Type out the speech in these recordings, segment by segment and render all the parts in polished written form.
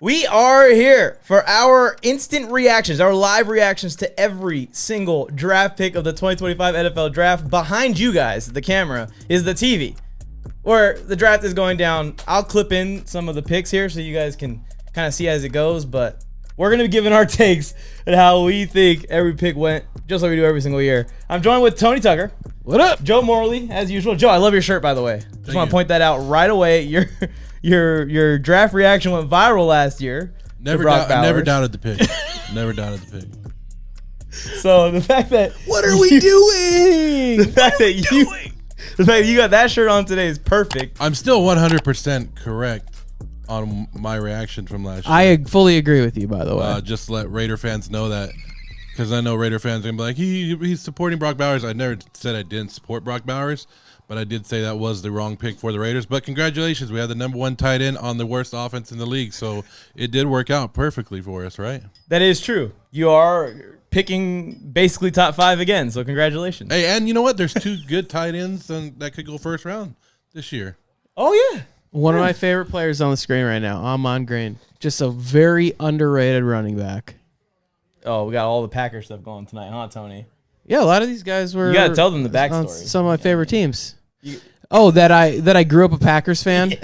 We are here for our instant reactions, our live reactions to every single draft pick of the 2025 NFL Draft. Behind you guys, the camera, is the TV where the draft is going down. I'll clip in some of the picks here so you guys can kind of see as it goes, but we're going to be giving our takes on how we think every pick went, just like we do every single year. I'm joined with Tony Tucker. What up? Joe Morley, as usual. Joe, I love your shirt, by the way. Just want to point that out right away. Your draft reaction went viral last year. Never doubted the pick. Never doubted the pick. So the fact that what are we doing? The fact that you got that shirt on today is perfect. I'm still 100% correct on my reaction from last year. I fully agree with you, by the way. Just to let Raider fans know that, because I know Raider fans are gonna be like, he's supporting Brock Bowers. I never said I didn't support Brock Bowers, but I did say that was the wrong pick for the Raiders. But congratulations, we had the #1 tight end on the worst offense in the league, so it did work out perfectly for us, right? That is true. You are picking basically top 5 again, so congratulations. Hey, and you know what? There's 2 good tight ends that could go first round this year. Oh, yeah. One of my favorite players on the screen right now, Amon Green. Just a very underrated running back. Oh, we got all the Packer stuff going tonight, huh, Tony? Yeah, a lot of these guys were. You got to tell them the backstory. On some of my favorite teams. That I grew up a Packers fan,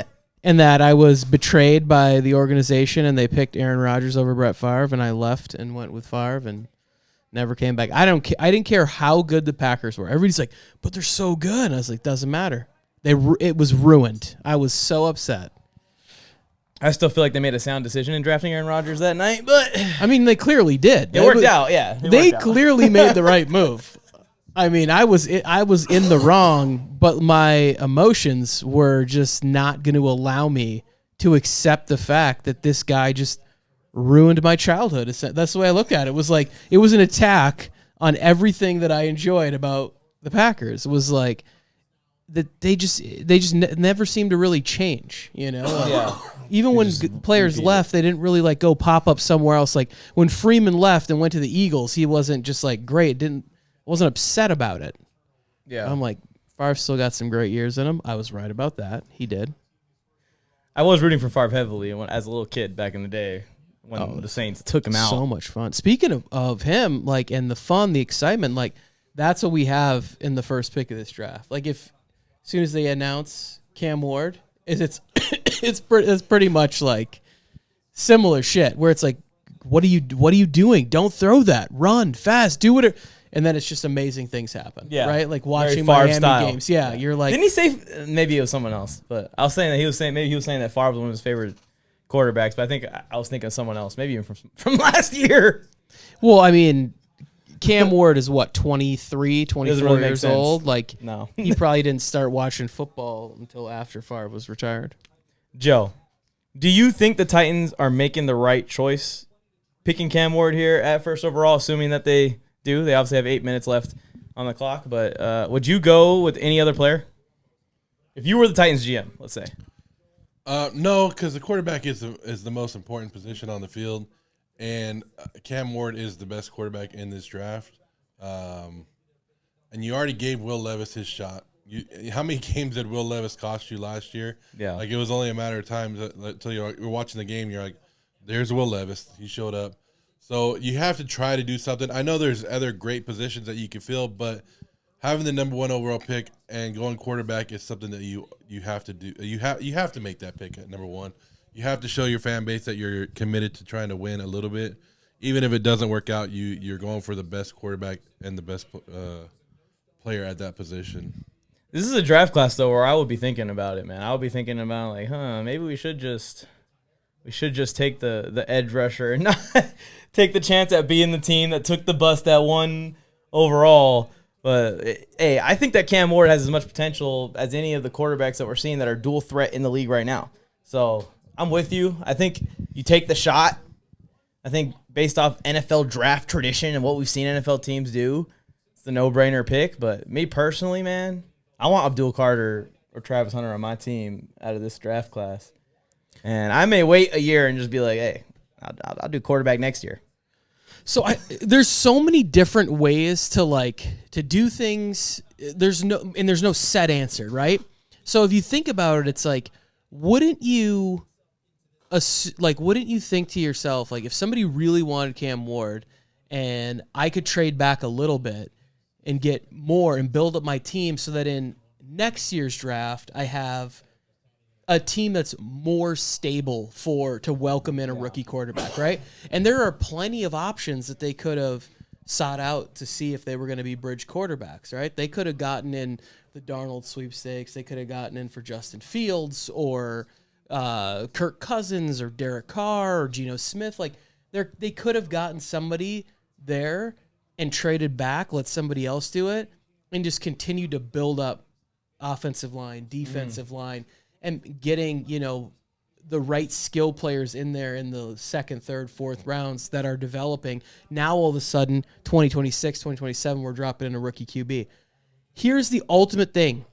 and that I was betrayed by the organization, and they picked Aaron Rodgers over Brett Favre, and I left and went with Favre and never came back. I didn't care how good the Packers were. Everybody's like, but they're so good. And I was like, doesn't matter. It was ruined. I was so upset. I still feel like they made a sound decision in drafting Aaron Rodgers that night, but I mean, they clearly did. It worked out, yeah. They clearly made the right move. I mean, I was in the wrong, but my emotions were just not going to allow me to accept the fact that this guy just ruined my childhood. That's the way I looked at it. It was like it was an attack on everything that I enjoyed about the Packers. It was like that they just never seemed to really change, you know? Yeah. Even when players left, they didn't really like go pop up somewhere else. Like when Freeman left and went to the Eagles, he wasn't just like great. Wasn't upset about it. Yeah. I'm like, Favre still got some great years in him. I was right about that. He did. I was rooting for Favre heavily as a little kid back in the day when the Saints took him out. So much fun. Speaking of him, like, and the fun, the excitement, like, that's what we have in the first pick of this draft. Like, as soon as they announce Cam Ward, it's pretty much like similar shit where it's like, what are you doing? Don't throw that. Run fast. Do it. And then it's just amazing things happen. Yeah. Right? Like watching Miami games. Yeah. You're like. Didn't he say, maybe it was someone else, but I was saying that he was saying that Favre was one of his favorite quarterbacks, but I think I was thinking of someone else, maybe even from last year. Well, I mean, Cam Ward is what, 23, 24 really years old? Like, no. He probably didn't start watching football until after Favre was retired. Joe, do you think the Titans are making the right choice picking Cam Ward here at first overall, assuming that they do? They obviously have 8 minutes left on the clock, but would you go with any other player? If you were the Titans GM, let's say. No, because the quarterback is the most important position on the field, and Cam Ward is the best quarterback in this draft. And you already gave Will Levis his shot. How many games did Will Levis cost you last year? Yeah. Like, it was only a matter of time until you're watching the game. You're like, there's Will Levis. He showed up. So you have to try to do something. I know there's other great positions that you can fill, but having the #1 overall pick and going quarterback is something that you have to do. You have to make that pick at #1. You have to show your fan base that you're committed to trying to win a little bit. Even if it doesn't work out, you're going for the best quarterback and the best player at that position. This is a draft class, though, where I would be thinking about it, man. I would be thinking about, like, maybe we should just take the edge rusher and not take the chance at being the team that took the bust at 1 overall. But, hey, I think that Cam Ward has as much potential as any of the quarterbacks that we're seeing that are dual threat in the league right now. So I'm with you. I think you take the shot. I think based off NFL draft tradition and what we've seen NFL teams do, it's the no-brainer pick. But me personally, man, I want Abdul Carter or Travis Hunter on my team out of this draft class. And I may wait a year and just be like, hey, I'll do quarterback next year. So there's so many different ways to do things. There's no set answer, right? So if you think about it, it's like, wouldn't you wouldn't you think to yourself, like, if somebody really wanted Cam Ward and I could trade back a little bit and get more and build up my team so that in next year's draft I have a team that's more stable to welcome in a rookie quarterback, right? And there are plenty of options that they could have sought out to see if they were going to be bridge quarterbacks, right? They could have gotten in the Darnold sweepstakes. They could have gotten in for Justin Fields or Kirk Cousins or Derek Carr or Geno Smith. Like, they could have gotten somebody there and traded back, let somebody else do it, and just continue to build up offensive line, defensive line, and getting, the right skill players in there in the second, third, fourth rounds that are developing. Now, all of a sudden, 2026, 2027, we're dropping in a rookie QB. Here's the ultimate thing.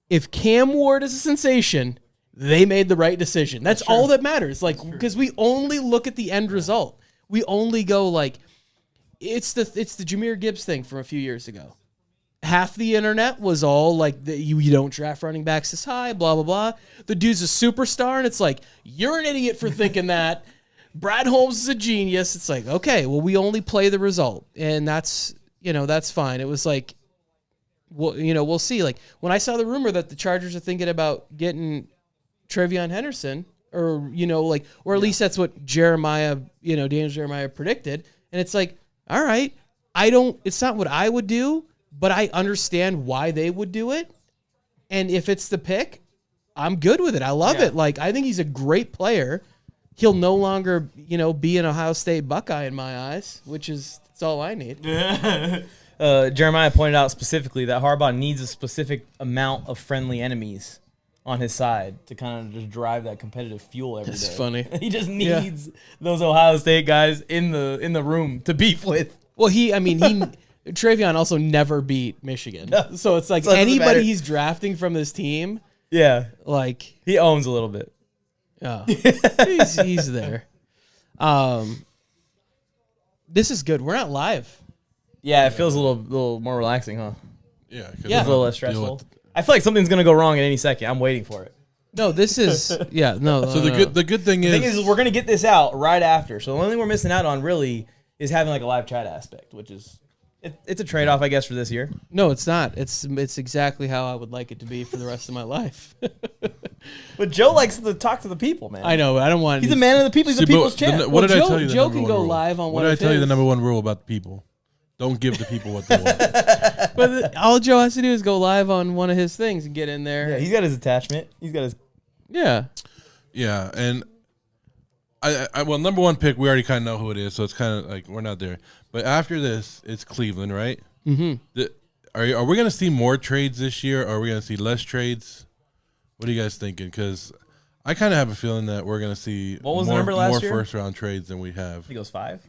If Cam Ward is a sensation, they made the right decision. That's all that matters. Like, because we only look at the end result. We only go like, it's the Jahmyr Gibbs thing from a few years ago. Half the internet was all like, you don't draft running backs this high, blah, blah, blah. The dude's a superstar, and it's like, you're an idiot for thinking that. Brad Holmes is a genius. It's like, okay, well, we only play the result, and that's fine. It was like, well, we'll see. Like, when I saw the rumor that the Chargers are thinking about getting Trevion Henderson, or at least that's what Daniel Jeremiah predicted, and it's like, all right, it's not what I would do, but I understand why they would do it. And if it's the pick, I'm good with it. I love it. Like, I think he's a great player. He'll no longer, be an Ohio State Buckeye in my eyes, that's all I need. Jeremiah pointed out specifically that Harbaugh needs a specific amount of friendly enemies on his side to kind of just drive that competitive fuel every day. That's funny. He just needs those Ohio State guys in the room to beef with. Well, Trevion also never beat Michigan. No. So it's like anybody he's drafting from this team. Yeah. Like, he owns a little bit. Oh, he's there. This is good. We're not live. Yeah, it feels a little more relaxing, huh? Yeah. It's a little less stressful. I feel like something's going to go wrong at any second. I'm waiting for it. No, this is, yeah, no. So the good thing is we're going to get this out right after. So the only thing we're missing out on really is having like a live chat aspect, which is, it's a trade-off, I guess, for this year. No, it's not. It's exactly how I would like it to be for the rest of my life. But Joe likes to talk to the people, man. I know, but I don't want. He's a man of the people. He's a people's champ. What did I tell you? Joe can go live on what did I tell you? The number one rule about the people: don't give the people what they want. But all Joe has to do is go live on one of his things and get in there. Yeah, he's got his attachment. He's got his. Yeah. Yeah, and well, number one pick, we already kind of know who it is, so it's kind of like we're not there. But after this, it's Cleveland, right? Mm-hmm. Are we going to see more trades this year, or are we going to see less trades? What are you guys thinking? Because I kind of have a feeling that we're going to see the number last year? More first-round trades than we have. He goes 5.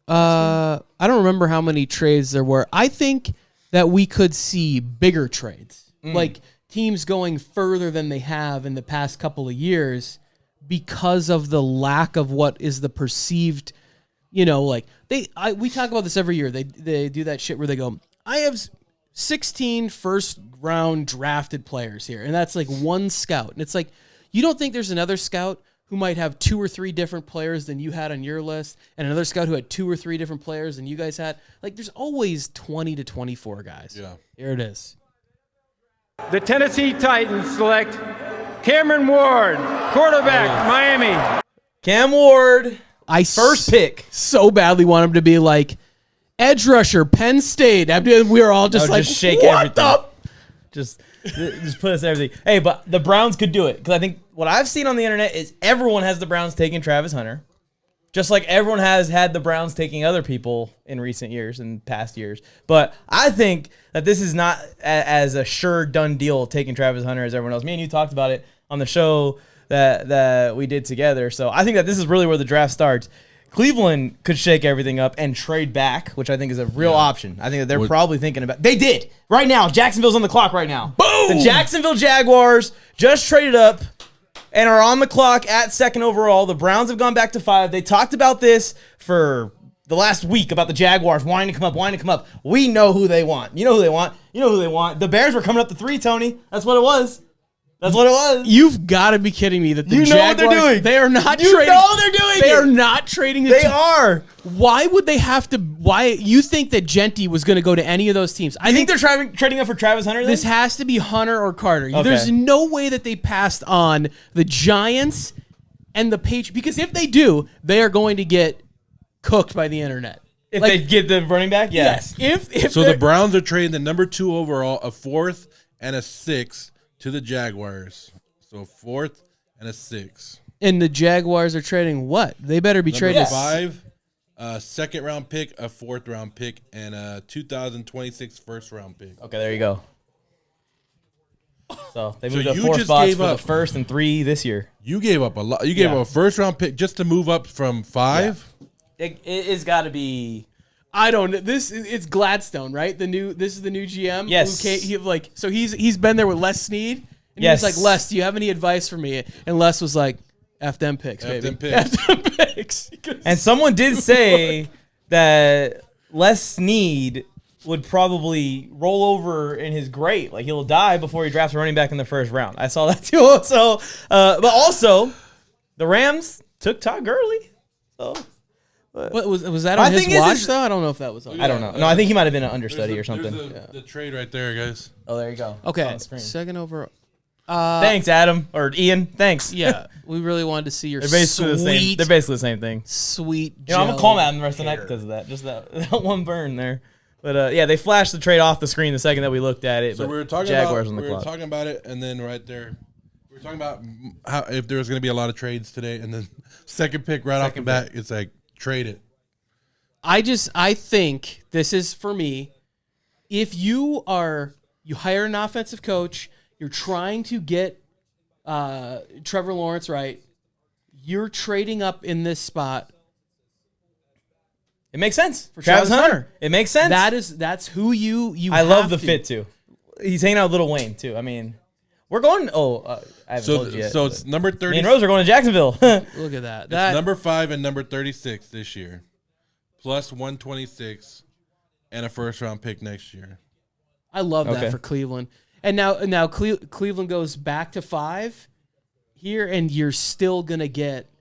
I don't remember how many trades there were. I think that we could see bigger trades, like teams going further than they have in the past couple of years because of the lack of what is the perceived, we talk about this every year. They do that shit where they go, I have 16 first-round drafted players here, and that's like one scout. And it's like, you don't think there's another scout who might have 2 or 3 different players than you had on your list, and another scout who had 2 or 3 different players than you guys had? Like, there's always 20 to 24 guys. Yeah. Here it is. The Tennessee Titans select Cameron Ward, quarterback, Miami. Cam Ward, first pick. So badly want him to be like, edge rusher, Penn State. We were all just like, just shake what everything. Just put us everything. Hey, but the Browns could do it, because I think what I've seen on the internet is everyone has the Browns taking Travis Hunter, just like everyone has had the Browns taking other people in recent years and past years. But I think that this is not as a sure done deal taking Travis Hunter as everyone else. Me and you talked about it on the show that we did together. So I think that this is really where the draft starts. Cleveland could shake everything up and trade back, which I think is a real option. I think that they're probably thinking about. They did right now. Jacksonville's on the clock right now. Boom! The Jacksonville Jaguars just traded up and are on the clock at 2nd overall. The Browns have gone back to 5. They talked about this for the last week about the Jaguars wanting to come up. We know who they want. You know who they want. The Bears were coming up to 3, Tony. That's what it was. That's what it was. You've got to be kidding me that the You know what Jaguars, they're doing. They are not You trading. know they're doing They it. are not trading. They are. Why would they have to? Why you think that Jeanty was going to go to any of those teams? I think they're trading up for Travis Hunter. This has to be Hunter or Carter. Okay. There's no way that they passed on the Giants and the Patriots, because if they do, they are going to get cooked by the internet. If they get the running back, Yes. If So the Browns are trading the number 2 overall, a 4th and a 6th to the Jaguars. So 4th and a 6th. and the Jaguars are trading what? They better be trading. Number 5, a second-round pick, a fourth-round pick, and a 2026 first-round pick. Okay, there you go. So they moved So up you 4 just spots gave for the up. first and 3 this year. You gave up a lot. You gave Yeah. up a first-round pick just to move up from 5. It's got to be. I don't know. It's Gladstone, right? This is the new GM. Yes. So he's been there with Les Snead. And Yes. he was like, Les, do you have any advice for me? And Les was like, F them picks, F baby. them picks. F them picks. And someone did say that Les Snead would probably roll over in his grave. Like, he'll die before he drafts a running back in the first round. I saw that too. So, but also, the Rams took Todd Gurley. So, What was that My on his thing is- watch though? I don't know if that was on. I don't know. No, I think he might have been an understudy or something. There's the trade right there, guys. Oh, there you go. It's Okay, on the screen. second overall. Thanks, Adam or Ian. Thanks. Yeah, we really wanted to see your They're basically the same. sweet, They're basically the same thing. sweet. You know, I'm gonna gel call him Adam the rest of the night hair. because of that. Just that one burn there. But yeah, they flashed the trade off the screen the second that we looked at it. So but we were talking Jaguars about on the we were clock. talking about it, and then right there, we were talking about how if there was going to be a lot of trades today, and then second pick right off the bat, it's like trade it. I think this is for me. If you hire an offensive coach, you're trying to get Trevor Lawrence right. You're trading up in this spot. It makes sense For Travis Travis Hunter. Hunter. It makes sense. That's who you. I love have the to. fit too. He's hanging out with Lil Wayne too. I mean, we're going. I haven't told you yet. So it's number me 30. and Rose are going to Jacksonville. Look at that. It's That number 5 and number 36 this year, plus 126, and a first round pick next year. I love that Okay. for Cleveland. And now Cleveland goes back to 5 here, and you're still gonna get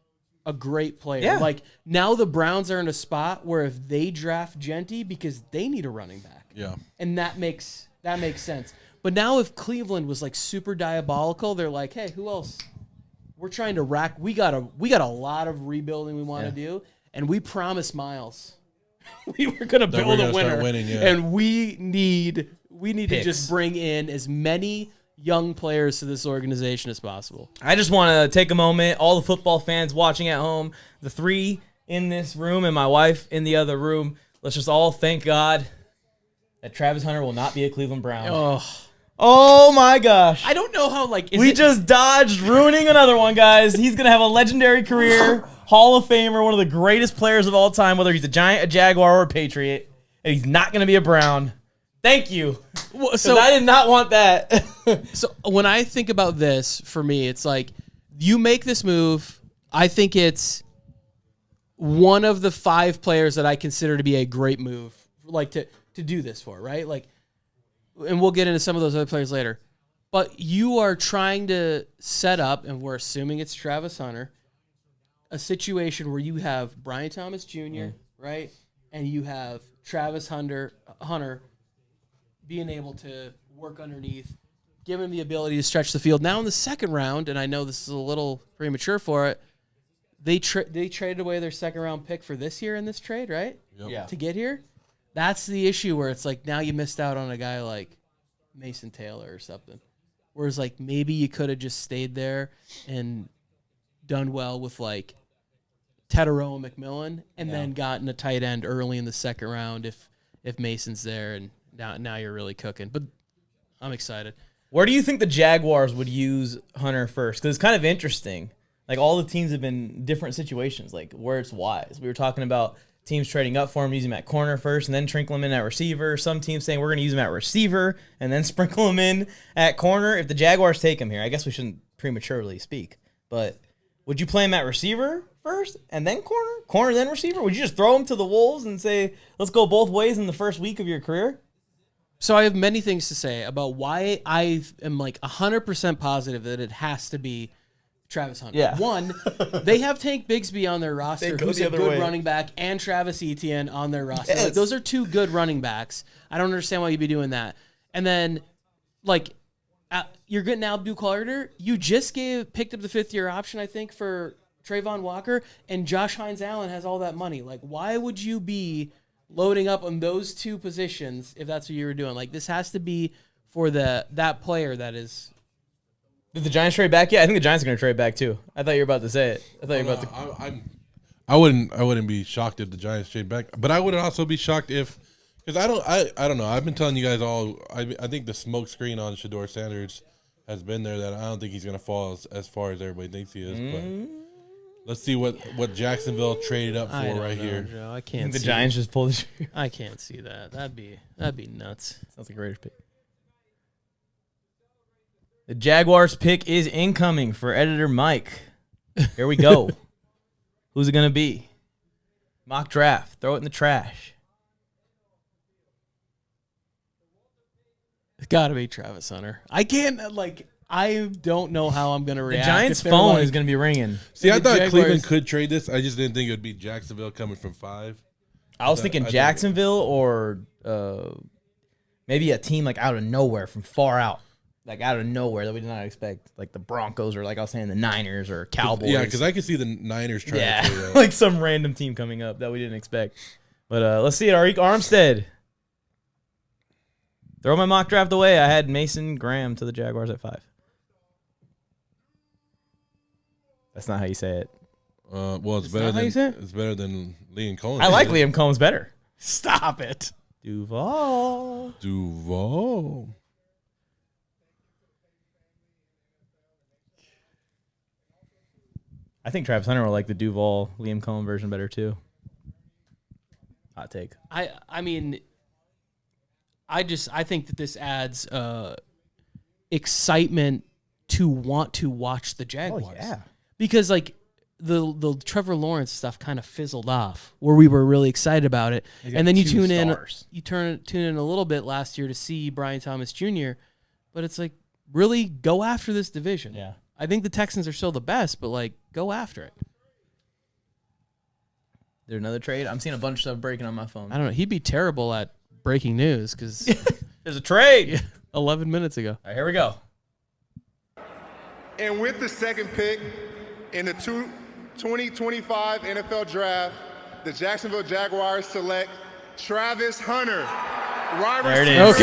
a great player. Yeah. Like now the Browns are in a spot where if they draft Jeanty because they need a running back, Yeah. and that makes sense. But now if Cleveland was like super diabolical, they're like, hey, who else? We're trying to rack. We got a lot of rebuilding we want to do, and we promised Miles we were gonna That we're build gonna a winner, start winning, yeah. and we need to Picks. just bring in as many young players to this organization as possible. I just want to take a moment, all the football fans watching at home, the 3 in this room and my wife in the other room. Let's just all thank God that Travis Hunter will not be a Cleveland Brown. Oh my gosh. I don't know how We just dodged ruining another one, guys. He's going to have a legendary career, Hall of Famer, one of the greatest players of all time, whether he's a Giant, a Jaguar, or a Patriot, and he's not going to be a Brown. Thank you. So I did not want that. So when I think about this, for me, it's like you make this move. I think it's one of the 5 players that I consider to be a great move, like to do this for, right? Like, and we'll get into some of those other players later. But you are trying to set up, and we're assuming it's Travis Hunter, a situation where you have Brian Thomas Jr., right? And you have Travis Hunter being able to work underneath, give him the ability to stretch the field. Now in the second round, and I know this is a little premature for it, they traded away their second round pick for this year in this trade, right? Yep. Yeah. To get here. That's the issue where it's like now you missed out on a guy like Mason Taylor or something. Whereas like maybe you could have just stayed there and done well with like Tedero and McMillan and then gotten a tight end early in the second round if Mason's there, and now you're really cooking. But I'm excited. Where do you think the Jaguars would use Hunter first? Because it's kind of interesting. Like, all the teams have been different situations, like where it's wise. We were talking about teams trading up for him, using him at corner first, and then sprinkle him in at receiver. Some teams saying we're going to use him at receiver and then sprinkle him in at corner. If the Jaguars take him here, I guess we shouldn't prematurely speak, but would you play him at receiver first and then corner? Corner, then receiver? Would you just throw him to the Wolves and say, let's go both ways in the first week of your career? So I have many things to say about why I am like 100% positive that it has to be Travis Hunter. Yeah. One, they have Tank Bigsby on their roster, go who's the a other good way. running back, and Travis Etienne on their roster. Yes. Like, those are two good running backs. I don't understand why you'd be doing that. And then, like, you're getting Abdul Carter. You just picked up the 5th-year option, I think, for Trayvon Walker, and Josh Hines-Allen has all that money. Like, why would you be loading up on those two positions if that's what you were doing? Like, this has to be for that player that is. Did the Giants trade back yet? I think the Giants are going to trade back too. I thought you were about to say it. I thought you were about to. I wouldn't be shocked if the Giants trade back, but I would also be shocked if, because I don't know. I've been telling you guys all. I think the smoke screen on Shedeur Sanders has been there that I don't think he's going to fall as far as everybody thinks he is. But let's see what Jacksonville traded up for here. Joe. I I can't. think the see Giants just pulled the trigger. I can't see that. That'd be nuts. Sounds like a Raiders pick. The Jaguars pick is incoming for editor Mike. Here we go. Who's it going to be? Mock draft. Throw it in the trash. It's got to be Travis Hunter. I can't, I don't know how I'm going to The react. Giants' if they're phone like- is going to be ringing. See, I The thought Jaguars- Cleveland could trade this. I just didn't think it would be Jacksonville coming from 5. I was thinking I think- Jacksonville or maybe a team like out of nowhere from far out. Like out of nowhere that we did not expect. Like the Broncos or like I was saying the Niners or Cowboys. Yeah, because I could see the Niners trying to trade that. like some random team coming up that we didn't expect. But let's see it. Arik Armstead. Throw my mock draft away. I had Mason Graham to the Jaguars at 5. That's not how you say it. Well, it's not how you say it? It's better than Liam Cohen. I like Liam Combs better. Stop it. Duval. Duval. I think Travis Hunter will like the Duval Liam Cohen version better too. Hot take. I mean, I think that this adds excitement to want to watch the Jaguars. Oh, yeah. Because like the Trevor Lawrence stuff kind of fizzled off where we were really excited about it. He's got And then you 2 tune stars. in a little bit last year to see Brian Thomas Jr., but it's like really go after this division. Yeah. I think the Texans are still the best, but like go after it. There another trade? I'm seeing a bunch of stuff breaking on my phone. I don't know. He'd be terrible at breaking news because There's a trade. 11 minutes ago. All right, here we go. And with the second pick in the 2025 NFL Draft, the Jacksonville Jaguars select Travis Hunter. Wide There it receiver, is.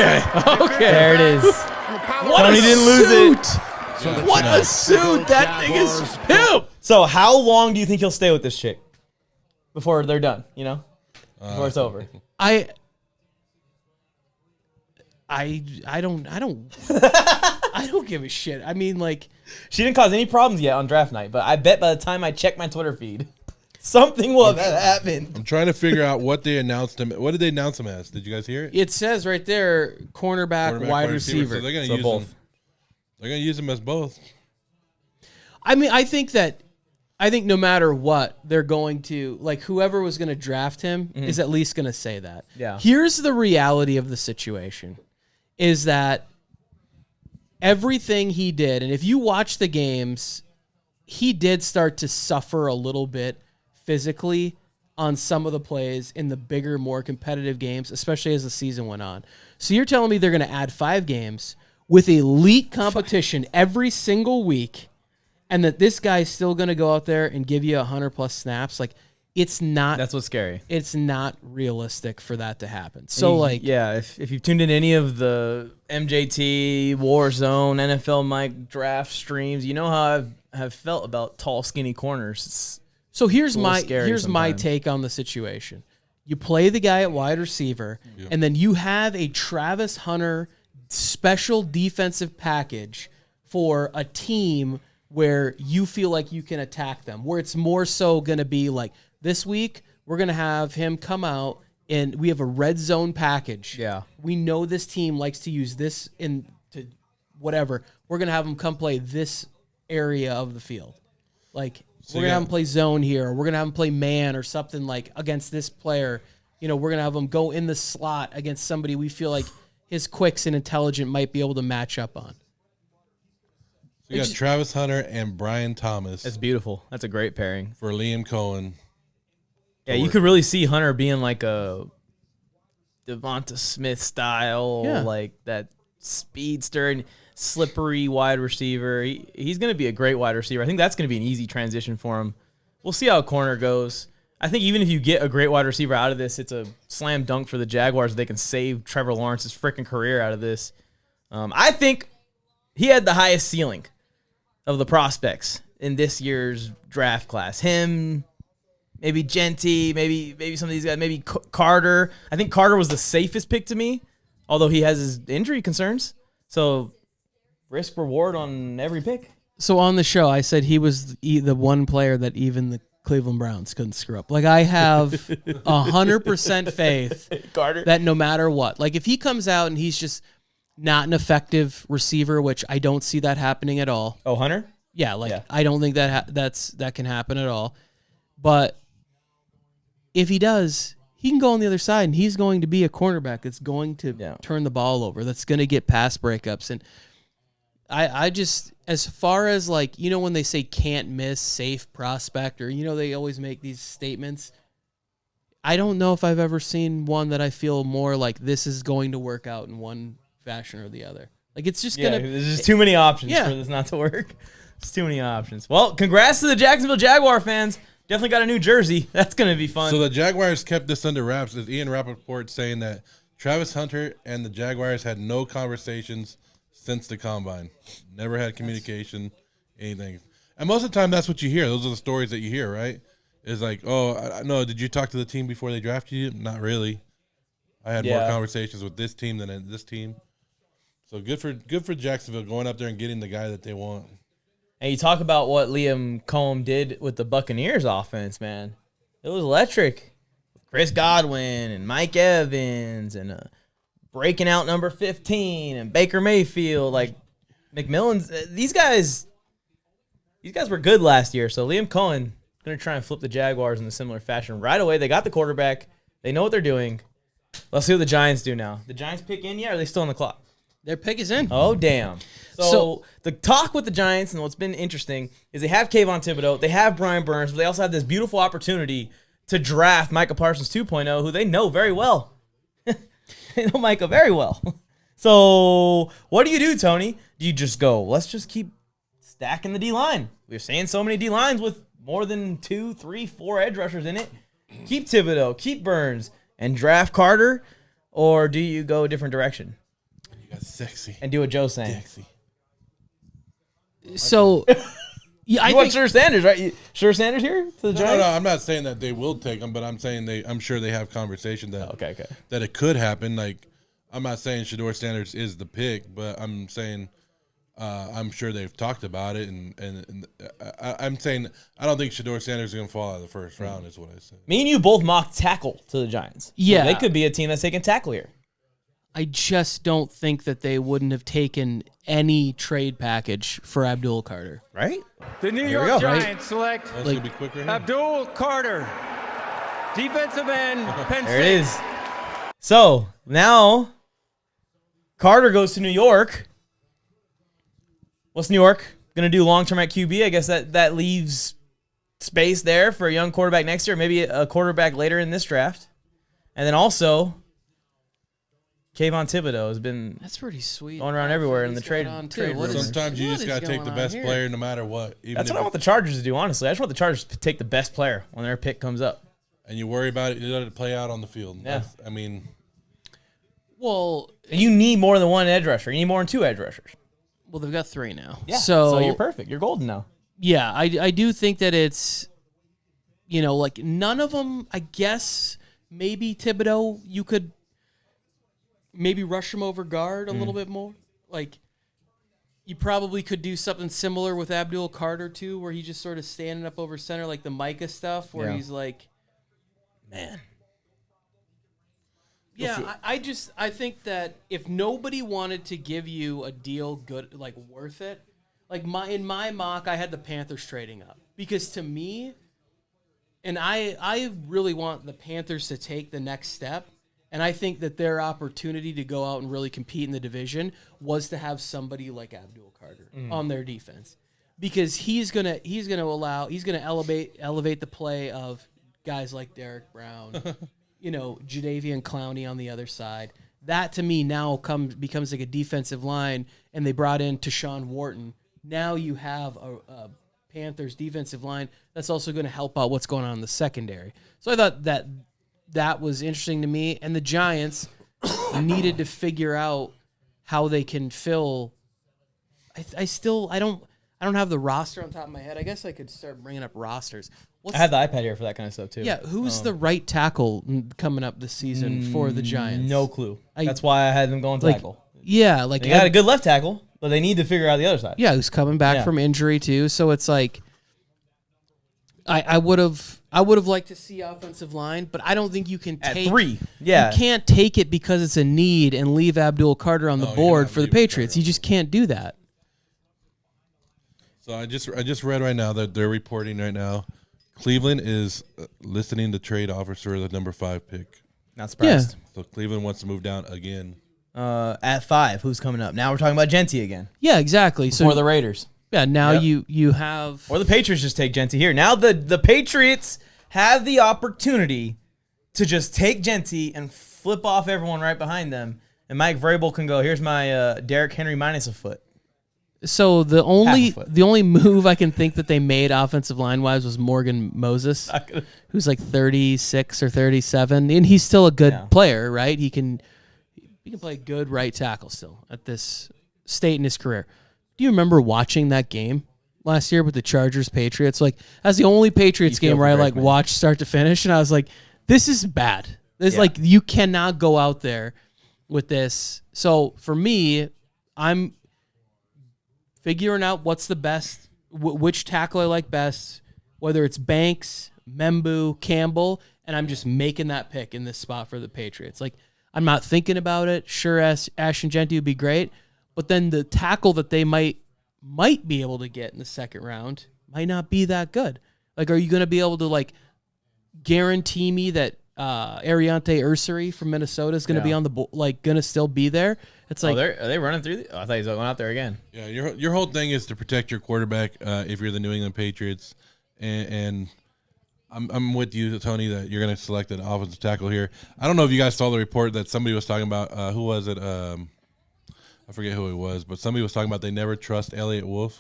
Okay. There it is. from Colorado. Tony didn't lose it. What a suit! That thing is pimp. So how long do you think he'll stay with this chick before they're done? You know, before it's over. I don't I don't give a shit. I mean, like, She didn't cause any problems yet on draft night, but I bet by the time I check my Twitter feed, something will have happened. I'm trying to figure out what they announced him. What did they announce him as? Did you guys hear it? it says right there, cornerback, wide receiver. So they're gonna So use both. him. They're gonna use him as both. I mean, I think no matter what, they're going to, like, whoever was going to draft him is at least going to say that. Yeah. Here's the reality of the situation is that everything he did, and if you watch the games, he did start to suffer a little bit physically on some of the plays in the bigger, more competitive games, especially as the season went on. So you're telling me they're going to add 5 games with elite competition every single week, and that this guy's still going to go out there and give you 100+ snaps? Like, it's not. That's what's scary. It's not realistic for that to happen. So, like, yeah, if you've tuned in any of the MJT, Warzone, NFLmike draft streams, you know how I have felt about tall, skinny corners. So here's a little my scary sometimes. take on the situation. You play the guy at wide receiver, and then you have a Travis Hunter special defensive package for a team where you feel like you can attack them, where it's more so going to be like, this week we're going to have him come out and we have a red zone package. Yeah. We know this team likes to use this into whatever. We're going to have him come play this area of the field. Like, we're going to have him play zone here. Or we're going to have him play man or something like against this player. You know, we're going to have him go in the slot against somebody we feel like his quicks and intelligent might be able to match up on. So you got Travis Hunter and Brian Thomas. That's beautiful. That's a great pairing. For Liam Cohen. Yeah, you could really see Hunter being like a Devonta Smith style, like that speedster and slippery wide receiver. He's going to be a great wide receiver. I think that's going to be an easy transition for him. We'll see how corner goes. I think even if you get a great wide receiver out of this, it's a slam dunk for the Jaguars. They can save Trevor Lawrence's freaking career out of this. I think he had the highest ceiling of the prospects in this year's draft class. Him, maybe Jeanty, maybe some of these guys, maybe Carter. I think Carter was the safest pick to me, although he has his injury concerns. So risk reward on every pick. So on the show, I said he was the one player that even the Cleveland Browns couldn't screw up. Like, I have 100% faith Carter, that no matter what, like if he comes out and he's just not an effective receiver, which I don't see that happening at all. Oh, Hunter? Yeah, I don't think that can happen at all. But if he does, he can go on the other side, and he's going to be a cornerback that's going to turn the ball over, that's going to get pass breakups. And I just, as far as like, when they say can't miss, safe prospect, or, they always make these statements. I don't know if I've ever seen one that I feel more like this is going to work out in one fashion or the other. Like, it's just going to. There's just too many options for this not to work. There's too many options. Well, congrats to the Jacksonville Jaguar fans. Definitely got a new jersey. That's going to be fun. So the Jaguars kept this under wraps. Is Ian Rappaport saying that Travis Hunter and the Jaguars had no conversations since the combine. Never had communication, anything. And most of the time, that's what you hear. Those are the stories that you hear, right? It's like, oh, no, did you talk to the team before they drafted you? Not really. I had more conversations with this team than this team. So good for Jacksonville going up there and getting the guy that they want. And you talk about what Liam Cohen did with the Buccaneers offense, man. It was electric. Chris Godwin and Mike Evans and breaking out number 15 and Baker Mayfield, like McMillan's. These guys were good last year. So Liam Cohen going to try and flip the Jaguars in a similar fashion. Right away, they got the quarterback. They know what they're doing. Let's see what the Giants do now. The Giants pick in yet, or are they still on the clock? Their pick is in. Oh, damn. So the talk with the Giants, and what's been interesting, is they have Kayvon Thibodeau, they have Brian Burns, but they also have this beautiful opportunity to draft Micah Parsons 2.0, who they know very well. They know Micah very well. So what do you do, Tony? Do you just go, let's just keep stacking the D-line? We're seeing so many D-lines with more than 2, 3, 4 edge rushers in it. Keep Thibodeau, keep Burns, and draft Carter? Or do you go a different direction? Sexy. And do what Joe's saying. Sexy. So, I want Shedeur Sanders, right? Shedeur Sanders here to the Giants? No, I'm not saying that they will take him, but I'm saying I'm sure they have conversation that that it could happen. Like, I'm not saying Shedeur Sanders is the pick, but I'm saying I'm sure they've talked about it, and I'm saying I don't think Shedeur Sanders is going to fall out of the first round. Is what I said. Me and you both mocked tackle to the Giants. Yeah, so they could be a team that's taking tackle here. I just don't think that they wouldn't have taken any trade package for Abdul Carter. Right? The New York Giants select Abdul Carter, defensive end, Penn State. There it is. So now Carter goes to New York. What's New York going to do long-term at QB? I guess that leaves space there for a young quarterback next year, maybe a quarterback later in this draft. And then also Kayvon Thibodeau has been that's pretty sweet going around everywhere in the trade room. Sometimes you just got to take the best player no matter what. That's what I want the Chargers to do, honestly. I just want the Chargers to take the best player when their pick comes up. And you worry about it, you let it play out on the field. Yeah. Well, you need more than one edge rusher. You need more than 2 edge rushers. Well, they've got 3 now. Yeah. So you're perfect. You're golden now. Yeah, I do think that it's, like none of them, I guess, maybe Thibodeau, you could maybe rush him over guard a little bit more. Like, you probably could do something similar with Abdul Carter, too, where he's just sort of standing up over center, like the Micah stuff, where he's like, man. Yeah, I think that if nobody wanted to give you a deal good, like worth it, like in my mock, I had the Panthers trading up. Because to me, and I really want the Panthers to take the next step, And I think that their opportunity to go out and really compete in the division was to have somebody like Abdul Carter on their defense, because he's gonna elevate the play of guys like Derek Brown, Jadeveon Clowney on the other side. That to me now becomes like a defensive line, and they brought in Tashawn Wharton. Now you have a Panthers defensive line that's also going to help out what's going on in the secondary. So I thought that was interesting to me, and the Giants needed to figure out how they can fill. I don't have the roster on top of my head. I guess I could start bringing up rosters. I have the iPad here for that kind of stuff too. Yeah, who's the right tackle coming up this season for the Giants? No clue. That's why I had them going tackle. Yeah, they got a good left tackle, but they need to figure out the other side. Yeah, who's coming back from injury too. So it's like I would have liked to see offensive line, but I don't think you can take at 3. Yeah, you can't take it because it's a need and leave Abdul Carter on the board for the Patriots. You just can't do that. So I just read right now that they're reporting right now Cleveland is listening to trade offers for the number 5 pick. Not surprised. So Cleveland wants to move down again. At 5, who's coming up? Now we're talking about Jeanty again. Yeah, exactly. For the Raiders. Yeah, now you have... Or the Patriots just take Jeanty here. Now the Patriots have the opportunity to just take Jeanty and flip off everyone right behind them. And Mike Vrabel can go, here's my Derrick Henry minus a foot. So the only move I can think that they made offensive line wise was Morgan Moses, who's like 36 or 37, and he's still a good player, right? He can play good right tackle still at this state in his career. Do you remember watching that game last year with the Chargers Patriots? Like, that's the only Patriots game where I watched start to finish, and I was like, this is bad. This like you cannot go out there with this. So for me, I'm figuring out what's the best, which tackle I like best, whether it's Banks, Membou, Campbell, and I'm just making that pick in this spot for the Patriots. Like, I'm not thinking about it. Sure, Ashton Jeanty would be great, but then the tackle that they might be able to get in the second round might not be that good. Like, are you going to be able to, like, guarantee me that Ariante Ursary from Minnesota is going to be on the going to still be there? It's like, are they running through? I thought he was going out there again. Yeah, your whole thing is to protect your quarterback if you're the New England Patriots, and I'm with you, Tony, that you're going to select an offensive tackle here. I don't know if you guys saw the report that somebody was talking about. Who was it? I forget who it was, but somebody was talking about they never trust Elliott Wolf.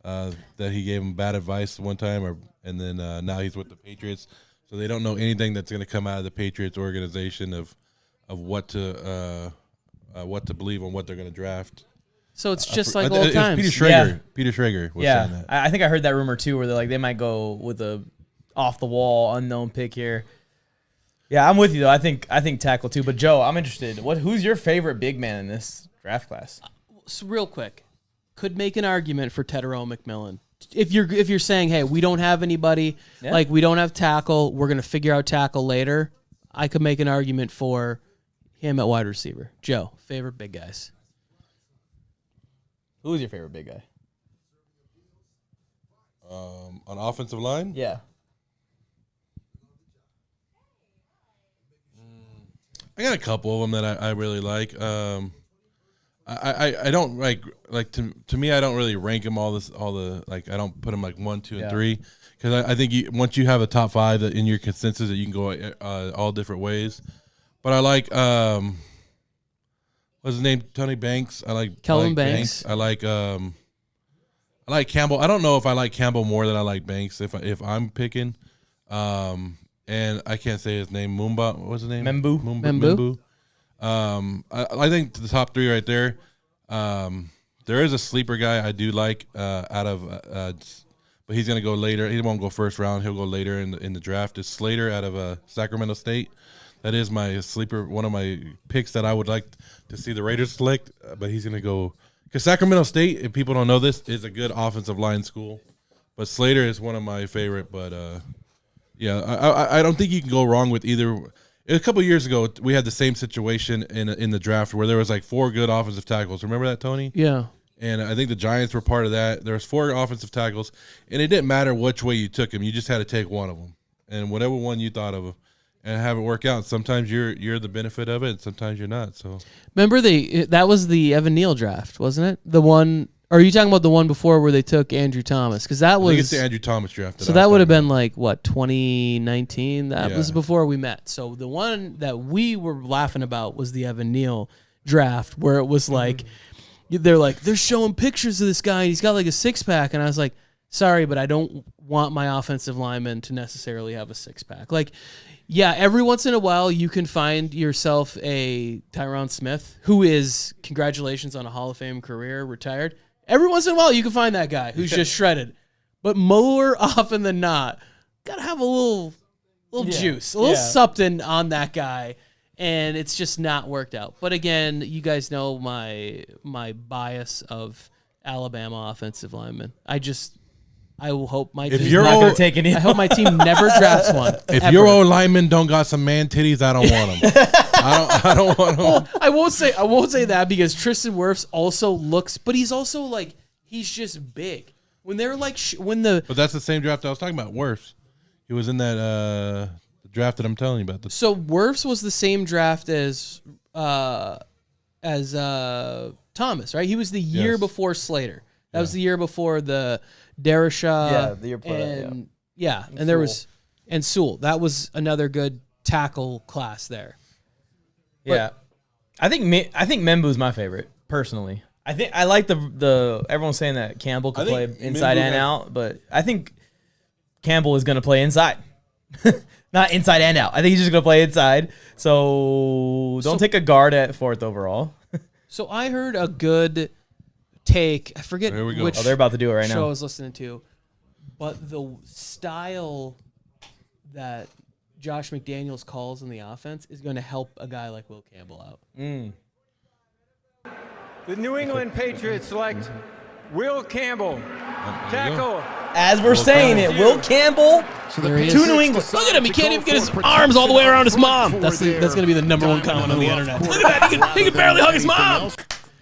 That he gave him bad advice one time, and then now he's with the Patriots. So they don't know anything that's going to come out of the Patriots organization of what to believe on what they're going to draft. So it's just like old times. Peter Schrager was saying that. I think I heard that rumor too, where they're like they might go with a off the wall unknown pick here. Yeah, I'm with you though. I think tackle too. But Joe, I'm interested. Who's your favorite big man in this draft class? So real quick, could make an argument for Tedero McMillan. If you're saying, hey, we don't have anybody, like we don't have tackle, we're gonna figure out tackle later. I could make an argument for him at wide receiver. Joe, favorite big guys. Who's your favorite big guy? On offensive line? Yeah. I got a couple of them that I really like. I don't like to me I don't really rank them all the I don't put them like 1, 2, and 3 because I think once you have a top 5 in your consensus that you can go all different ways. But I like what's his name? Tony Banks. I like Kelvin Banks. I like Campbell. I don't know if I like Campbell more than I like Banks if I'm picking. And I can't say his name. What was his name? Membou. I think the top 3 right there. There is a sleeper guy I do like out of, but he's gonna go later. He won't go first round. He'll go later in the draft. It's Slater out of Sacramento State. That is my sleeper, one of my picks that I would like to see the Raiders select. But he's gonna go because Sacramento State, if people don't know this, is a good offensive line school. But Slater is one of my favorite. But yeah, I don't think you can go wrong with either. A couple of years ago, we had the same situation in the draft where there was like 4 good offensive tackles. Remember that, Tony? Yeah. And I think the Giants were part of that. There was 4 offensive tackles, and it didn't matter which way you took them. You just had to take one of them, and whatever one you thought of. and have it work out. Sometimes you're the benefit of it, and sometimes you're not. So remember that was the Evan Neal draft, wasn't it? The one. Or are you talking about the one before where they took Andrew Thomas? Because that was. I think it's the Andrew Thomas draft. So that would have been like what 2019. That was before we met. So the one that we were laughing about was the Evan Neal draft, where it was like they're showing pictures of this guy. And he's got like a 6-pack, and I was like, sorry, but I don't want my offensive lineman to necessarily have a 6-pack. Like, yeah, every once in a while you can find yourself a Tyron Smith, who is, congratulations on a Hall of Fame career, retired. Every once in a while you can find that guy who's just shredded. But more often than not, gotta have a little juice, a little something on that guy, and it's just not worked out. But again, you guys know my bias of Alabama offensive linemen. I will hope my team not going to take any. I hope my team never drafts one. If ever. your old linemen don't got some man titties, I don't want them. I don't want them. Well, I won't say that because Tristan Wirfs also looks, but he's also like he's just big. When they're like But that's the same draft I was talking about. Wirfs, he was in that draft that I'm telling you about. So Wirfs was the same draft as Thomas, right? He was the year before Slater. That was the year before the Darashaw. The year before and there was Sewell. That was another good tackle class there. Yeah, I think Membou's my favorite personally. I think I like the everyone's saying that Campbell could play inside and out, but I think Campbell is going to play inside, not inside and out. I think he's just going to play inside. So don't take a guard at 4th overall. So I heard a good take. I forget which they're about to do it right show now. I was listening to, but the style that Josh McDaniels calls in the offense is going to help a guy like Will Campbell out. The New England Patriots select Will Campbell, tackle. As we're saying it, Will Campbell To New England. Look at him. He can't even get his arms all the way around his mom. That's going to be the number one comment on the internet. Look at that. He can barely hug his mom.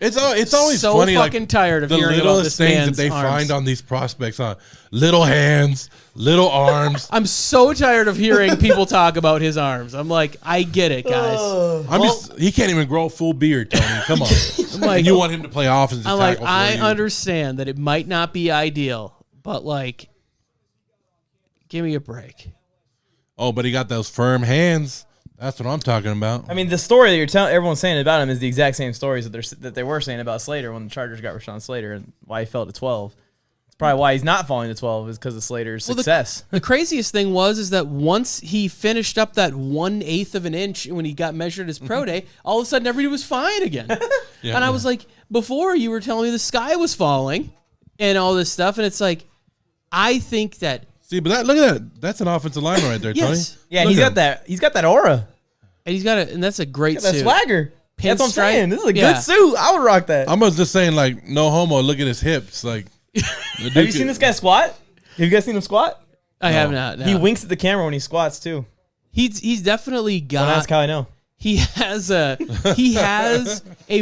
It's always so funny, fucking like, tired of the hearing about littlest this things man's that they arms. find on these prospects, little hands, little arms. I'm so tired of hearing people talk about his arms. I'm like, I get it, guys. He can't even grow a full beard, Tony. Come on. I'm like, You want him to play offensive I'm like, tackle for I you. understand that it might not be ideal, but like, give me a break. Oh, but he got those firm hands. That's what I'm talking about. I mean, the story that you're telling, everyone's saying about him is the exact same stories that they were saying about Slater when the Chargers got Rashawn Slater and why he fell to 12. It's probably why he's not falling to 12 is because of Slater's success. The craziest thing is that once he finished up that 1/8 of an inch when he got measured his pro day, all of a sudden everybody was fine again. And I was like, before you were telling me the sky was falling and all this stuff, and it's like, I think that. See, but look at that. That's an offensive lineman right there, Yes. Tony. Yeah, he's got that aura. And and that's a great That suit. swagger. That's what I'm Pinstripe. saying. This is a Yeah. good suit. I would rock that. I was just saying, like, no homo. Look at his hips. Like, Have you seen this guy squat? Have you guys seen him squat? I have not. No. He winks at the camera when he squats too. He's definitely Don't ask got. how I know. He has a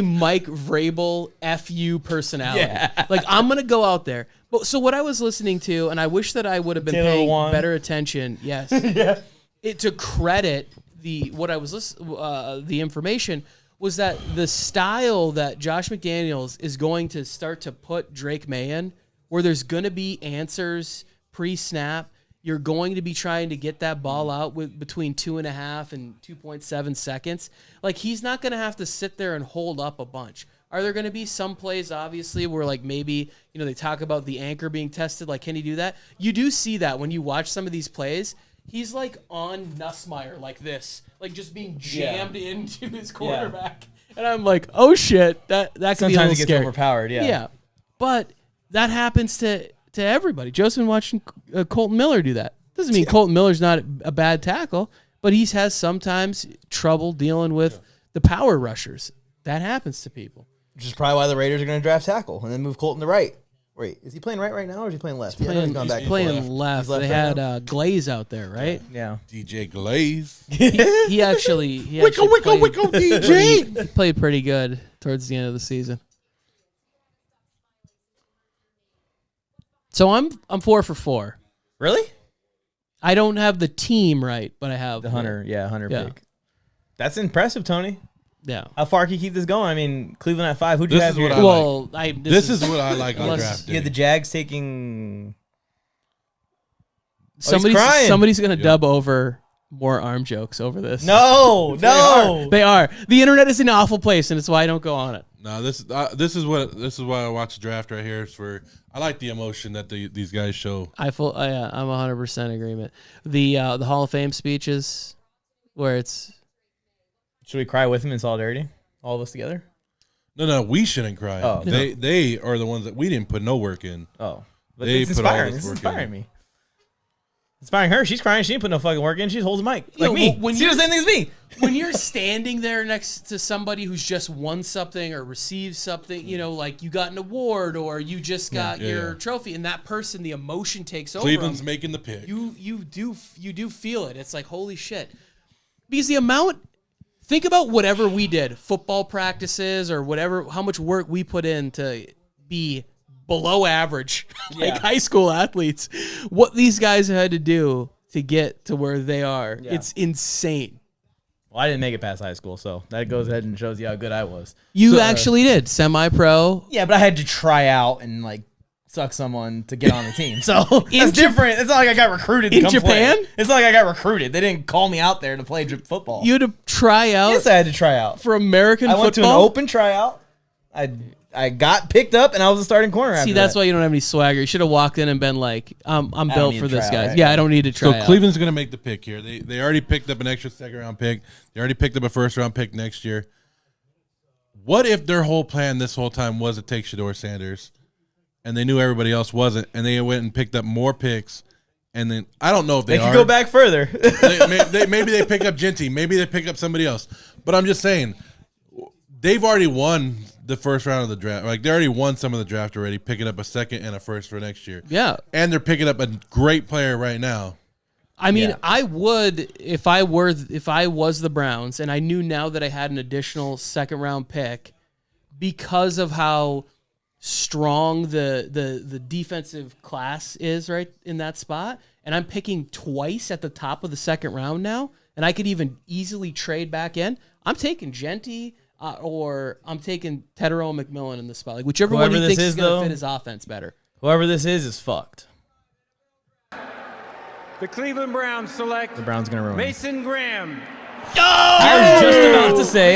Mike Vrabel FU personality. Yeah. Like, I'm gonna go out there. But so what I was listening to, and I wish that I would have been Taylor paying Lewan. better attention. Yes. To credit the information was that the style that Josh McDaniels is going to start to put Drake May in, where there's going to be answers pre-snap. You're going to be trying to get that ball out with between 2.5 and 2.7 seconds. Like, he's not going to have to sit there and hold up a bunch. Are there going to be some plays, obviously, where, like, maybe, they talk about the anchor being tested? Like, can he do that? You do see that when you watch some of these plays. He's, like, on Nussmeier like this, like, just being jammed into his quarterback. And I'm like, oh, shit, that could be a Sometimes little it gets scary. overpowered. Yeah. But that happens to everybody. Joe's been watching Colton Miller do that. Doesn't mean Colton Miller's not a bad tackle, but he has sometimes trouble dealing with the power rushers. That happens to people. Which is probably why the Raiders are going to draft tackle and then move Colton to right. Wait, is he playing right now or is he playing left? He's playing left. He's left They right had Glaze out there, right? Yeah. DJ Glaze. He actually Wicko, DJ. He played pretty good towards the end of the season. So I'm 4 for 4. Really? I don't have the team right, but I have The Hunter, Hunter Yeah. pick. That's impressive, Tony. Yeah. How far can you keep this going? I mean, Cleveland at 5. Who'd you This have is here? what I Well, This is what I like on Unless- draft You had day. the Jags taking. somebody's gonna Yeah. dub over more arm jokes over this. No. They are. The internet is an awful place, and it's why I don't go on it. No, this is why I watch the draft right here. It's for I like the emotion that these guys show. I'm 100% agreement. The Hall of Fame speeches, where it's Should we cry with him in solidarity? All of us together? No, we shouldn't cry. Oh. They are the ones that we didn't put no work in. Oh. But They it's put all inspiring. this It's work inspiring in. me. Inspiring her. She's crying. She didn't put no fucking work in. She holds the mic. Like know, me. when She does the you're- same thing as me. when you're standing there next to somebody who's just won something or received something, like you got an award or you just got your trophy, and that person, the emotion takes over. Cleveland's them. making the pick. You do feel it. It's like, holy shit. Because the amount, think about whatever we did, football practices or whatever, how much work we put in to be below average, like high school athletes. What these guys had to do to get to where they are, it's insane. Well, I didn't make it past high school, so that goes ahead and shows you how good I was. You actually did semi-pro. Yeah, but I had to try out and suck someone to get on the team. So it's different. It's not like I got recruited to In come Japan? play. It's not like I got recruited. They didn't call me out there to play football. You had to try out Yes, I had to try out. for American I football. went to an open tryout. I got picked up and I was a starting corner. See, after that's that. why you don't have any swagger. You should have walked in and been like, I'm built need for to this, try out, guys. right? Yeah, I don't need to try So out. Cleveland's going to make the pick here. They already picked up an extra second-round pick. They already picked up a first-round pick next year. What if their whole plan this whole time was to take Shedeur Sanders, and they knew everybody else wasn't, and they went and picked up more picks, and then I don't know if They could go back further. maybe they pick up Jeanty. Maybe they pick up somebody else. But I'm just saying, they've already won the first round of the draft. Like, they already won some of the draft already, picking up a second and a first for next year. Yeah. And they're picking up a great player right now. I mean, Yeah. I would if I was the Browns and I knew now that I had an additional second round pick because of how strong the defensive class is right in that spot, and I'm picking twice at the top of the second round now, and I could even easily trade back in. I'm taking Jeanty or I'm taking Tedero and McMillan in the spot. Like whichever Whoever one he this thinks is is, going though, to fit his offense better. Whoever this is fucked. The Cleveland Browns select The Browns gonna ruin it. Mason Graham. I was just about to say.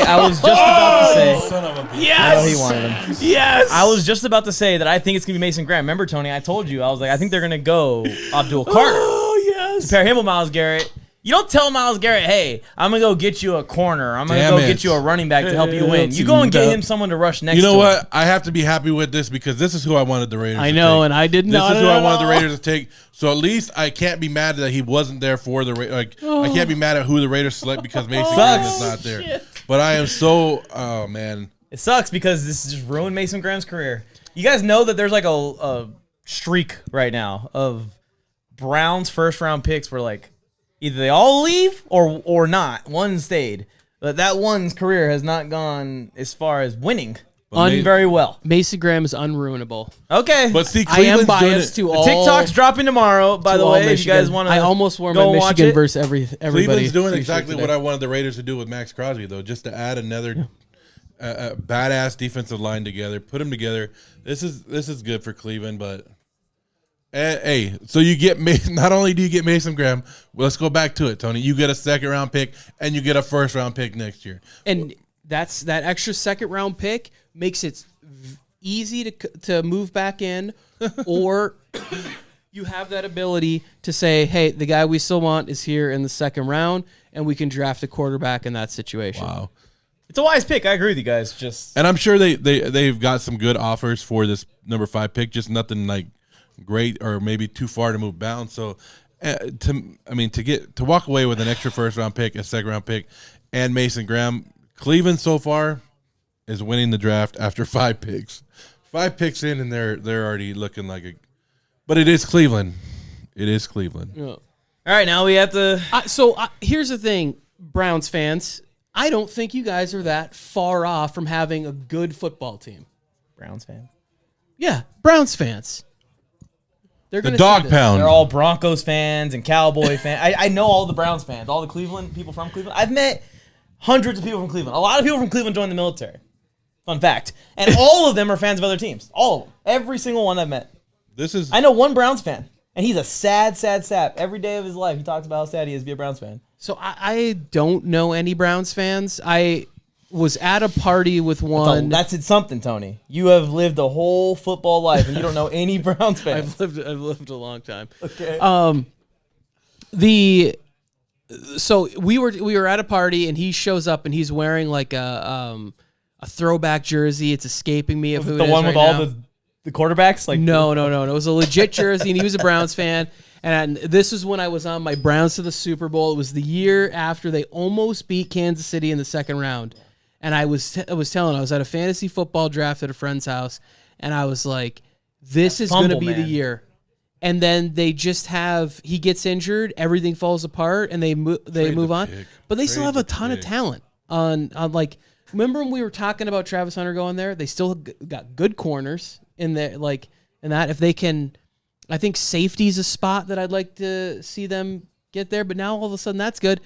Son of a bitch. I know he wanted him. Yes. I was just about to say that I think it's gonna be Mason Graham. Remember, Tony? I told you. I was like, I think they're gonna go Abdul Carter. Oh yes. Pair him with Myles Garrett. You don't tell Myles Garrett, hey, I'm going to go get you a corner. I'm going to Damn go it. get you a running back to help you win. You go and get him someone to rush next You to know him. what? I have to be happy with this because this is who I wanted the Raiders I to know, take. and I did not. This is who I wanted the Raiders to take. So at least I can't be mad that he wasn't there for the Raiders. I can't be mad at who the Raiders select because Mason Graham is not there. Shit. But I am so, oh, man. It sucks because this just ruined Mason Graham's career. You guys know that there's like a streak right now of Browns first-round picks where either they all leave or not. One stayed. But that one's career has not gone as far as winning very well. Mason Graham is unruinable. Okay. But see, I am Cleveland's doing biased it. to all. TikTok's dropping tomorrow, by to the all way, if you Michigan. guys want to I almost wore go my watch Michigan it. versus everybody. Cleveland's doing t-shirt exactly today. what I wanted the Raiders to do with Max Crosby, though, just to add another badass defensive line together, put them together. This is good for Cleveland, but hey, so you get not only do you get Mason Graham, let's go back to it, Tony. You get a second round pick and you get a first round pick next year. And that extra second round pick makes it easy to move back in, or you have that ability to say, hey, the guy we still want is here in the second round, and we can draft a quarterback in that situation. Wow. It's a wise pick. I agree with you guys. And I'm sure they've got some good offers for this number 5 pick, just nothing great or maybe too far to move bounds. So to walk away with an extra first round pick, a second round pick, and Mason Graham, Cleveland so far is winning the draft after 5 picks. 5 picks in, and they're already looking like but it is Cleveland. It is Cleveland. Yeah. All right, now we have to. Here's the thing, Browns fans. I don't think you guys are that far off from having a good football team. Browns fan. Yeah, Browns fans. They're The gonna dog see this. pound. They're all Broncos fans and Cowboy fans. I know all the Browns fans, all the Cleveland people from Cleveland. I've met hundreds of people from Cleveland. A lot of people from Cleveland joined the military. Fun fact. And all of them are fans of other teams. All of them. Every single one I've met. I know one Browns fan, and he's a sad, sad sap. Every day of his life, he talks about how sad he is to be a Browns fan. So I don't know any Browns fans. I was at a party with one. That's something, Tony. You have lived a whole football life, and you don't know any Browns fans. I've lived a long time. Okay. So we were at a party, and he shows up, and he's wearing like a throwback jersey. It's escaping me of who the it is one with right all now. the quarterbacks. Like No. It was a legit jersey, and he was a Browns fan. And this is when I was on my Browns to the Super Bowl. It was the year after they almost beat Kansas City in the second round. And I was at a fantasy football draft at a friend's house, and I was like, this is going to be the year. And then he gets injured, everything falls apart, and they move on. But they still have a ton of talent on like. Remember when we were talking about Travis Hunter going there? They still got good corners in there, like in that. If they can, I think safety's a spot that I'd like to see them get there. But now all of a sudden that's good.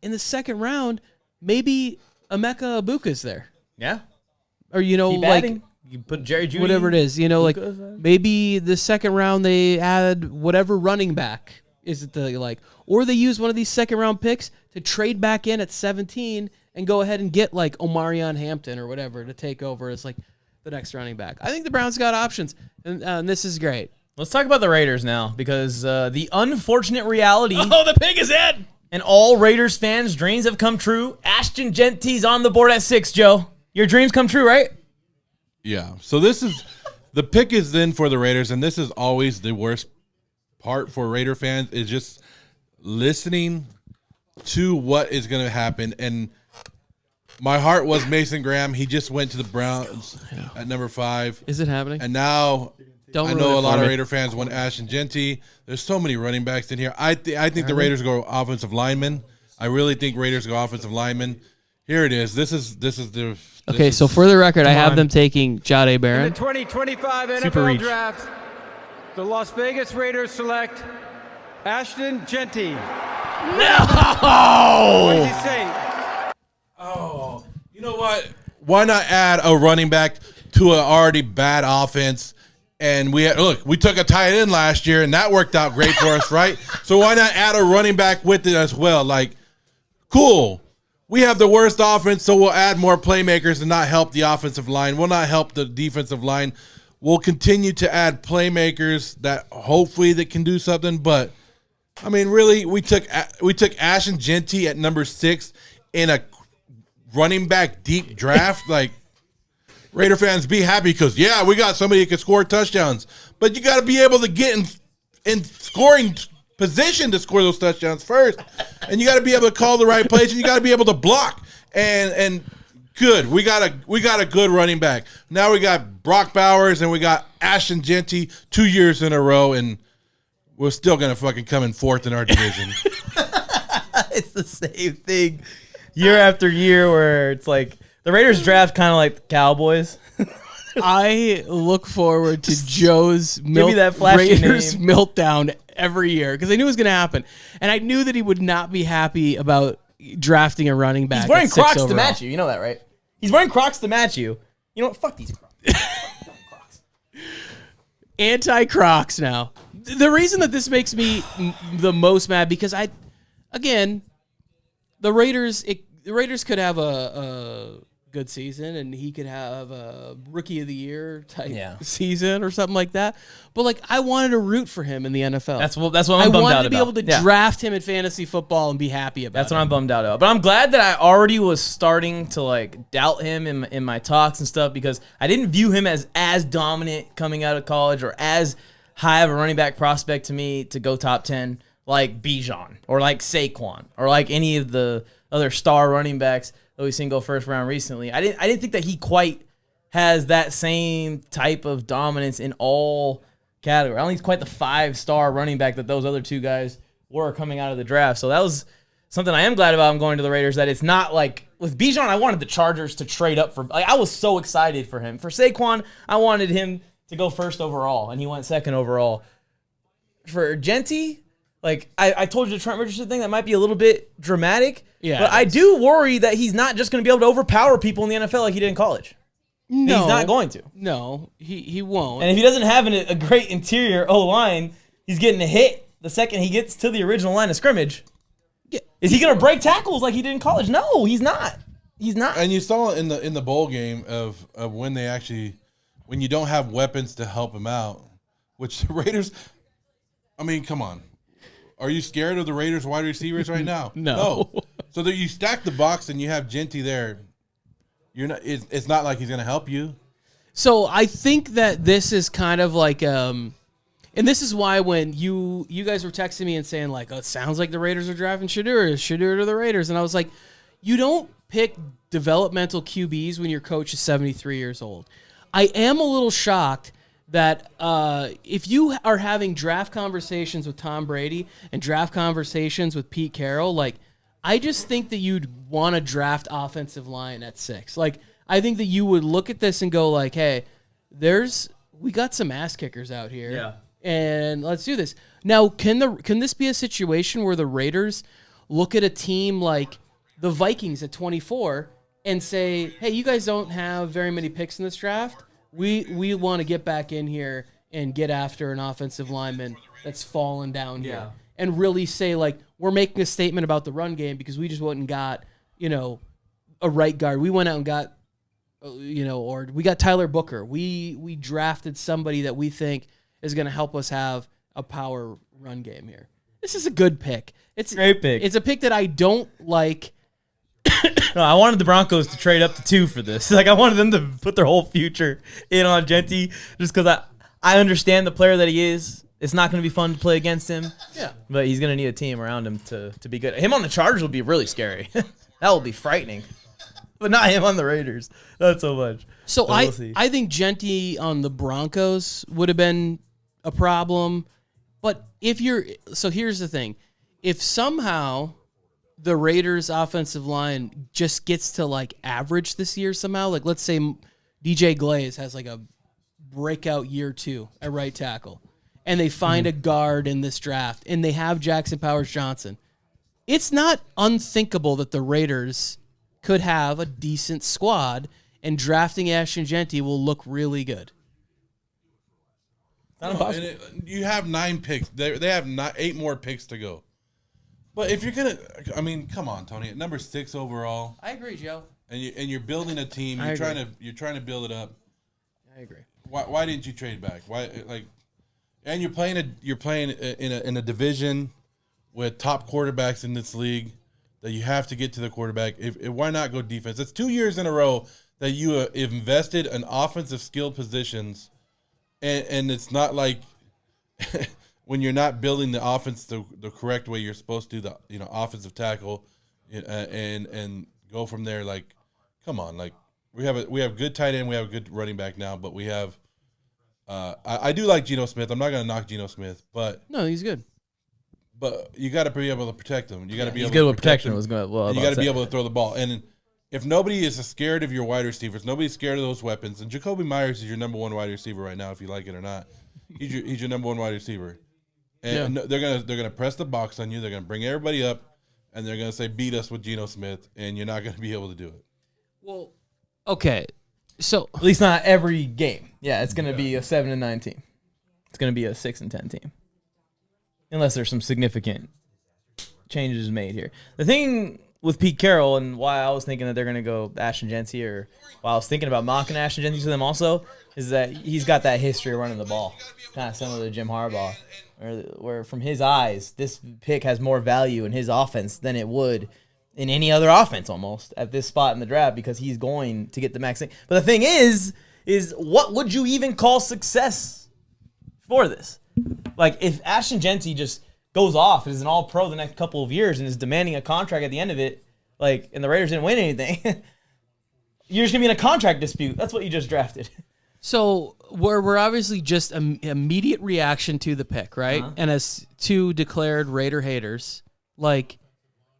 In the second round, maybe Emeka Egbuka's there. Yeah. Or like you put Jerry Jeudy, whatever it is, like maybe the second round they add whatever running back is it or they use one of these second round picks to trade back in at 17 and go ahead and get like Omarion Hampton or whatever to take over as like the next running back. I think the Browns got options, and this is great. Let's talk about the Raiders now, because the unfortunate reality. Oh, the pig is in! And all Raiders fans' dreams have come true. Ashton Jeanty's on the board at 6, Joe. Your dreams come true, right? Yeah. So the pick is in for the Raiders, and this is always the worst part for Raider fans is just listening to what is going to happen. And my heart was Mason Graham. He just went to the Browns at number 5. Is it happening? And now Don't I ruin know it a lot for of me. Raider fans want Ashton Jeanty. There's so many running backs in here. I think the Raiders go offensive lineman. I really think Raiders go offensive lineman. Here it is. So for the record, I have them taking Jade In Barron. the 2025 Super NFL reach. Draft, the Las Vegas Raiders select Ashton Jeanty. No! What did he say? Oh, you know what? Why not add a running back to an already bad offense? And we took a tight end last year, and that worked out great for us, right? So why not add a running back with it as well? Like, cool. We have the worst offense, so we'll add more playmakers and not help the offensive line. We'll not help the defensive line. We'll continue to add playmakers that hopefully that can do something. But I mean, really, we took Ashton Jeanty at number 6 in a running back deep draft. Like, Raider fans, be happy because we got somebody who can score touchdowns. But you got to be able to get in scoring position to score those touchdowns first, and you got to be able to call the right plays, and you got to be able to block. And good, we got a good running back. Now we got Brock Bowers and we got Ashton Jeanty 2 years in a row, and we're still gonna fucking come in 4th in our division. It's the same thing year after year, where it's like the Raiders draft kind of like the Cowboys. I look forward to Joe's that flashy Raiders name. meltdown every year because I knew it was going to happen, and I knew that he would not be happy about drafting a running back. He's wearing at 6 Crocs to overall. match you. You know that, right? He's wearing Crocs to match you. You know what? Fuck these Crocs. Anti-Crocs now. The reason that this makes me the most mad because the Raiders could have a good season and he could have a rookie of the year type season or something like that. But like, I wanted to root for him in the NFL. That's what I'm bummed out about. I wanted to be able to draft him in fantasy football and be happy about it. That's what I'm bummed out about. But I'm glad that I already was starting to like doubt him in my talks and stuff because I didn't view him as dominant coming out of college or as high of a running back prospect to me to go top 10 like Bijan or like Saquon or like any of the other star running backs that we've seen go first round recently. I didn't think that he quite has that same type of dominance in all categories. I don't think he's quite the 5-star running back that those other two guys were coming out of the draft. So that was something I am glad about him going to the Raiders, that it's not like with Bijan, I wanted the Chargers to trade up for, like, I was so excited for him. For Saquon, I wanted him to go first overall, and he went second overall. for Jeanty, like I told you the Trent Richardson thing, that might be a little bit dramatic. Yeah, but I do worry that he's not just going to be able to overpower people in the NFL like he did in college. No, he's not going to. No, he won't. And if he doesn't have a great interior O-line, he's getting a hit the second he gets to the original line of scrimmage. Yeah. Is he going to break tackles like he did in college? No, he's not. He's not. And you saw in the bowl game of when you don't have weapons to help him out, which the Raiders, I mean, come on. Are you scared of the Raiders wide receivers right now? No. So that you stack the box and you have Jeanty there, you're not. It's not like he's going to help you. So I think that this is kind of like, and this is why when you guys were texting me and saying like, oh, it sounds like the Raiders are drafting Shedeur to the Raiders, and I was like, you don't pick developmental QBs when your coach is 73 years old. I am a little shocked that if you are having draft conversations with Tom Brady and draft conversations with Pete Carroll, like, I just think that you'd want to draft offensive line at 6. Like, I think that you would look at this and go like, hey, we got some ass kickers out here. Yeah. And let's do this. Now, can this be a situation where the Raiders look at a team like the Vikings at 24 and say, hey, you guys don't have very many picks in this draft. We want to get back in here and get after an offensive lineman that's fallen down here. And really say, like, we're making a statement about the run game because we just went and got, a right guard. We went out and got, or we got Tyler Booker. We drafted somebody that we think is going to help us have a power run game here. This is a good pick. It's a great pick. It's a pick that I don't like. No, I wanted the Broncos to trade up to 2 for this. Like, I wanted them to put their whole future in on Jeanty just because I understand the player that he is. It's not going to be fun to play against him. Yeah. But he's going to need a team around him to be good. Him on the Chargers would be really scary. That would be frightening. But not him on the Raiders. Not so much. So we'll see. I think Jeanty on the Broncos would have been a problem. But so here's the thing. If somehow the Raiders offensive line just gets to like average this year somehow, like let's say DJ Glaze has like a breakout year 2 at right tackle, and they find a guard in this draft, and they have Jackson Powers-Johnson, it's not unthinkable that the Raiders could have a decent squad, and drafting Ashton Jeanty will look really good. Not impossible. You have 9 picks. They have 8 more picks to go. But if you're gonna, I mean, come on, Tony. At number 6 overall, I agree, Joe. And you're building a team. You're trying to build it up. I agree. Why didn't you trade back? Why And you're playing in a division with top quarterbacks in this league that you have to get to the quarterback. Why not go defense? It's 2 years in a row that you have invested in offensive skill positions, and it's not like when you're not building the offense the correct way you're supposed to, the offensive tackle, and go from there. Like, come on, like we have good tight end, we have a good running back now, but we have. I do like Geno Smith. I'm not going to knock Geno Smith, but no, he's good. But you got to be able to protect him. You got to be able good to with protect protection. him. Was going well. You got to be able to throw the ball. And if nobody is scared of your wide receivers, nobody's scared of those weapons. And Jakobi Meyers is your number 1 wide receiver right now, if you like it or not. He's your number 1 wide receiver. And they're gonna press the box on you. They're gonna bring everybody up, and they're gonna say beat us with Geno Smith, and you're not gonna be able to do it. Well, okay. So at least not every game. Yeah, it's going to be a 7-9 team. It's going to be a 6-10 team, unless there's some significant changes made here. The thing with Pete Carroll and why I was thinking that they're going to go Ashton Jeanty, or why I was thinking about mocking Ashton Jeanty to them also, is that he's got that history of running the ball, kind of similar to Jim Harbaugh, where from his eyes, this pick has more value in his offense than it would in any other offense almost at this spot in the draft, because he's going to get the max thing. But the thing is what would you even call success for this? Like, if Ashton Jeanty just goes off and is an all-pro the next couple of years and is demanding a contract at the end of it, like, and the Raiders didn't win anything, you're just going to be in a contract dispute. That's what you just drafted. So we're obviously just an immediate reaction to the pick, right? Uh-huh. And as 2 declared Raider haters, like,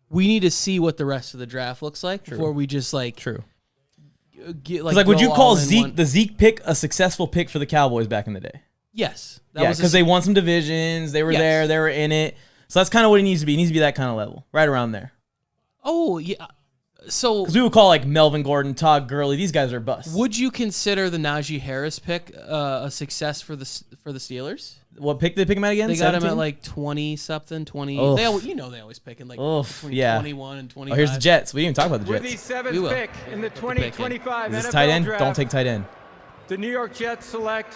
we need to see what the rest of the draft looks like before we just get would you call the Zeke pick a successful pick for the Cowboys back in the day? Yes. Because they won some divisions. They were there. They were in it. So that's kind of what he needs to be. He needs to be that kind of level, right around there. Oh, yeah. So because we would call like Melvin Gordon, Todd Gurley. These guys are busts. Would you consider the Najee Harris pick a success for the Steelers? What pick did they pick him at again? They 17? got him at like 20-something, 20. Oof. They always pick in like between 21 and 25. Oh, here's the Jets. We didn't even talk about the Jets. With the seventh pick in the 2025 Is this NFL tight end? draft, Don't take tight end. The New York Jets select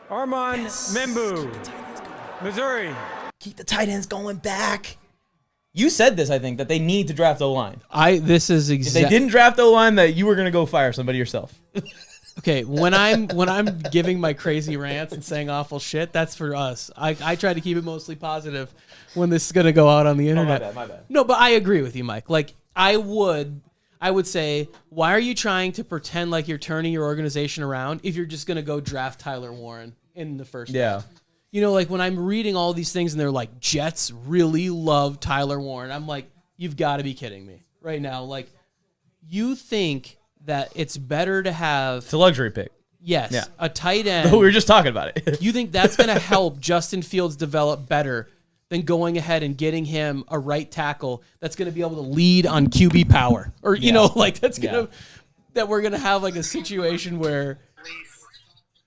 Harmon Membou, Missouri. Keep the tight ends going back. You said this, I think, that they need to draft O-line. This is If they didn't draft O-line, that you were going to go fire somebody yourself. Okay, when I'm giving my crazy rants and saying awful shit, that's for us. I try to keep it mostly positive when this is going to go out on the internet. My bad. No, but I agree with you, Mike. Like I would say, why are you trying to pretend like you're turning your organization around if you're just going to go draft Tyler Warren in the first round? You know, like when I'm reading all these things and they're like, Jets really love Tyler Warren. I'm like, you've got to be kidding me right now. Like, you think that it's better to have... It's a luxury pick. Yes, a tight end. We were just talking about it. You think that's going to help Justin Fields develop better than going ahead and getting him a right tackle that's going to be able to lead on QB power? Or, you know, like that's going to... That we're going to have like a situation where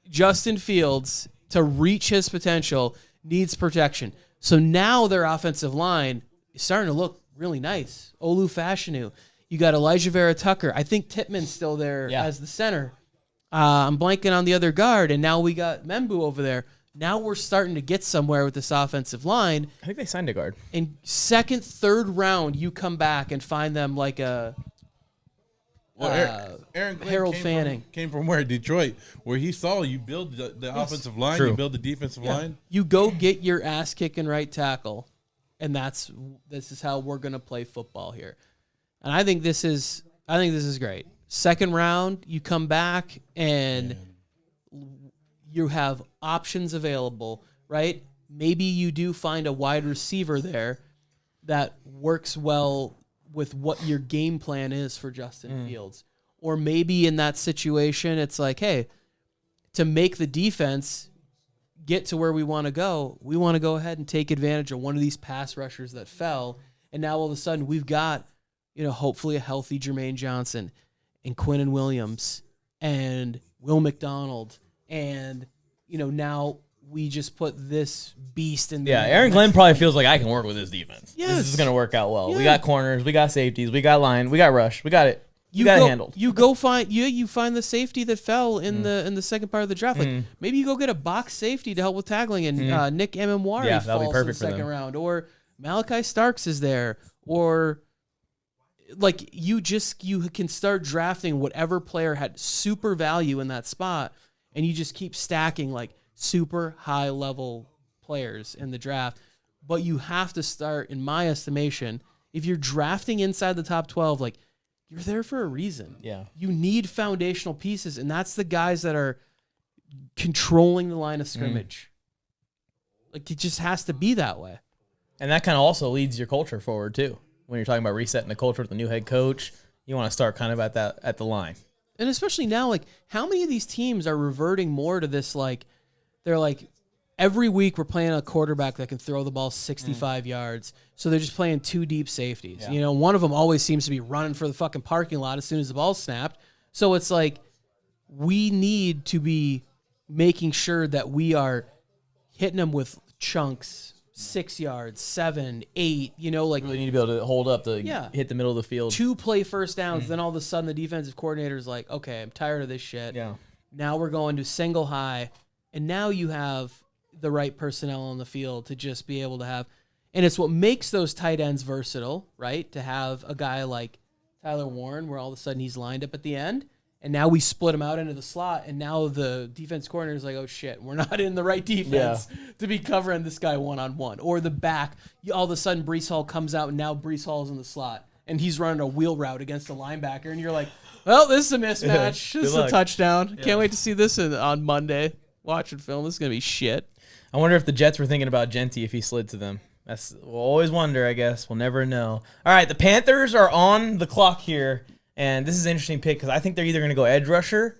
Justin Fields... to reach his potential, needs protection. So now their offensive line is starting to look really nice. Olu Fashanu. You got Elijah Vera Tucker. I think Tippmann's still there as the center. I'm blanking on the other guard, and now we got Membou over there. Now we're starting to get somewhere with this offensive line. I think they signed a guard. In second, third round, you come back and find them like a... Aaron Glenn Harold Fanning came from where? Detroit, where he saw you build the offensive line, you build the defensive line. You go get your ass kicking right tackle, and this is how we're gonna play football here. And I think this is great. Second round, you come back and you have options available, right? Maybe you do find a wide receiver there that works well with what your game plan is for Justin Fields. Or maybe in that situation, it's like, hey, to make the defense get to where we want to go ahead and take advantage of one of these pass rushers that fell. And now all of a sudden we've got, hopefully a healthy Jermaine Johnson and Quinnen Williams and Will McDonald. And, now we just put this beast in there. Yeah, Aaron Glenn probably feels like I can work with this defense. Yes. This is going to work out well. Yeah. We got corners, we got safeties, we got line, we got rush, we got it. You got it handled. You go find you find the safety that fell in the second part of the draft. Like maybe you go get a box safety to help with tackling, and Nick Ememwari falls in the second round, or Malaki Starks is there, or like you can start drafting whatever player had super value in that spot, and you just keep stacking like super high level players in the draft. But you have to start, in my estimation, if you're drafting inside the top 12, like you're there for a reason. Yeah. You need foundational pieces, and that's the guys that are controlling the line of scrimmage. Like it just has to be that way. And that kind of also leads your culture forward too. When you're talking about resetting the culture with the new head coach, you want to start kind of at the line. And especially now, like how many of these teams are reverting more to this? Like they're like, every week we're playing a quarterback that can throw the ball 65 yards. So they're just playing two deep safeties. Yeah. One of them always seems to be running for the fucking parking lot as soon as the ball's snapped. So it's like we need to be making sure that we are hitting them with chunks, 6 yards, 7, 8, like Really need to be able to hold up to hit the middle of the field. 2 play first downs. Then all of a sudden the defensive coordinator is like, okay, I'm tired of this shit. Yeah. Now we're going to single high. And now you have the right personnel on the field to just be able to have, and it's what makes those tight ends versatile, right? To have a guy like Tyler Warren, where all of a sudden he's lined up at the end, and now we split him out into the slot, and now the defense coordinator is like, oh shit, we're not in the right defense to be covering this guy one-on-one. Or the back, all of a sudden Breece Hall comes out, and now Breece Hall's in the slot, and he's running a wheel route against a linebacker, and you're like, well, this is a mismatch. This is a touchdown. Yeah. Can't wait to see this on Monday. Watching film, this is going to be shit. I wonder if the Jets were thinking about Jeanty if he slid to them. We'll always wonder, I guess. We'll never know. All right, the Panthers are on the clock here, and this is an interesting pick because I think they're either going to go edge rusher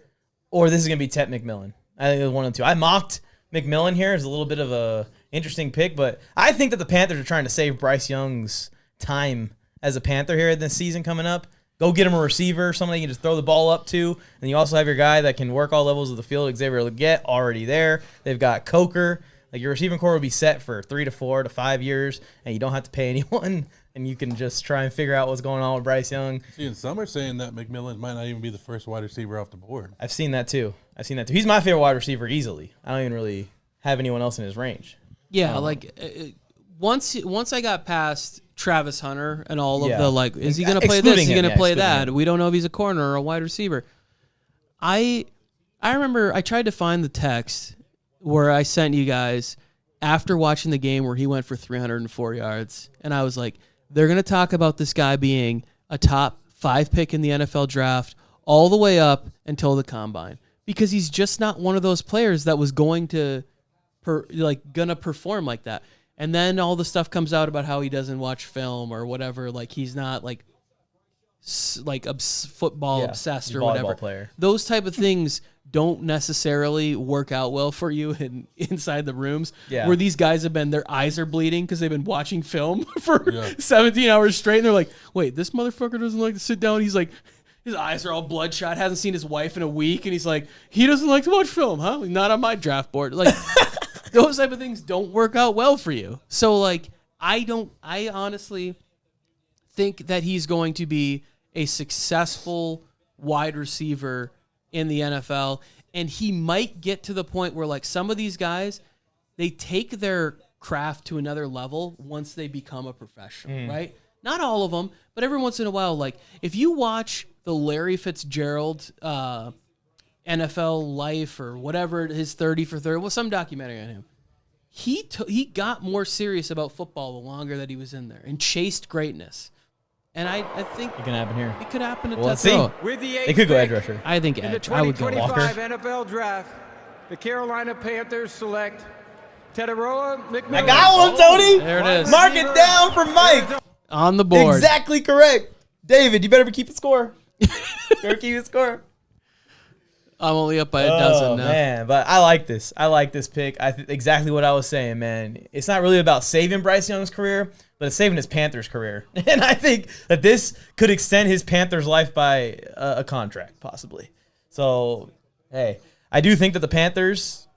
or this is going to be Tet McMillan. I think it's one of the two. I mocked McMillan here is a little bit of a interesting pick, but I think that the Panthers are trying to save Bryce Young's time as a Panther here this season coming up. Go get him a receiver, somebody you can just throw the ball up to, and you also have your guy that can work all levels of the field, Xavier Legette, already there. They've got Coker. Like, your receiving core will be set for 3 to 4 to 5 years, and you don't have to pay anyone, and you can just try and figure out what's going on with Bryce Young. See, and some are saying that McMillan might not even be the first wide receiver off the board. I've seen that too. He's my favorite wide receiver easily. I don't even really have anyone else in his range. Yeah, once I got past Travis Hunter and all of the is he going to play this? Is he going to play that? We don't know if he's a corner or a wide receiver. I remember I tried to find the text where I sent you guys after watching the game where he went for 304 yards, and I was like, they're going to talk about this guy being a top 5 pick in the NFL draft all the way up until the combine, because he's just not one of those players that was going to perform like that. And then all the stuff comes out about how he doesn't watch film or whatever. Like, he's not football obsessed or whatever. Player. Those type of things don't necessarily work out well for you inside the rooms where these guys have been, their eyes are bleeding because they've been watching film for 17 hours straight. And they're like, wait, this motherfucker doesn't like to sit down. He's like, his eyes are all bloodshot, hasn't seen his wife in a week. And he's like, he doesn't like to watch film, huh? Not on my draft board. Like, those type of things don't work out well for you. So, I honestly think that he's going to be a successful wide receiver in the NFL, and he might get to the point where, some of these guys, they take their craft to another level once they become a professional, right? Not all of them, but every once in a while, if you watch the Larry Fitzgerald NFL Life or whatever, his 30 for 30, some documentary on him, he got more serious about football the longer that he was in there and chased greatness. And I think it can happen here. It could happen at let's see. They could go edge rusher. I think in the edge. I would go Walker. 2025 NFL Draft, the Carolina Panthers select Tedoroa McMillan. I got one, Tony. There it is. Mark it down for Mike. On the board. Exactly correct. David, you better keep it score. I'm only up by a dozen now. Man, but I like this. I like this pick. Exactly what I was saying, man. It's not really about saving Bryce Young's career, but it's saving his Panthers career. And I think that this could extend his Panthers life by a contract, possibly. So, hey, I do think that the Panthers,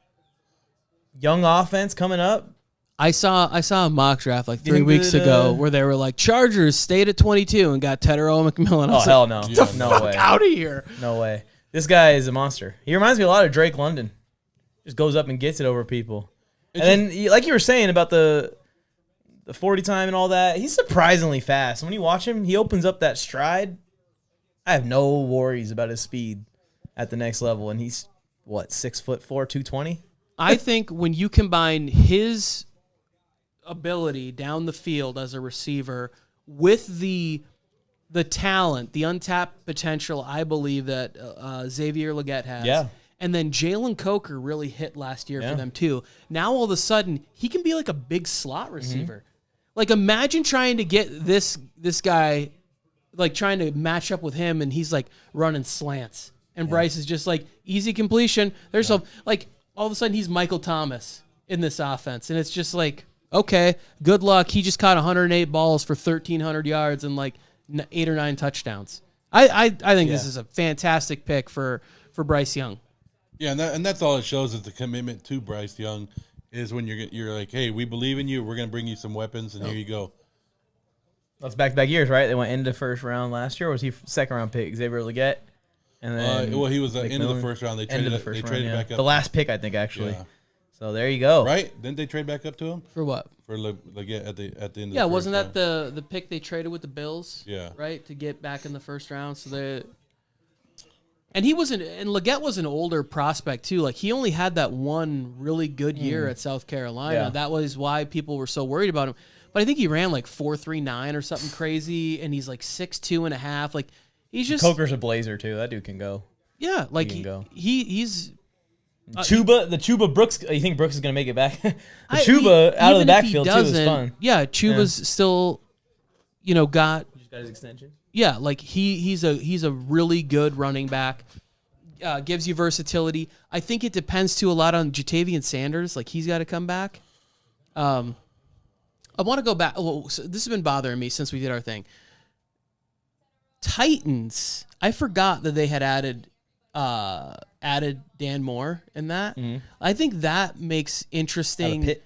young offense coming up. I saw a mock draft 3 weeks ago where they were like, Chargers stayed at 22 and got Tedoroa McMillan. Oh, hell no. Get the fuck out of here. No way. This guy is a monster. He reminds me a lot of Drake London. Just goes up and gets it over people. And then, like you were saying about the 40 time and all that, he's surprisingly fast. When you watch him, he opens up that stride. I have no worries about his speed at the next level. And he's, 6'4", 220? I think when you combine his ability down the field as a receiver with the talent, the untapped potential, I believe that Xavier Legette has. Yeah. And then Jalen Coker really hit last year for them too. Now all of a sudden, he can be like a big slot receiver. Imagine trying to get this guy, trying to match up with him, and he's running slants. And Bryce is just easy completion. There's all of a sudden he's Michael Thomas in this offense. And it's just okay, good luck. He just caught 108 balls for 1,300 yards and 8 or 9 touchdowns. I think this is a fantastic pick for Bryce Young. Yeah, and that's all it shows is the commitment to Bryce Young is when you're like, hey, we believe in you. We're going to bring you some weapons, and here you go. That's back-to-back years, right? They went into first round last year. Or was he second-round pick, Xavier Legette? And then he was into the first round. They traded back up. The last pick, I think, actually. Yeah. So there you go. Right? Didn't they trade back up to him? For what? For Legette at the end of the first round. Wasn't that round. the pick they traded with the Bills? Yeah. Right? To get back in the first round. And Legette was an older prospect too. He only had that one really good year at South Carolina. Yeah. That was why people were so worried about him. But I think he ran 4.39 or something crazy, and he's 6'2" and a half. He's just Coker's a blazer too. That dude can go. Yeah, he's Chuba Brooks. You think Brooks is gonna make it back? Chuba out of the backfield too is fun. Yeah, Chuba's still, got just got his extension. Yeah, he's a really good running back. gives you versatility. I think it depends too a lot on Jatavian Sanders. Like he's got to come back. I want to go back. Well, so this has been bothering me since we did our thing. Titans. I forgot that they had added Dan Moore in that. Mm-hmm. I think that makes interesting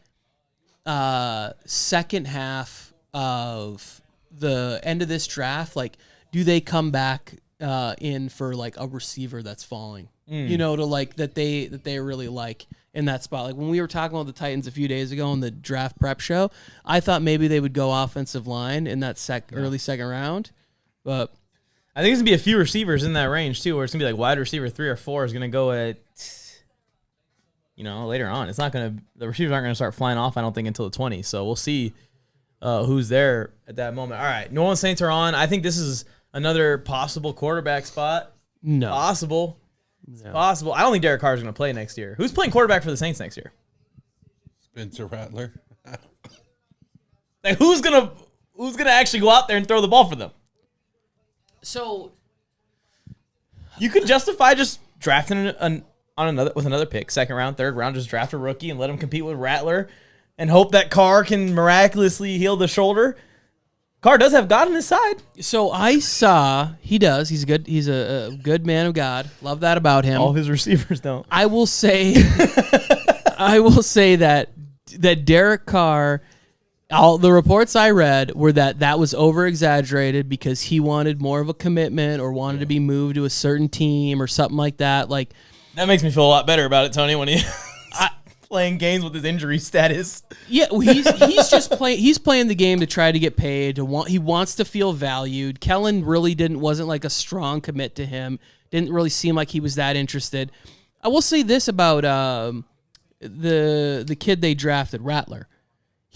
second half of the end of this draft. Like, do they come back in for like a receiver that's falling? You know, to like that they really like in that spot. Like when we were talking about the Titans a few days ago on the draft prep show, I thought maybe they would go offensive line in that early second round, but I think it's gonna be a few receivers in that range too, where it's gonna be like wide receiver 3 or 4 is gonna go at, later on. It's not gonna, the receivers aren't gonna start flying off, I don't think, until the 20s. So we'll see who's there at that moment. All right, New Orleans Saints are on. I think this is another possible quarterback spot. No, possible. No. Possible. I don't think Derek Carr is gonna play next year. Who's playing quarterback for the Saints next year? Spencer Rattler. Like who's gonna actually go out there and throw the ball for them? So you could justify just drafting with another pick, second round, third round, just draft a rookie and let him compete with Rattler and hope that Carr can miraculously heal the shoulder. Carr does have God on his side. So I saw he does. He's good. He's a good man of God. Love that about him. All of his receivers don't. I will say that Derek Carr, all the reports I read were that was over-exaggerated because he wanted more of a commitment or wanted to be moved to a certain team or something like that. Like that makes me feel a lot better about it, Tony, when he's playing games with his injury status. Yeah, well, he's just playing. He's playing the game to try to get paid. He wants to feel valued. Kellen really wasn't like a strong commit to him. Didn't really seem like he was that interested. I will say this about the kid they drafted, Rattler.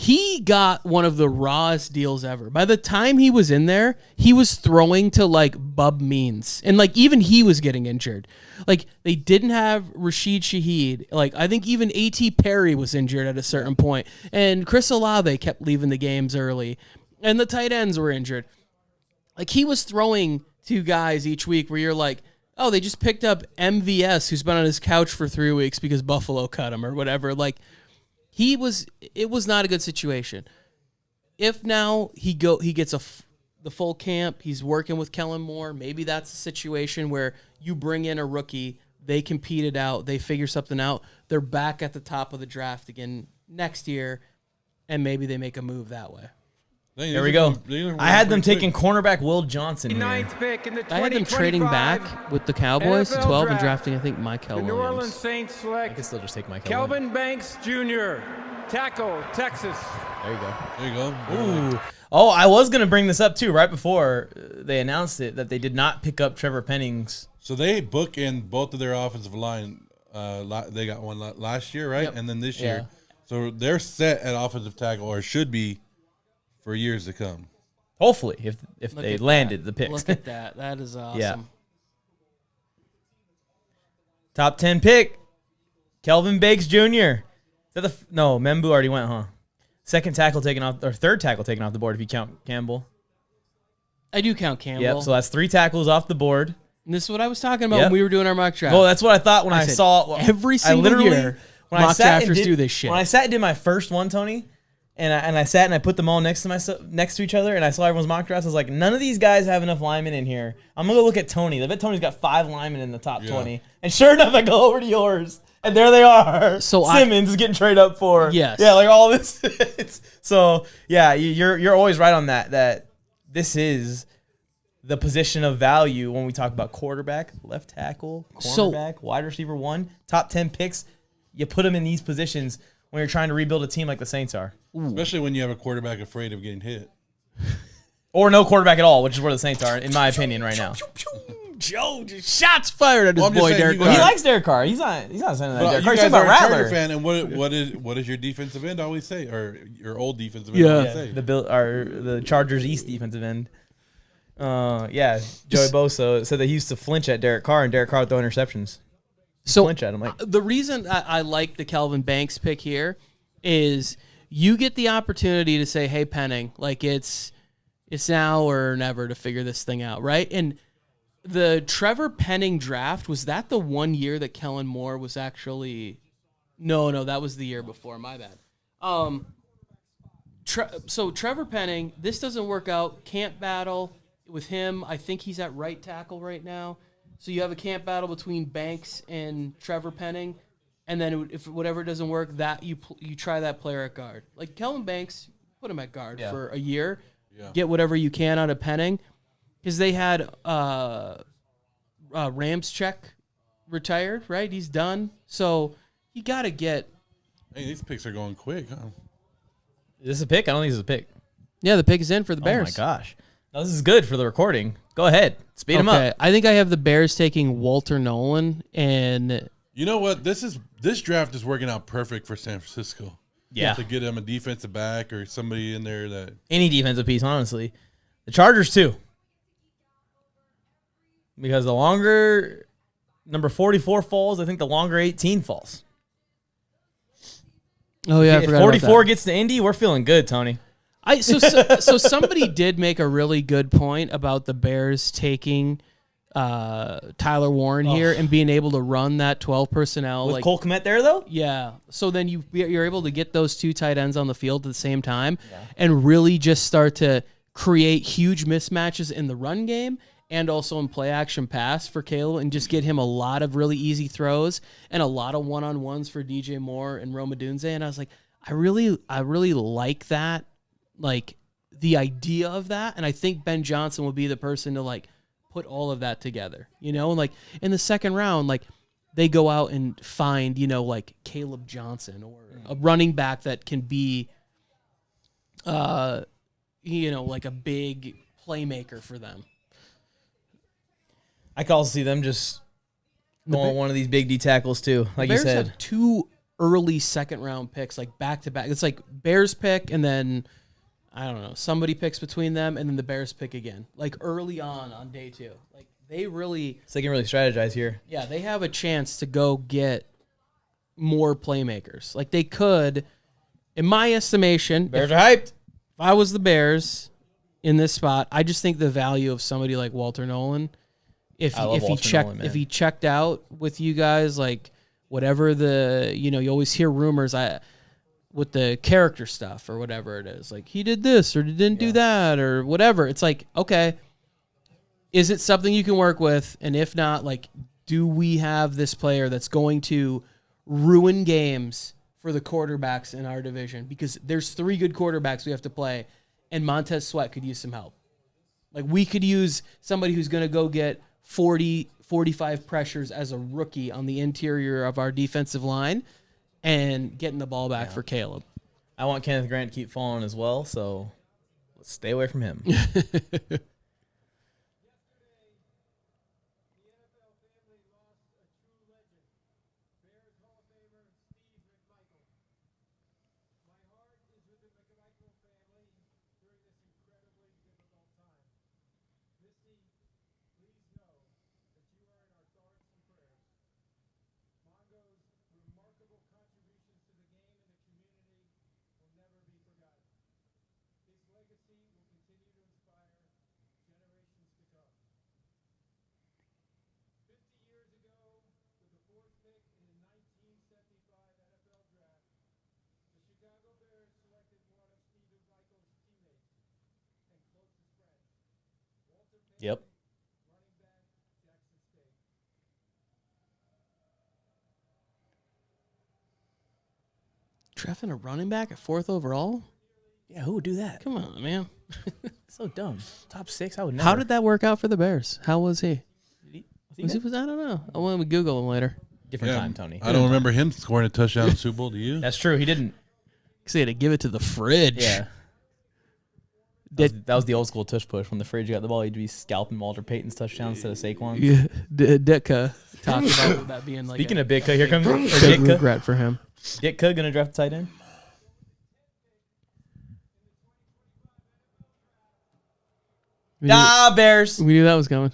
He got one of the rawest deals ever. By the time he was in there, he was throwing to like Bub Means. And like even he was getting injured. Like they didn't have Rashid Shaheed. Like I think even A.T. Perry was injured at a certain point. And Chris Olave kept leaving the games early. And the tight ends were injured. Like he was throwing to guys each week where you're like, oh, they just picked up MVS who's been on his couch for 3 weeks because Buffalo cut him or whatever. Like it was not a good situation. If now he gets the full camp, he's working with Kellen Moore, maybe that's a situation where you bring in a rookie, they compete it out, they figure something out, they're back at the top of the draft again next year, and maybe they make a move that way. There we go. I had them taking cornerback Will Johnson here. I had them trading back with the Cowboys to 12 and drafting, I think, Michael Williams. New Orleans Saints select I can still just take Michael Kelvin Banks Jr., tackle, Texas. There you go. There you go. Ooh. Oh, I was going to bring this up, too, right before they announced it, that they did not pick up Trevor Penning's. So they book in both of their offensive line. They got one last year, right? Yep. And then this year. So they're set at offensive tackle, or should be, for years to come. Hopefully, if they landed the picks. Look at that. That is awesome. Yeah. Top 10 pick, Kelvin Banks Jr. Is that no, Membou already went, huh? Second tackle taken off, or third tackle taken off the board if you count Campbell. I do count Campbell. Yep, so that's 3 tackles off the board. And this is what I was talking about when we were doing our mock draft. Well, that's what I thought when I saw every single year. When mock drafters do this shit. When I sat and did my first one, Tony, and I sat and I put them all next to each other, and I saw everyone's mock drafts. I was like, none of these guys have enough linemen in here. I'm gonna go look at Tony. I bet Tony's got 5 linemen in the top 20. And sure enough, I go over to yours, and there they are. So Simmons is getting traded up for. Yes. Yeah, like all this. So yeah, you're always right on that. That this is the position of value when we talk about quarterback, left tackle, cornerback, wide receiver 1, top 10 picks. You put them in these positions when you're trying to rebuild a team like the Saints are. Especially when you have a quarterback afraid of getting hit. Or no quarterback at all, which is where the Saints are, in my opinion, right now. Joe, shots fired at his boy Derek Carr. He likes Derek Carr. He's not saying that Derek Carr. He's He's talking about Rattler. Fan, and what does your defensive end always say, or your old defensive end always say? The Chargers East defensive end. Joey Bosa said that he used to flinch at Derek Carr, and Derek Carr would throw interceptions. Flinch at him. The reason I like the Kelvin Banks pick here is you get the opportunity to say, hey, Penning, like it's now or never to figure this thing out, right? And The Trevor Penning draft, was that the 1 year that Kellen Moore was actually... No, that was the year before. My bad. So Trevor Penning, this doesn't work out. Camp battle with him. I think he's at right tackle right now. So you have a camp battle between Banks and Trevor Penning, and then if whatever doesn't work, that you try that player at guard. Like Kellen Banks, put him at guard for a year. Yeah. Get whatever you can out of Penning, because they had Ramczyk retired, right? He's done. So you got to get. Hey, these picks are going quick, huh? Is this a pick? I don't think this is a pick. Yeah, the pick is in for the Bears. Oh, my gosh. No, this is good for the recording. Go ahead. Speed him up. I think I have the Bears taking Walter Nolan. And you know what? This draft is working out perfect for San Francisco. Yeah. To get him a defensive back or somebody in there that... Any defensive piece, honestly. The Chargers, too. Because the longer number 44 falls, I think the longer 18 falls. Oh, yeah, if 44 gets to Indy, we're feeling good, Tony. So somebody did make a really good point about the Bears taking Tyler Warren here and being able to run that 12 personnel. With Cole Kmet there, though? Yeah. So then you're able to get those two tight ends on the field at the same time and really just start to create huge mismatches in the run game and also in play action pass for Caleb, and just get him a lot of really easy throws and a lot of one-on-ones for DJ Moore and Rome Odunze. And I was like, I really like that, like the idea of that. And I think Ben Johnson will be the person to like put all of that together, you know, and like in the second round, like they go out and find, you know, like Caleb Johnson or a running back that can be, you know, like a big playmaker for them. I can also see them just going one of these big D tackles too, like Bears you said. Have 2 early second round picks, like back to back. It's like Bears pick and then I don't know, somebody picks between them and then the Bears pick again, like early on day 2. Like they really, so they can really strategize here. Yeah, they have a chance to go get more playmakers. Like they could, in my estimation, Bears are hyped. If I was the Bears in this spot, I just think the value of somebody like Walter Nolan. If he checked out with you guys, like whatever you always hear rumors with the character stuff or whatever it is, like he did this or didn't do that or whatever. It's like, okay, is it something you can work with? And if not, like, do we have this player that's going to ruin games for the quarterbacks in our division? Because there's 3 good quarterbacks we have to play, and Montez Sweat could use some help. Like we could use somebody who's going to go get 40, 45 pressures as a rookie on the interior of our defensive line and getting the ball back for Caleb. I want Kenneth Grant to keep falling as well, so let's stay away from him. Yep. Drafting a running back at 4th overall? Yeah, who would do that? Come on, man. So dumb. Top 6, I would never. How did that work out for the Bears? How was he? I don't know. I want to Google him later. Different time, Tony. I don't remember him scoring a touchdown in the Super Bowl. Do you? That's true. He didn't. Because he had to give it to the fridge. Yeah. That was the old school tush push. When the fridge got the ball, he'd be scalping Walter Payton's touchdown instead of Saquon's. Yeah, Ditka talked about that being like. Speaking of Bigka, here comes Ditka. Regret for him. Ditka gonna draft a tight end. Bears. We knew that was coming.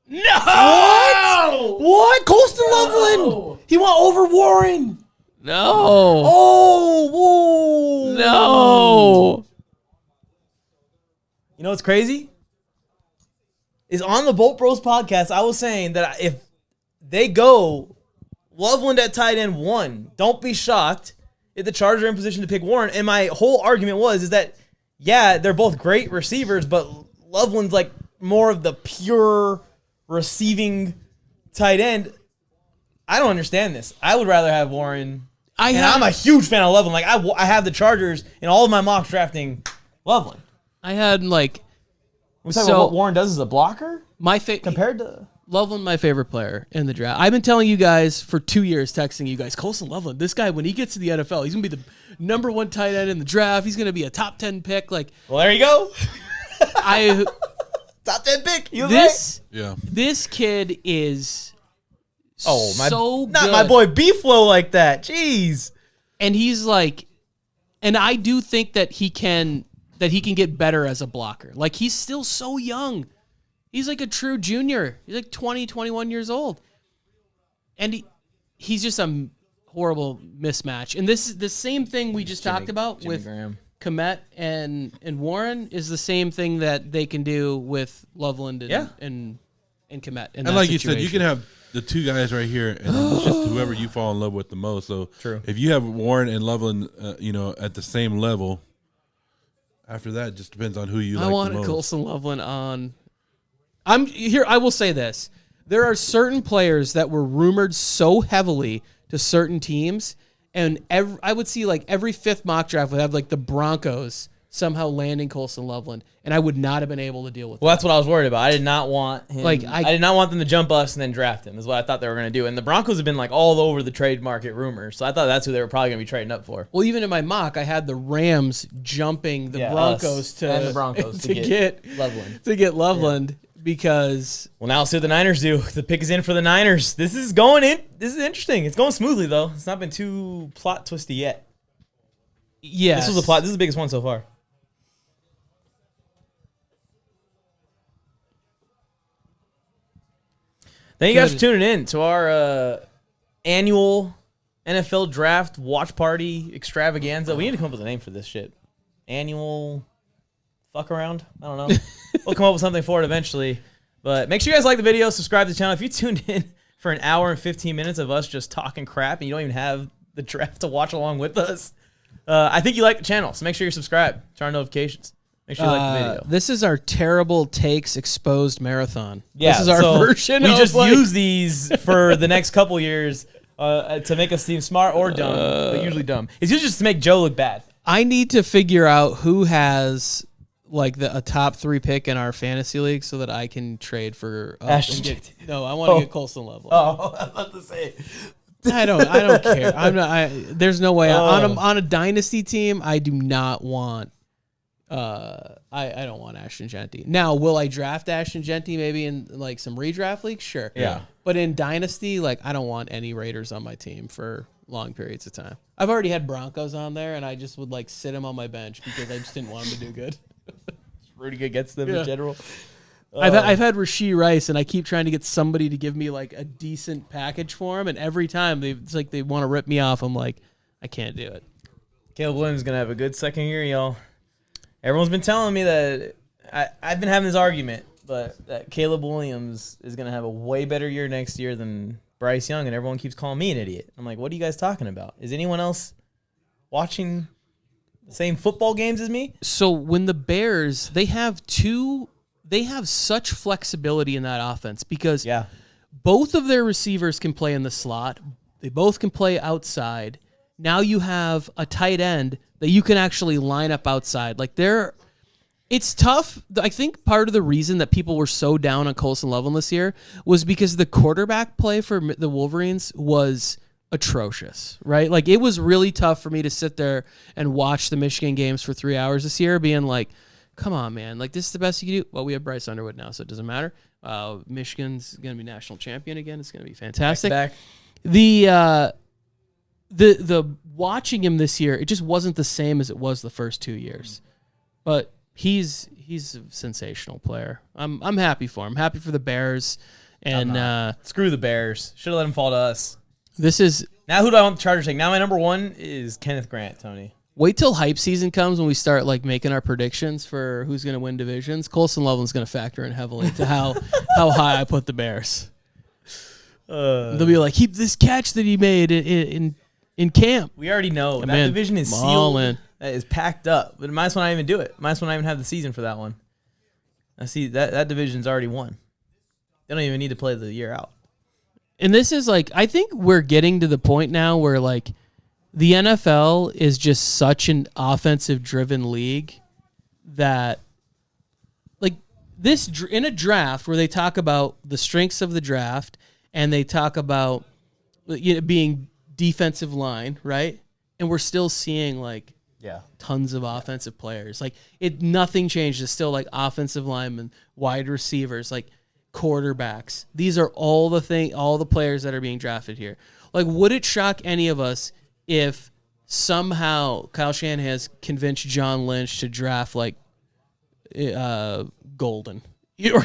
No! What? Colston Loveland. He went over Warren. No. Oh, whoa. No. You know what's crazy? Is on the Bolt Bros podcast, I was saying that if they go Loveland at tight end 1, don't be shocked if the Chargers are in position to pick Warren. And my whole argument is that, yeah, they're both great receivers, but Loveland's like more of the pure receiving tight end. I don't understand this. I would rather have Warren. I'm a huge fan of Loveland. Like I have the Chargers in all of my mocks drafting Loveland. I had like. We talking about what Warren does as a blocker. Compared to Loveland, my favorite player in the draft. I've been telling you guys for 2 years, texting you guys, Colston Loveland. This guy, when he gets to the NFL, he's gonna be the number 1 tight end in the draft. He's gonna be a top 10 pick. Like, well, there you go. Top 10 pick. This kid is not my boy B-Flow like that. Jeez. And he's like, and I do think that he can get better as a blocker. Like, he's still so young. He's like a true junior. He's like 20, 21 years old. And he's just a horrible mismatch. And this is the same thing we just talked about with Graham. Komet and Warren is the same thing that they can do with Loveland and Komet. And like you said, you can have the two guys right here, and it's just whoever you fall in love with the most. So true. If you have Warren and Loveland, at the same level, after that, it just depends on who you like the most. I wanted Colston Loveland on. I will say this. There are certain players that were rumored so heavily to certain teams, and I would see like every 5th mock draft would have like the Broncos somehow landing Colston Loveland, and I would not have been able to deal with. Well, that's what I was worried about. I did not want him. I did not want them to jump us and then draft him. Is what I thought they were going to do. And the Broncos have been like all over the trade market rumors, so I thought that's who they were probably going to be trading up for. Well, even in my mock, I had the Rams jumping the Broncos to get Loveland. Yeah. Because now let's see what the Niners do. The pick is in for the Niners. This is going in. This is interesting. It's going smoothly though. It's not been too plot twisty yet. Yeah, this was a plot. This is the biggest one so far. Thank you guys for tuning in to our annual NFL draft watch party extravaganza. We need to come up with a name for this shit. Annual fuck around? I don't know. We'll come up with something for it eventually. But make sure you guys like the video, subscribe to the channel. If you tuned in for an hour and 15 minutes of us just talking crap and you don't even have the draft to watch along with us, I think you like the channel. So make sure you're subscribed. Turn on notifications. Make sure you like the video. This is our terrible takes exposed marathon. Yeah, this is our version. We just use these for the next couple years to make us seem smart or dumb, but usually dumb. It's usually just to make Joe look bad. I need to figure out who has like a top 3 pick in our fantasy league so that I can trade for Ashton. I want to get Colston Loveland. Oh, I was about to say. I don't care. I'm not. There's no way on a dynasty team. I do not want. I don't want Ashton Jeanty. Now, will I draft Ashton Jeanty maybe in like some redraft leagues? Sure. Yeah. But in dynasty, like I don't want any Raiders on my team for long periods of time. I've already had Broncos on there, and I just would like sit him on my bench because I just didn't want him to do good. Rudy gets them in general. I've had Rashee Rice, and I keep trying to get somebody to give me like a decent package for him, and every time it's like they want to rip me off. I'm like, I can't do it. Caleb Williams is gonna have a good second year, y'all. Everyone's been telling me that I've been having this argument, but that Caleb Williams is gonna have a way better year next year than Bryce Young, and everyone keeps calling me an idiot. I'm like, what are you guys talking about? Is anyone else watching the same football games as me? So when the Bears, they have such flexibility in that offense because both of their receivers can play in the slot. They both can play outside. Now you have a tight end that you can actually line up outside. Like it's tough. I think part of the reason that people were so down on Colston Loveland this year was because the quarterback play for the Wolverines was atrocious, right? Like it was really tough for me to sit there and watch the Michigan games for 3 hours this year being like, come on, man. Like, this is the best you can do. Well, we have Bryce Underwood now, so it doesn't matter. Michigan's going to be national champion again. It's going to be fantastic. Back. The watching him this year, it just wasn't the same as it was the first 2 years. But he's a sensational player. I'm happy for him. I'm happy for the Bears. And screw the Bears. Should have let him fall to us. This is now who do I want the Chargers to take? Now my number 1 is Kenneth Grant, Tony. Wait till hype season comes when we start like making our predictions for who's going to win divisions. Colston Loveland's going to factor in heavily to how high I put the Bears. They'll be like, keep this catch that he made in camp. We already know that in. division is sealed. That is packed up. But might as well not even do it. Might as well not even have the season for that one. I see that division's already won. They don't even need to play the year out. And this is like, I think we're getting to the point now where like the NFL is just such an offensive driven league that like this in a draft where they talk about the strengths of the draft and they talk about being defensive line, right? And we're still seeing like tons of offensive players. Like nothing changed. It's still like offensive linemen, wide receivers, like quarterbacks. These are all the players that are being drafted here. Like, would it shock any of us if somehow Kyle Shanahan has convinced John Lynch to draft like Golden, or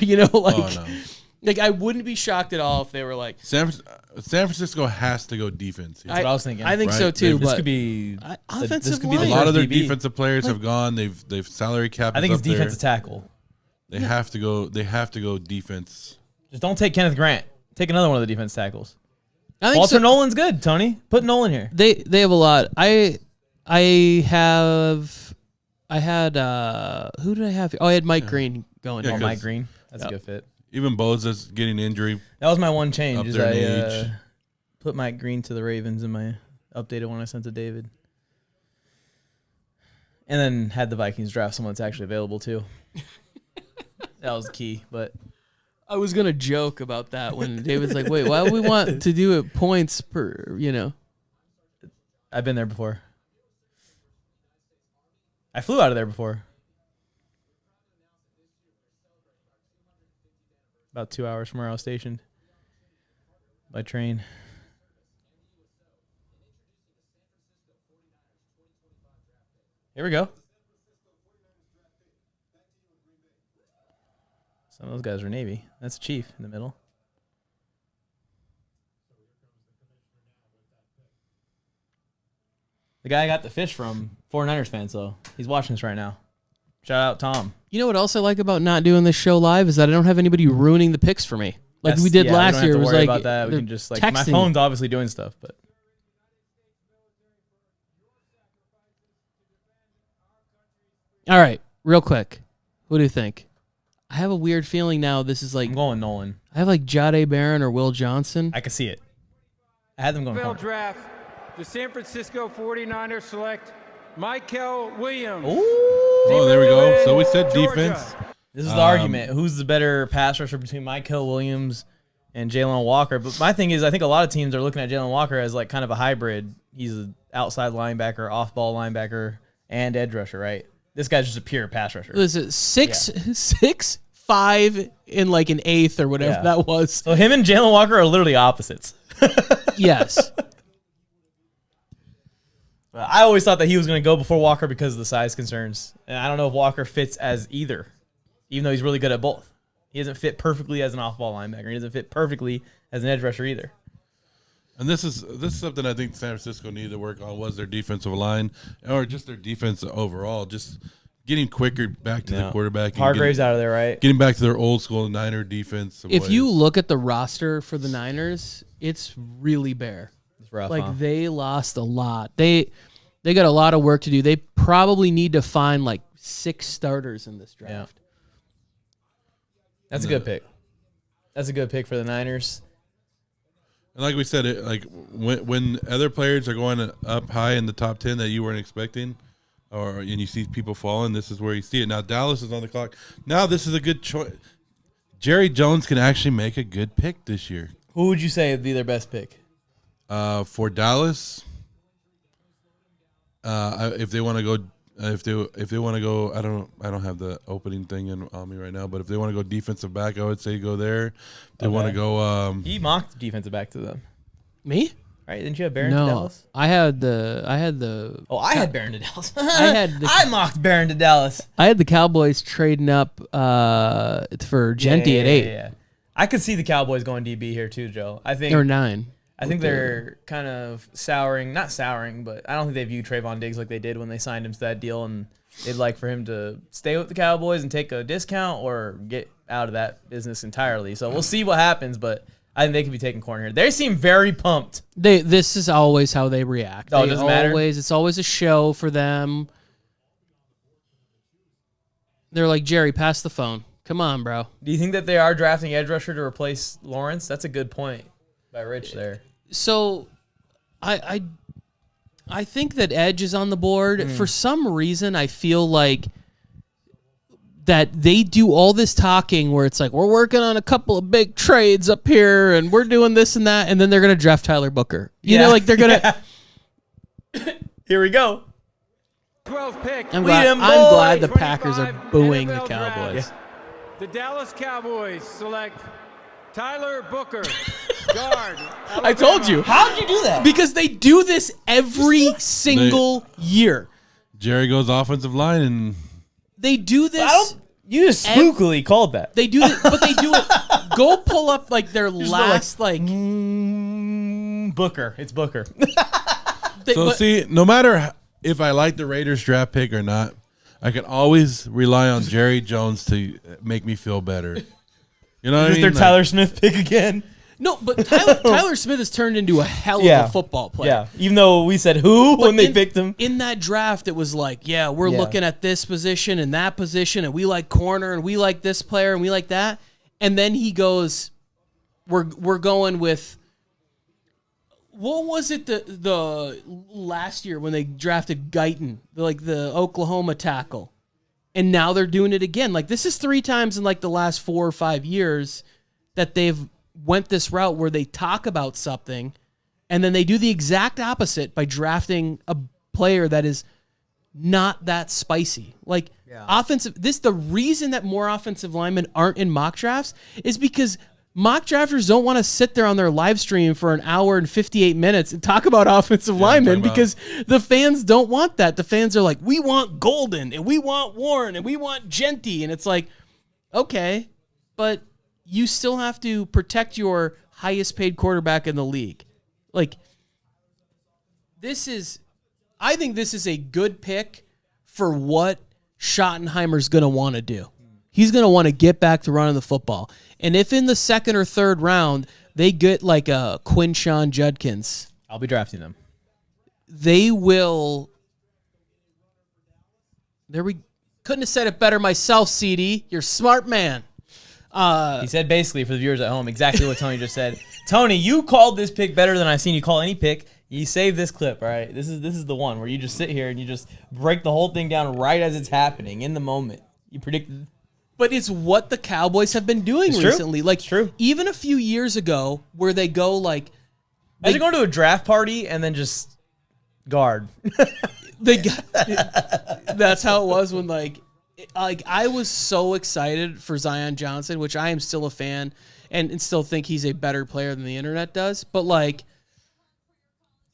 like I wouldn't be shocked at all if they were like San Francisco has to go defense. That's what I was thinking. I think so too. This but could be offensive this could be line. A lot of their DB. defensive players have gone. They've salary capped. I think up it's defensive tackle. They have to go. They have to go defense. Just don't take Kenneth Grant. Take another one of the defense tackles. I think Walter Nolan's good, Tony. Put Nolan here. They have a lot. I had who did I have? Oh, I had Mike Green going. Yeah, Mike Green. That's a good fit. Even Boza's getting injury. That was my one change. Up Is there in I age. put Mike Green to the Ravens in my updated one I sent to David, and then had the Vikings draft someone that's actually available too. That was key, but I was gonna joke about that when David's like, "Wait, why would we want to do it points per?" I've been there before. I flew out of there before. About 2 hours from where I was stationed by train. Here we go. Some of those guys are Navy. That's Chief in the middle. The guy I got the fish from, 49ers fan, so he's watching this right now. Shout out Tom. You know what else I like about not doing this show live is that I don't have anybody ruining the picks for me. Like we did last year. We don't have to It was worry like about that. We can just like my texting. phone's obviously doing stuff, but All right, real quick. What do you think? I have a weird feeling now. This is like I'm going Nolan. I have like Jade Barron or Will Johnson. I can see it. I had them going NFL corner. draft. The San Francisco 49ers select Michael Williams. Oh, there we go. So we said defense. This is the argument. Who's the better pass rusher between Michael Williams and Jalen Walker? But my thing is, I think a lot of teams are looking at Jalen Walker as like kind of a hybrid. He's an outside linebacker, off-ball linebacker, and edge rusher, right? This guy's just a pure pass rusher. Was it 6'5" in like an eighth or whatever that was? So him and Jalen Walker are literally opposites. Yes. I always thought that he was going to go before Walker because of the size concerns. And I don't know if Walker fits as either, even though he's really good at both. He doesn't fit perfectly as an off-ball linebacker. He doesn't fit perfectly as an edge rusher either. And this is something I think San Francisco needed to work on was their defensive line or just their defense overall. Just getting quicker back to the quarterback. Hargrave's out of there, right? Getting back to their old school Niner defense. If you look at the roster for the Niners, it's really bare. It's rough, Like they lost a lot. They got a lot of work to do. They probably need to find like 6 starters in this draft. Yeah. That's a good pick. That's a good pick for the Niners. And like we said, when other players are going up high in the top 10 that you weren't expecting, and you see people falling, this is where you see it. Now Dallas is on the clock. Now this is a good choice. Jerry Jones can actually make a good pick this year. Who would you say would be their best pick? For Dallas, if they want to go, if they want to go, I don't have the opening thing on me right now. But if they want to go defensive back, I would say go there. If they want to go, He mocked defensive back to them, Me? right? Didn't you have Barron No. to Dallas? I had the Oh, I had Barron to Dallas. I mocked Barron to Dallas. I had the Cowboys trading up for Jeanty at 8 Yeah. I could see the Cowboys going DB here too, Joe. I think or 9. I think they're kind of not souring, but I don't think they view Trayvon Diggs like they did when they signed him to that deal, and they'd like for him to stay with the Cowboys and take a discount or get out of that business entirely. So we'll see what happens, but I think they could be taking corner here. They seem very pumped. This is always how they react. Oh, it doesn't matter? It's always a show for them. They're like, Jerry, pass the phone. Come on, bro. Do you think that they are drafting edge rusher to replace Lawrence? That's a good point by Rich there. So, I think that edge is on the board. For some reason, I feel like that they do all this talking where it's like, we're working on a couple of big trades up here, and we're doing this and that, and then they're going to draft Tyler Booker. You know, like they're going to... Here we go. 12th pick. I'm glad the Packers are booing the Cowboys. Yeah. The Dallas Cowboys select Tyler Booker, guard. I told you. How'd you do that? Because they do this every single year. Jerry goes offensive line, and they do this. You just spookily called that. They do it, but they do it. Go pull up like their last Booker. It's Booker. See, no matter if I like the Raiders draft pick or not, I can always rely on Jerry Jones to make me feel better. You know what I mean? Is their Tyler Smith pick again? No, but Tyler Smith has turned into a hell of a football player. Yeah, even though we said when they picked him. In that draft, it was like, we're looking at this position and that position, and we like corner, and we like this player, and we like that. And then he goes, we're going with, what was it the last year when they drafted Guyton, like the Oklahoma tackle? And now they're doing it again. Like, this is 3 times in like the last 4 or 5 years that they've went this route where they talk about something and then they do the exact opposite by drafting a player that is not that spicy. Like, the reason that more offensive linemen aren't in mock drafts is because mock drafters don't want to sit there on their live stream for an hour and 58 minutes and talk about offensive linemen because the fans don't want that. The fans are like, we want Golden, and we want Warren, and we want Jeanty. And it's like, okay, but you still have to protect your highest paid quarterback in the league. Like, I think this is a good pick for what Schottenheimer's going to want to do. He's going to want to get back to running the football. And if in the 2nd or 3rd round they get like a Quinshon Judkins, I'll be drafting them. They will. Couldn't have said it better myself, CD. You're a smart man. He said basically, for the viewers at home, exactly what Tony just said. Tony, you called this pick better than I've seen you call any pick. You save this clip, all right? This is the one where you just sit here and you just break the whole thing down right as it's happening in the moment. You predicted. But it's what the Cowboys have been doing recently. True. Like, it's true. Even a few years ago where they go like... Imagine going to a draft party and then just guard. That's how it was when like I was so excited for Zion Johnson, which I am still a fan and still think he's a better player than the internet does. But like,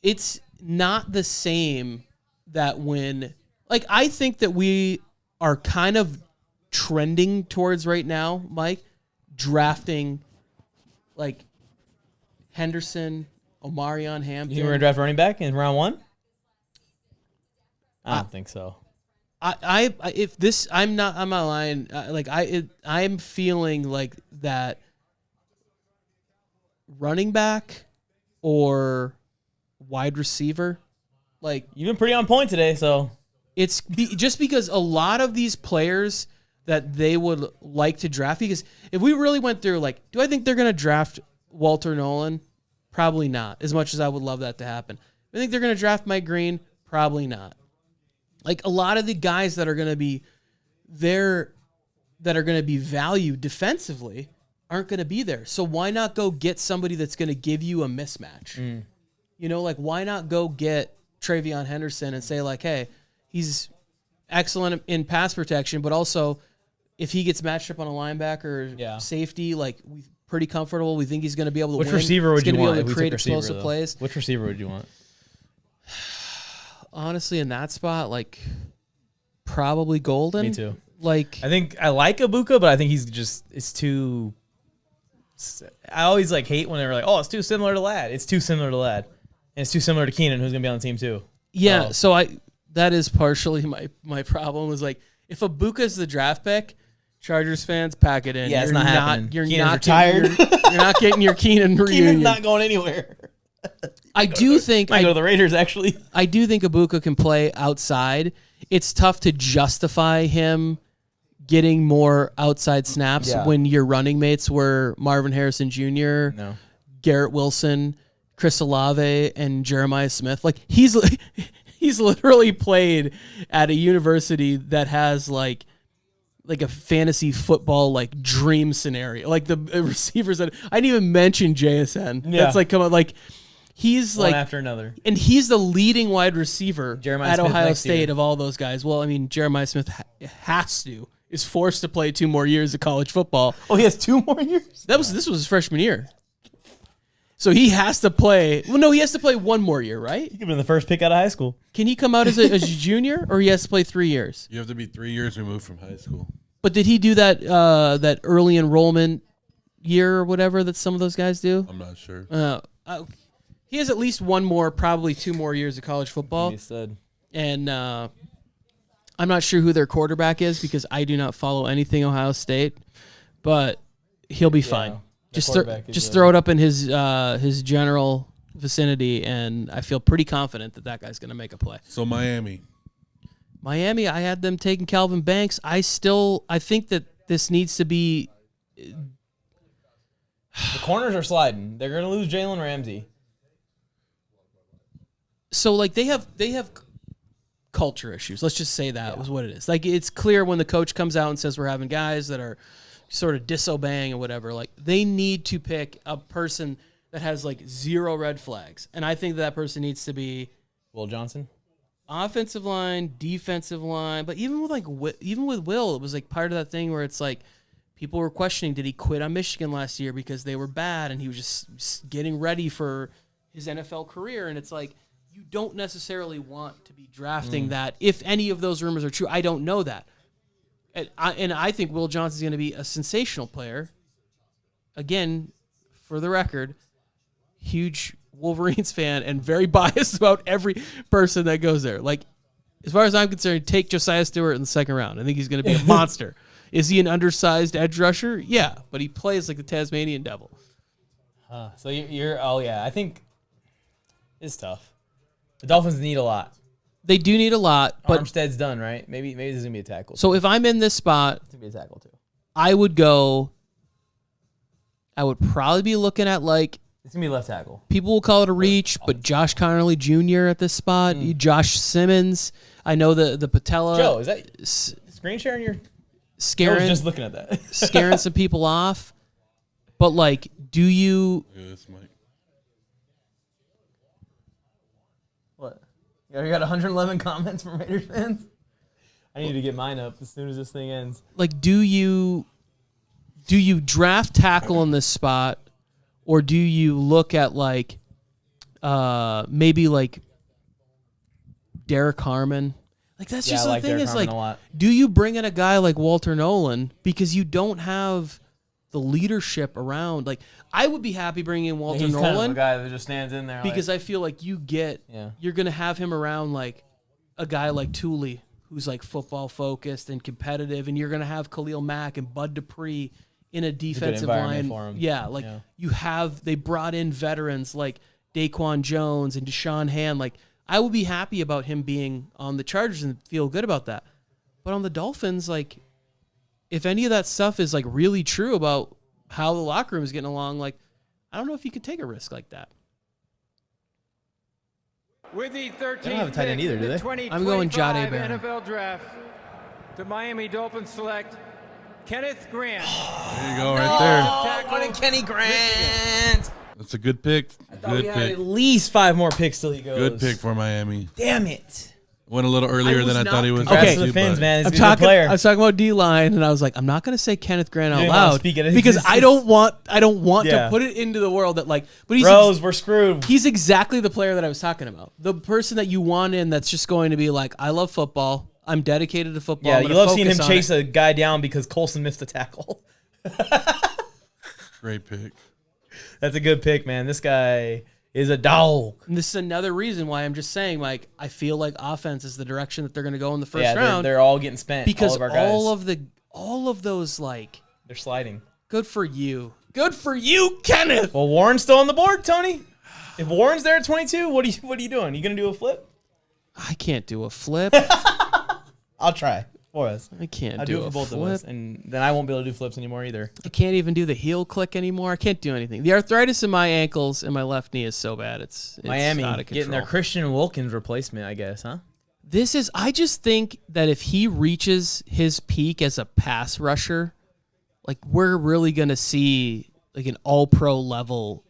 it's not the same that when... Like, I think that we are kind of trending towards right now, Mike, drafting like Henderson, Omarion Hampton. You think we're gonna draft running back in round 1? I don't think so. I'm not lying. I'm feeling like that running back or wide receiver. Like, you've been pretty on point today, so it's just because a lot of these players that they would like to draft, because if we really went through, like, do I think they're going to draft Walter Nolan? Probably not, as much as I would love that to happen. I think they're going to draft Mike Green? Probably not. Like, a lot of the guys that are going to be there, that are going to be valued defensively, aren't going to be there. So why not go get somebody that's going to give you a mismatch? You know, like, why not go get Travion Henderson and say, like, hey, he's excellent in pass protection, but also if he gets matched up on a linebacker or safety, like, we're pretty comfortable. We think he's going to be able to win. Which receiver would you want? Be able to create explosive plays. Which receiver would you want? Honestly, in that spot, like, probably Golden. Me too. Like, I think I like Egbuka, but I think he's just, it's too I always like hate when they're like, oh, it's too similar to Ladd. It's too similar to Ladd. And it's too similar to Keenan, who's going to be on the team too. Yeah, so that is partially my problem is like, if Ebuka's the draft pick, Chargers fans, pack it in. Yeah, it's not happening. You're Keenan's not retired. You're not getting your Keenan reunion. Keenan's not going anywhere. I do think Might go to the Raiders, actually. I do think Egbuka can play outside. It's tough to justify him getting more outside snaps when your running mates were Marvin Harrison Jr., Garrett Wilson, Chris Olave, and Jeremiah Smith. Like he's literally played at a university that has like a fantasy football like dream scenario. Like the receivers that I didn't even mention JSN. Yeah. That's like come on, like he's one like after another. And he's the leading wide receiver Jeremiah at Smith Ohio next State year. of all those guys. Well, I mean, Jeremiah Smith is forced to play 2 more years of college football. Oh, he has 2 more years? This was his freshman year. So he has to play. Well, no, he has to play 1 more year, right? He could have been the first pick out of high school. Can he come out as a junior, or he has to play 3 years? You have to be 3 years removed from high school. But did he do that early enrollment year or whatever that some of those guys do? I'm not sure. He has at least 1 more, probably 2 more years of college football. He said. And I'm not sure who their quarterback is because I do not follow anything Ohio State, but he'll be fine. Just throw it up in his general vicinity, and I feel pretty confident that guy's going to make a play. So Miami, I had them taking Calvin Banks. I think that this needs to be. The corners are sliding. They're going to lose Jalen Ramsey. So like they have culture issues. Let's just say that was what it is. Like it's clear when the coach comes out and says we're having guys that are sort of disobeying or whatever. Like they need to pick a person that has like 0 red flags, and I think that person needs to be Will Johnson. Offensive line, defensive line, but even with Will, it was like part of that thing where it's like people were questioning, did he quit on Michigan last year because they were bad and he was just getting ready for his NFL career, and it's like you don't necessarily want to be drafting that. If any of those rumors are true, I don't know that. And I think Will Johnson's going to be a sensational player. Again, for the record, huge Wolverines fan and very biased about every person that goes there. Like, as far as I'm concerned, take Josiah Stewart in the 2nd round. I think he's going to be a monster. Is he an undersized edge rusher? Yeah, but he plays like the Tasmanian devil. So I think it's tough. The Dolphins need a lot. They do need a lot, but Armstead's done, right? Maybe this is gonna be a tackle. So if I'm in this spot, it's gonna be a tackle too. I would probably be looking at like it's gonna be left tackle. People will call it a reach, but Josh Connerly Jr. at this spot, Josh Simmons. I know the patella. Joe, is that screen sharing your? Scaring. I was just looking at that. Scaring some people off, but like, do you? Yeah, that's Mike. What? You got 111 comments from Raiders fans? I need to get mine up as soon as this thing ends. Like, do you draft tackle in this spot, or do you look at like maybe like Derek Harmon? Like that's just the thing is like, do you bring in a guy like Walter Nolan because you don't have the leadership around? Like, I would be happy bringing in Walter Nolan. Kind of a guy that just stands in there. Because I feel like you're going to have him around like a guy like Thule, who's like football focused and competitive, and you're going to have Khalil Mack and Bud Dupree in a defensive line. For him. They brought in veterans like Daquan Jones and Deshaun Hand. Like, I would be happy about him being on the Chargers and feel good about that. But on the Dolphins, like, if any of that stuff is like really true about how the locker room is getting along, like, I don't know if you could take a risk like that. With the 13th they don't have a tight end either, do they? I'm going Jade Barron. NFL draft. The Miami Dolphins select Kenneth Grant. There you go, right there. What a Kenny Grant. That's a good pick. Good pick. pick. At least 5 more picks till he goes. Good pick for Miami. Damn it. Went a little earlier than I thought he was. Okay, to the Fins, man. He's a good player. I was talking about D-line, and I was like, I'm not going to say Kenneth Grant out loud because I don't want to put it into the world that like. But we're screwed. He's exactly the player that I was talking about. The person that you want in that's just going to be like, I love football. I'm dedicated to football. Yeah, you love seeing him chase a guy down because Colston missed a tackle. Great pick. That's a good pick, man. This guy is a dog. And this is another reason why I'm just saying, like, I feel like offense is the direction that they're going to go in the first round. They're all getting spent. Because all of our guys. all of those, like, they're sliding. Good for you. Good for you, Kenneth. Well, Warren's still on the board, Tony. If Warren's there at 22, what are you doing? You gonna do a flip? I can't do a flip. I'll try for us. I can't I'll do it for a both flip. of us, and then I won't be able to do flips anymore either. I can't even do the heel click anymore. I can't do anything. The arthritis in my ankles and my left knee is so bad. It's Miami out of control. getting their Christian Wilkins replacement, I guess, huh? I just think that if he reaches his peak as a pass rusher, like, we're really going to see, like, an all-pro level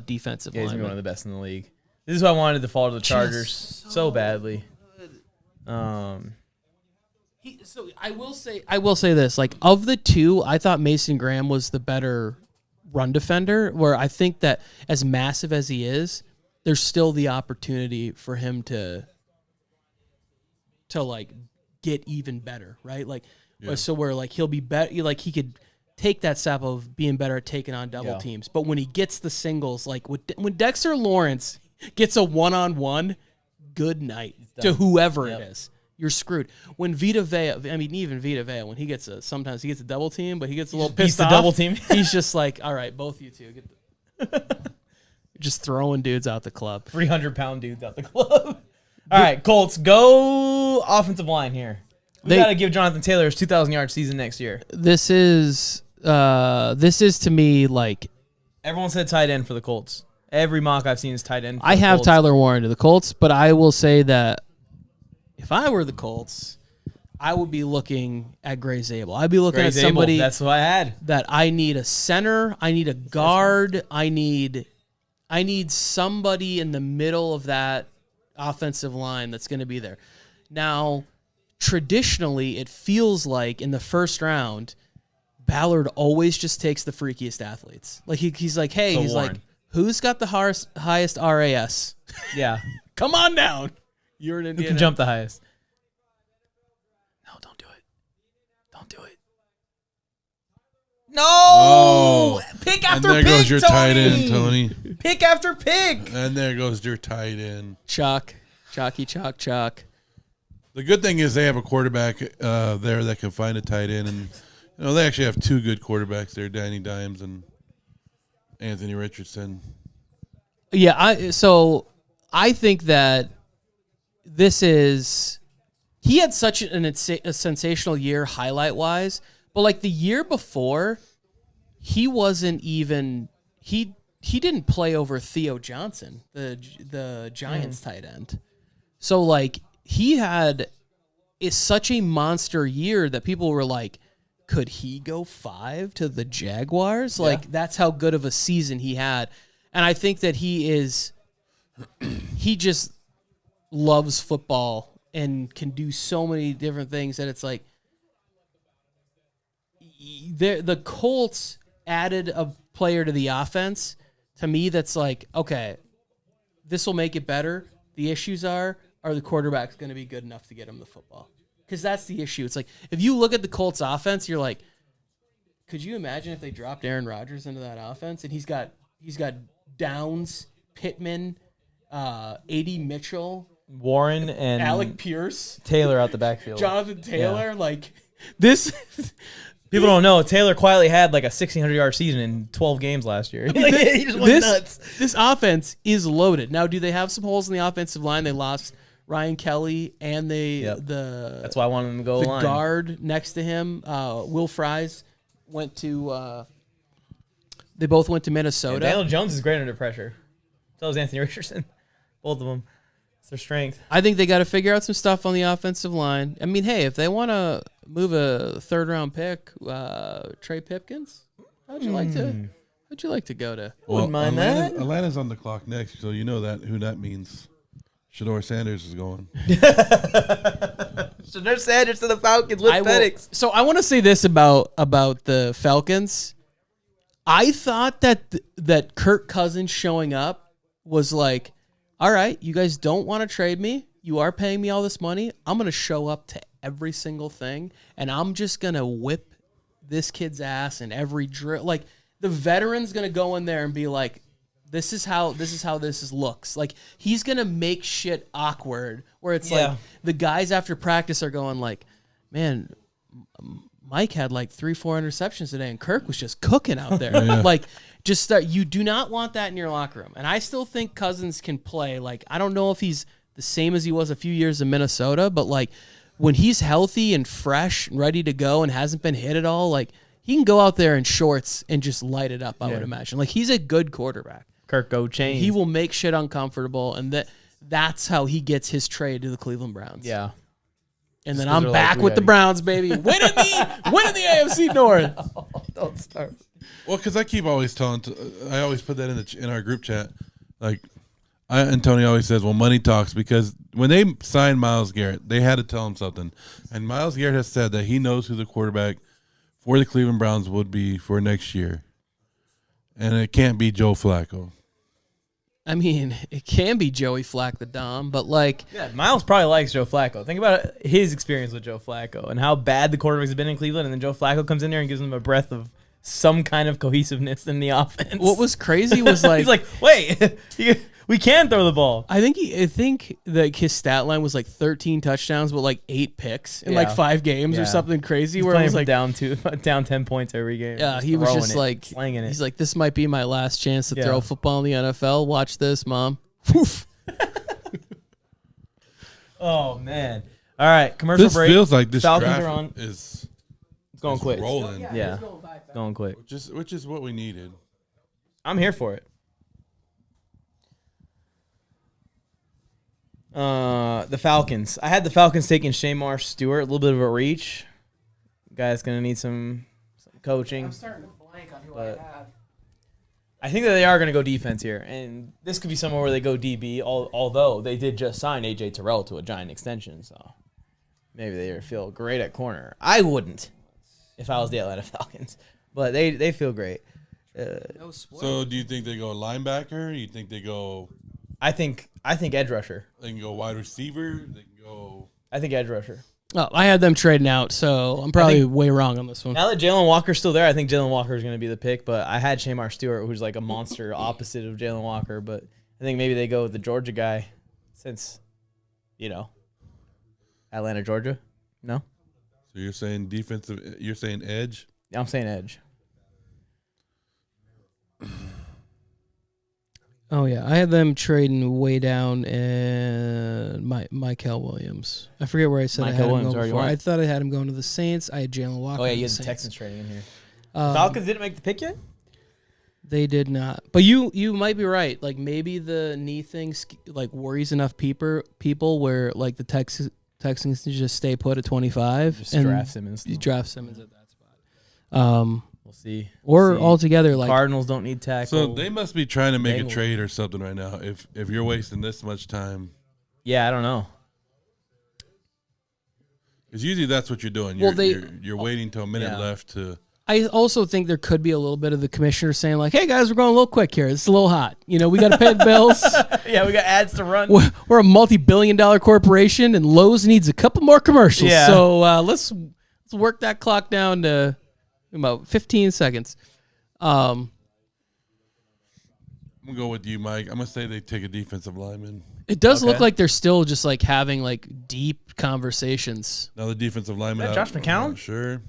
defensive Yeah, he's lineman. one of the best in the league. This is why I wanted to fall to the Chargers so badly. So I will say this, like, of the two, I thought Mason Graham was the better run defender, where I think that as massive as he is, there's still the opportunity for him to like get even better, right? Like, so where, like, he'll be better, like, he could take that step of being better at taking on double teams. But when he gets the singles, like when Dexter Lawrence gets a one-on-one, good night to whoever it is. You're screwed. When Vita Vea, even Vita Vea, when sometimes he gets a double team, but he gets a little pissed off. Double team. He's just like, all right, both you two. Just throwing dudes out the club. 300-pound dudes out the club. All right, Colts, go offensive line here. We got to give Jonathan Taylor his 2,000-yard season next year. This is to me like... Everyone said tight end for the Colts. Every mock I've seen is tight end. I have Tyler Warren to the Colts, but I will say that if I were the Colts, I would be looking at Gray Zabel. I'd be looking at somebody that's what I had. That I need a center, I need a guard, I need somebody in the middle of that offensive line that's going to be there. Now, traditionally, it feels like in the first round, Ballard always just takes the freakiest athletes. Like he's like, hey, he's Warren. like, who's got the highest RAS? Yeah. Come on down. You're an Who Indiana. can jump the highest? No, don't do it. Don't do it. No! Oh. Pick after and there pick, goes your Tony! tight end, Tony. Pick after pick. And there goes your tight end. Chalk. Chalk. The good thing is they have a quarterback there that can find a tight end. And they actually have two good quarterbacks there, Danny Dimes and Anthony Richardson. Yeah, I think that he had such a sensational year highlight-wise, but like the year before, he wasn't even he didn't play over Theo Johnson, the Giants tight end. So like is such a monster year that people were like, could he go 5 to the Jaguars? Like that's how good of a season he had. And I think that he just loves football and can do so many different things that it's like the Colts added a player to the offense to me that's like, okay, this will make it better. The issues are the quarterback's going to be good enough to get him the football? Because that's the issue. It's like if you look at the Colts offense, you're like, could you imagine if they dropped Aaron Rodgers into that offense and he's got Downs, Pittman, A.D. Mitchell, Warren, and Alec Pierce, Taylor out the backfield. Jonathan Taylor, like this. People don't know Taylor quietly had like a 1,600-yard season in 12 games last year. He just went nuts. This offense is loaded. Now, do they have some holes in the offensive line? They lost Ryan Kelly and that's why I wanted them to go the line. Guard next to him. Will Fries went to. They both went to Minnesota. Yeah, Daniel Jones is great under pressure. So is Anthony Richardson. Both of them. It's their strength. I think they got to figure out some stuff on the offensive line. I mean, hey, if they want to move a third-round pick, Trey Pipkins, how'd you like to go to? Wouldn't mind that. Atlanta's on the clock next, so you know who that means. Shedeur Sanders is going. Shedeur Sanders to the Falcons with FedEx. So I want to say this about the Falcons. I thought that Kirk Cousins showing up was like, all right, you guys don't want to trade me. You are paying me all this money. I'm going to show up to every single thing, and I'm just going to whip this kid's ass in every drill. Like the veteran's gonna go in there and be like, this is how this looks. Like he's gonna make shit awkward where it's like the guys after practice are going like, man, Mike had like 3-4 interceptions today and Kirk was just cooking out there. Like just start, you do not want that in your locker room. And I still think Cousins can play. Like I don't know if he's the same as he was a few years in Minnesota, but like when he's healthy and fresh and ready to go and hasn't been hit at all, like he can go out there in shorts and just light it up, I would imagine. Like he's a good quarterback. Kirk go chain. He will make shit uncomfortable, and that's how he gets his trade to the Cleveland Browns. Yeah. And then I'm back with the Browns, baby. Winning the AFC North. Don't start. Well, because I keep always I always put that in our group chat. Like, and Tony always says, well, money talks, because when they signed Myles Garrett, they had to tell him something. And Myles Garrett has said that he knows who the quarterback for the Cleveland Browns would be for next year. And it can't be Joe Flacco. I mean, it can be Joey Flack the Dom, but like... Yeah, Miles probably likes Joe Flacco. Think about his experience with Joe Flacco and how bad the quarterbacks have been in Cleveland, and then Joe Flacco comes in there and gives them a breath of some kind of cohesiveness in the offense. What was crazy was like... He's like, wait, we can throw the ball. I think that his stat line was like 13 touchdowns, but like 8 picks in like 5 games or something crazy. He's where it was like down 10 points every game. Yeah, he was just like slinging it. He's like, this might be my last chance to throw football in the NFL. Watch this, Mom. Oof. Oh man! All right, commercial break. This feels like this Falcons draft are on. It's going quick. Rolling. Yeah, going quick. Which is what we needed. I'm here for it. The Falcons. I had the Falcons taking Shedeur Stewart, a little bit of a reach. Guy's gonna need some coaching. I'm starting to blank on who I had. I think that they are gonna go defense here, and this could be somewhere where they go DB. Although they did just sign AJ Terrell to a giant extension, so maybe they feel great at corner. I wouldn't if I was the Atlanta Falcons, but they feel great. So do you think they go linebacker? You think they go? I think edge rusher. They can go wide receiver. They can go. I think edge rusher. Oh, I had them trading out, so I'm probably way wrong on this one. Now that Jalen Walker's still there, I think Jalen Walker is going to be the pick. But I had Shedeur Stewart, who's like a monster opposite of Jalen Walker. But I think maybe they go with the Georgia guy, since, Atlanta, Georgia. No. So you're saying defensive? You're saying edge? Yeah, I'm saying edge. Oh, yeah. I had them trading way down and Michael Williams. I forget where I said I had him going before. I thought I had him going to the Saints. I had Jalen Walker. Oh, yeah, you had the Texans trading in here. Falcons didn't make the pick yet? They did not. But you might be right. Like, maybe the knee thing, like, worries enough people where, like, the Texans just stay put at 25. Just draft Simmons. You draft Simmons at that spot. We'll see. Or altogether, like Cardinals don't need tackle. So they must be trying to make a trade or something right now. If you're wasting this much time, yeah, I don't know. Because usually that's what you're doing. You're waiting till a minute left to. I also think there could be a little bit of the commissioner saying like, "Hey guys, we're going a little quick here. It's a little hot. We got to pay the bills. Yeah, we got ads to run. We're a multi-billion-dollar corporation, and Lowe's needs a couple more commercials. Yeah. So let's work that clock down to." About 15 seconds. I'm going to go with you, Mike. I'm going to say they take a defensive lineman. It does look like they're still just like having like deep conversations. Now the defensive lineman. Is that Josh McCown? Sure. It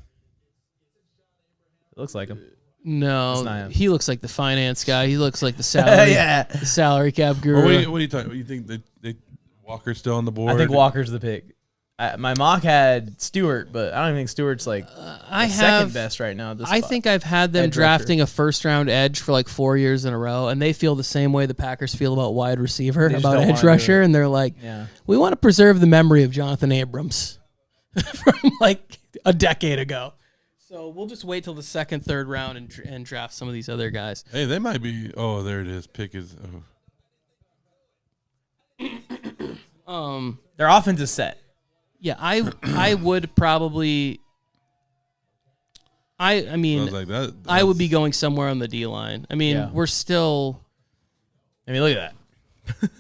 looks like him. No, he looks like the finance guy. He looks like the salary, the salary cap guru. What are you talking about? You think that Walker's still on the board? I think Walker's the pick. My mock had Stewart, but I don't even think Stewart's like second best right now. At this I spot. think I've had them drafting a first-round edge for like 4 years in a row, and they feel the same way the Packers feel about wide receiver, about edge rusher, and they're like, we want to preserve the memory of Jonathan Abrams from like a decade ago. So we'll just wait till the second, third round and draft some of these other guys. Hey, they might be. Oh, there it is. Pick is. Their offense is set. Yeah, I would probably. I mean, I would be going somewhere on the D line. I mean, we're still. I mean, look at that.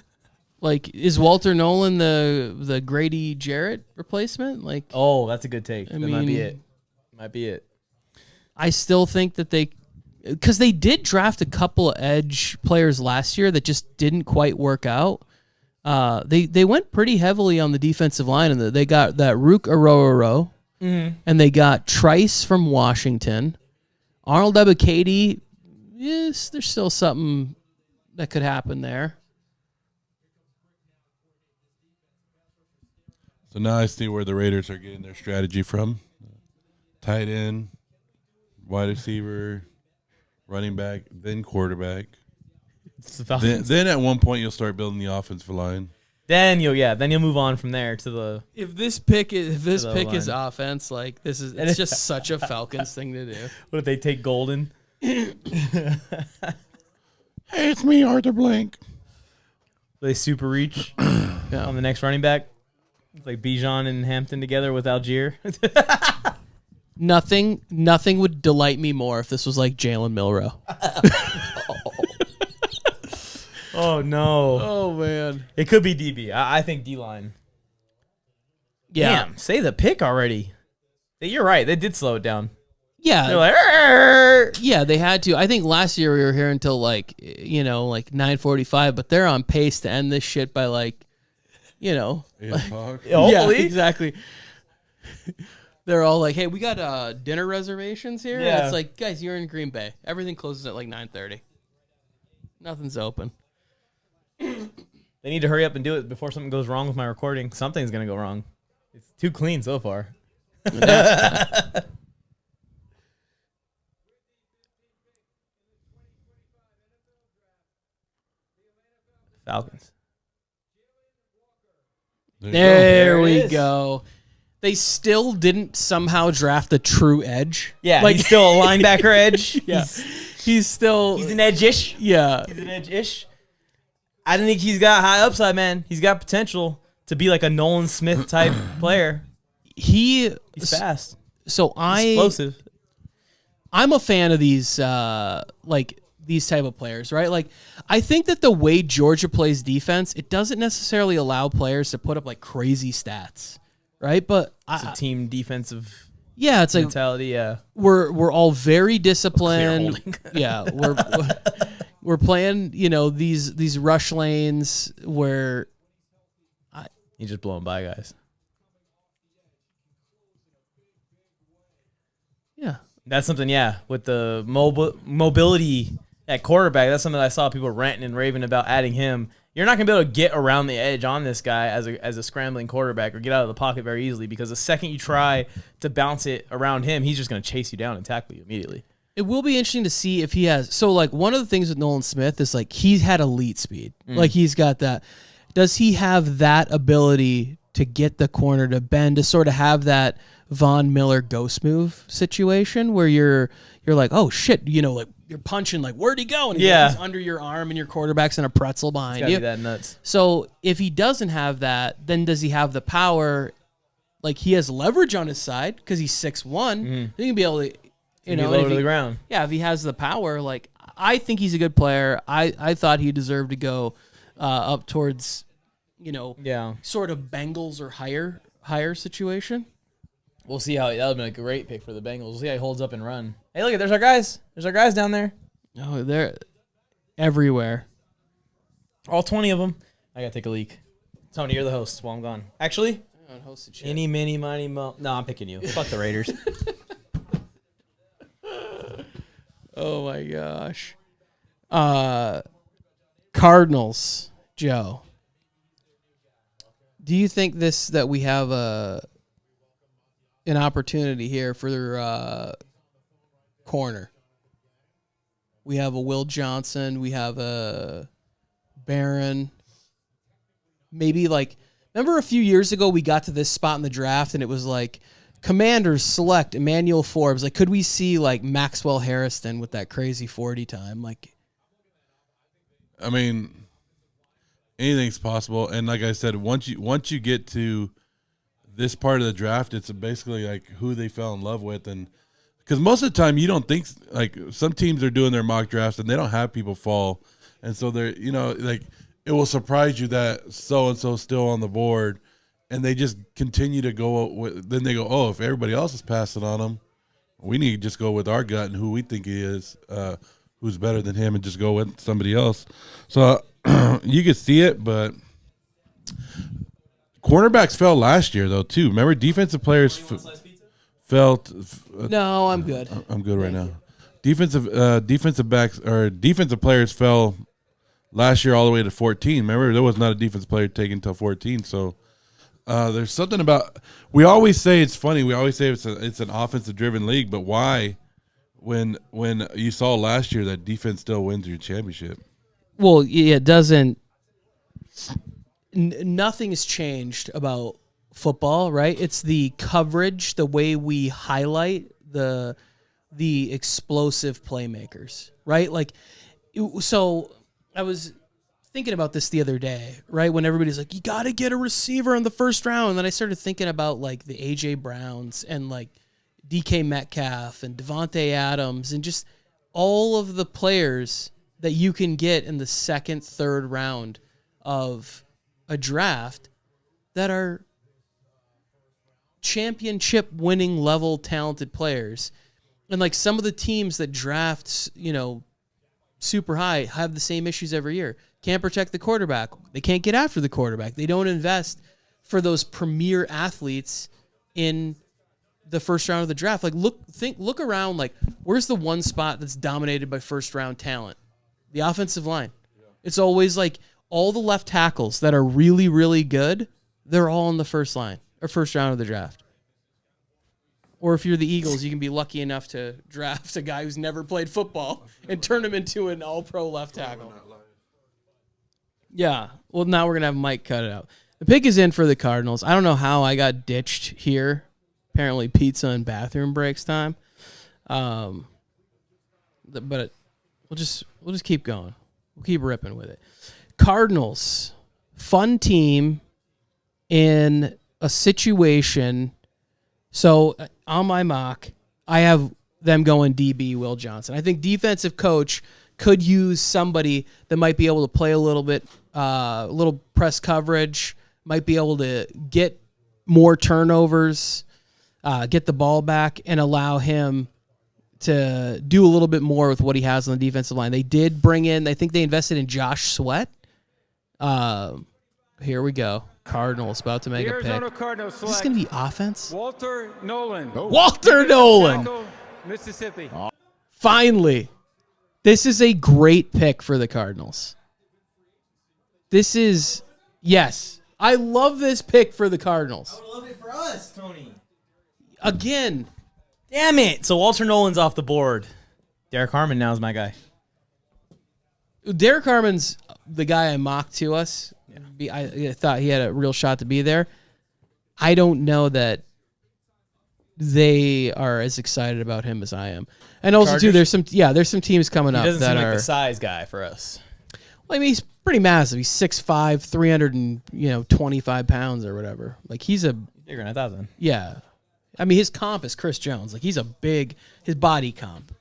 Like, is Walter Nolan the Grady Jarrett replacement? Like, oh, that's a good take. That might be it. I still think that because they did draft a couple of edge players last year that just didn't quite work out. They went pretty heavily on the defensive line, and they got that Rook Aroro, and they got Trice from Washington. Arnold Ebukati, yes, there's still something that could happen there. So now I see where the Raiders are getting their strategy from. Tight end, wide receiver, running back, then quarterback. Then at one point you'll start building the offensive line. Then you'll move on from there to the. If this pick is offense, like it's just such a Falcons thing to do. What if they take Golden? Hey, it's me, Arthur Blank. They super reach on the next running back. It's like Bijan and Hampton together with Algier. Nothing would delight me more if this was like Jalen Milroe. Oh no! Oh man! It could be DB. I think D-line. Yeah. Damn, say the pick already. You're right. They did slow it down. Yeah. They're like, "Arr!" Yeah, they had to. I think last year we were here until like 9:45, but they're on pace to end this shit by 8 o'clock. Yeah, exactly. They're all like, "Hey, we got dinner reservations here." Yeah. And it's like, guys, you're in Green Bay. Everything closes at 9:30. Nothing's open. They need to hurry up and do it before something goes wrong with my recording. Something's gonna go wrong. It's too clean so far. Falcons. There we go. They still didn't somehow draft a true edge. Yeah, he's still a linebacker edge. Yeah, he's an edge-ish. Yeah, he's an edge-ish. I think he's got high upside, man. He's got potential to be like a Nolan Smith type player. He's fast. So explosive. I'm a fan of these these type of players, right? Like, I think that the way Georgia plays defense, it doesn't necessarily allow players to put up like crazy stats, right? But it's a team defensive. Yeah, it's mentality. Yeah, we're all very disciplined. Yeah, we're playing, these rush lanes where he's just blowing by guys. Yeah, that's something. Yeah, with the mobility at quarterback, that's something that I saw people ranting and raving about adding him. You're not gonna be able to get around the edge on this guy as a scrambling quarterback or get out of the pocket very easily, because the second you try to bounce it around him, he's just gonna chase you down and tackle you immediately. It will be interesting to see if he has. So, like, one of the things with Nolan Smith is like he's had elite speed. Like, he's got that. Does he have that ability to get the corner to bend, to sort of have that Von Miller ghost move situation where you're like, oh shit, like you're punching, like, where'd he go? And he's under your arm and your quarterback's in a pretzel behind you. Be that nuts. So if he doesn't have that, then does he have the power? Like, he has leverage on his side because he's 6'1". He can be able to, low to the ground. Yeah, if he has the power, like, I think he's a good player. I thought he deserved to go up towards, sort of Bengals or higher situation. We'll see how that would be a great pick for the Bengals. We'll see how he holds up and run. Hey, look, there's our guys. There's our guys down there. Oh, they're everywhere. All 20 of them. I gotta take a leak. Tony, you're the host while I'm gone. Actually, I don't host the shit. Any, mini, money, mo. No, I'm picking you. Fuck the Raiders. Oh my gosh. Cardinals, Joe. Do you think that we have an opportunity here for corner? We have a Will Johnson. We have a Barron. Maybe remember a few years ago we got to this spot in the draft and it was like, Commanders select Emmanuel Forbes. Like, could we see Maxwell Harrison with that crazy 40 time? I mean, anything's possible. And like I said, once you get to this part of the draft, it's basically who they fell in love with. And because most of the time you don't think, some teams are doing their mock drafts and they don't have people fall. And so they're, it will surprise you that so-and-so's still on the board. And they just continue to go with, then they go, oh, if everybody else is passing on them, We need to just go with our gut and who we think he is, who's better than him, and just go with somebody else. So you could see it, but cornerbacks fell last year, though, too. Remember, defensive players felt. No, I'm good. I'm good right now. Defensive players fell last year all the way to 14. Remember, there was not a defensive player taken until 14. So there's something about. We always say it's funny. We always say it's an offensive driven league, but why? When you saw last year that defense still wins your championship. Well, it doesn't. Nothing has changed about football, right? It's the coverage, the way we highlight the explosive playmakers, right? Like, so I was thinking about this the other day, right? When everybody's like, you got to get a receiver in the first round. And then I started thinking about like the A.J. Browns and like DK Metcalf and Devontae Adams and just all of the players that you can get in the second, third round of a draft that are championship winning level talented players. And like some of the teams that draft, super high have the same issues every year. Can't protect the quarterback. They can't get after the quarterback. They don't invest for those premier athletes in the first round of the draft. Like look around, like where's the one spot that's dominated by first round talent? The offensive line. Yeah. It's always like all the left tackles that are really, really good, they're all in the first line or first round of the draft. Or if you're the Eagles, you can be lucky enough to draft a guy who's never played football and turn him into an all-pro left tackle. Yeah. Well, now we're going to have Mike cut it out. The pick is in for the Cardinals. I don't know how I got ditched here. Apparently pizza and bathroom breaks time. But we'll just keep going. We'll keep ripping with it. Cardinals, fun team in a situation. So on my mock, I have them going DB Will Johnson. I think defensive coach could use somebody that might be able to play a little bit, a little press coverage, might be able to get more turnovers, get the ball back, and allow him to do a little bit more with what he has on the defensive line. They did bring in, I think they invested in Josh Sweat. Here we go. Cardinals about to make a pick. Cardinals Is this going to be offense? Walter Nolan. Oh. Walter Nolan. Mississippi. Finally. This is a great pick for the Cardinals. Yes. I love this pick for the Cardinals. I would love it for us, Tony. Again. Damn it. So Walter Nolan's off the board. Derek Harmon now is my guy. Derek Harmon's the guy I mocked to us. Yeah. I thought he had a real shot to be there. I don't know that they are as excited about him as I am. And also, Chargers? Too, there's some teams coming up that doesn't seem like the size guy for us. Well, I mean, he's pretty massive. He's 6'5", 325 pounds or whatever. Like he's bigger than 1,000. Yeah. I mean, his comp is Chris Jones. Like he's his body comp.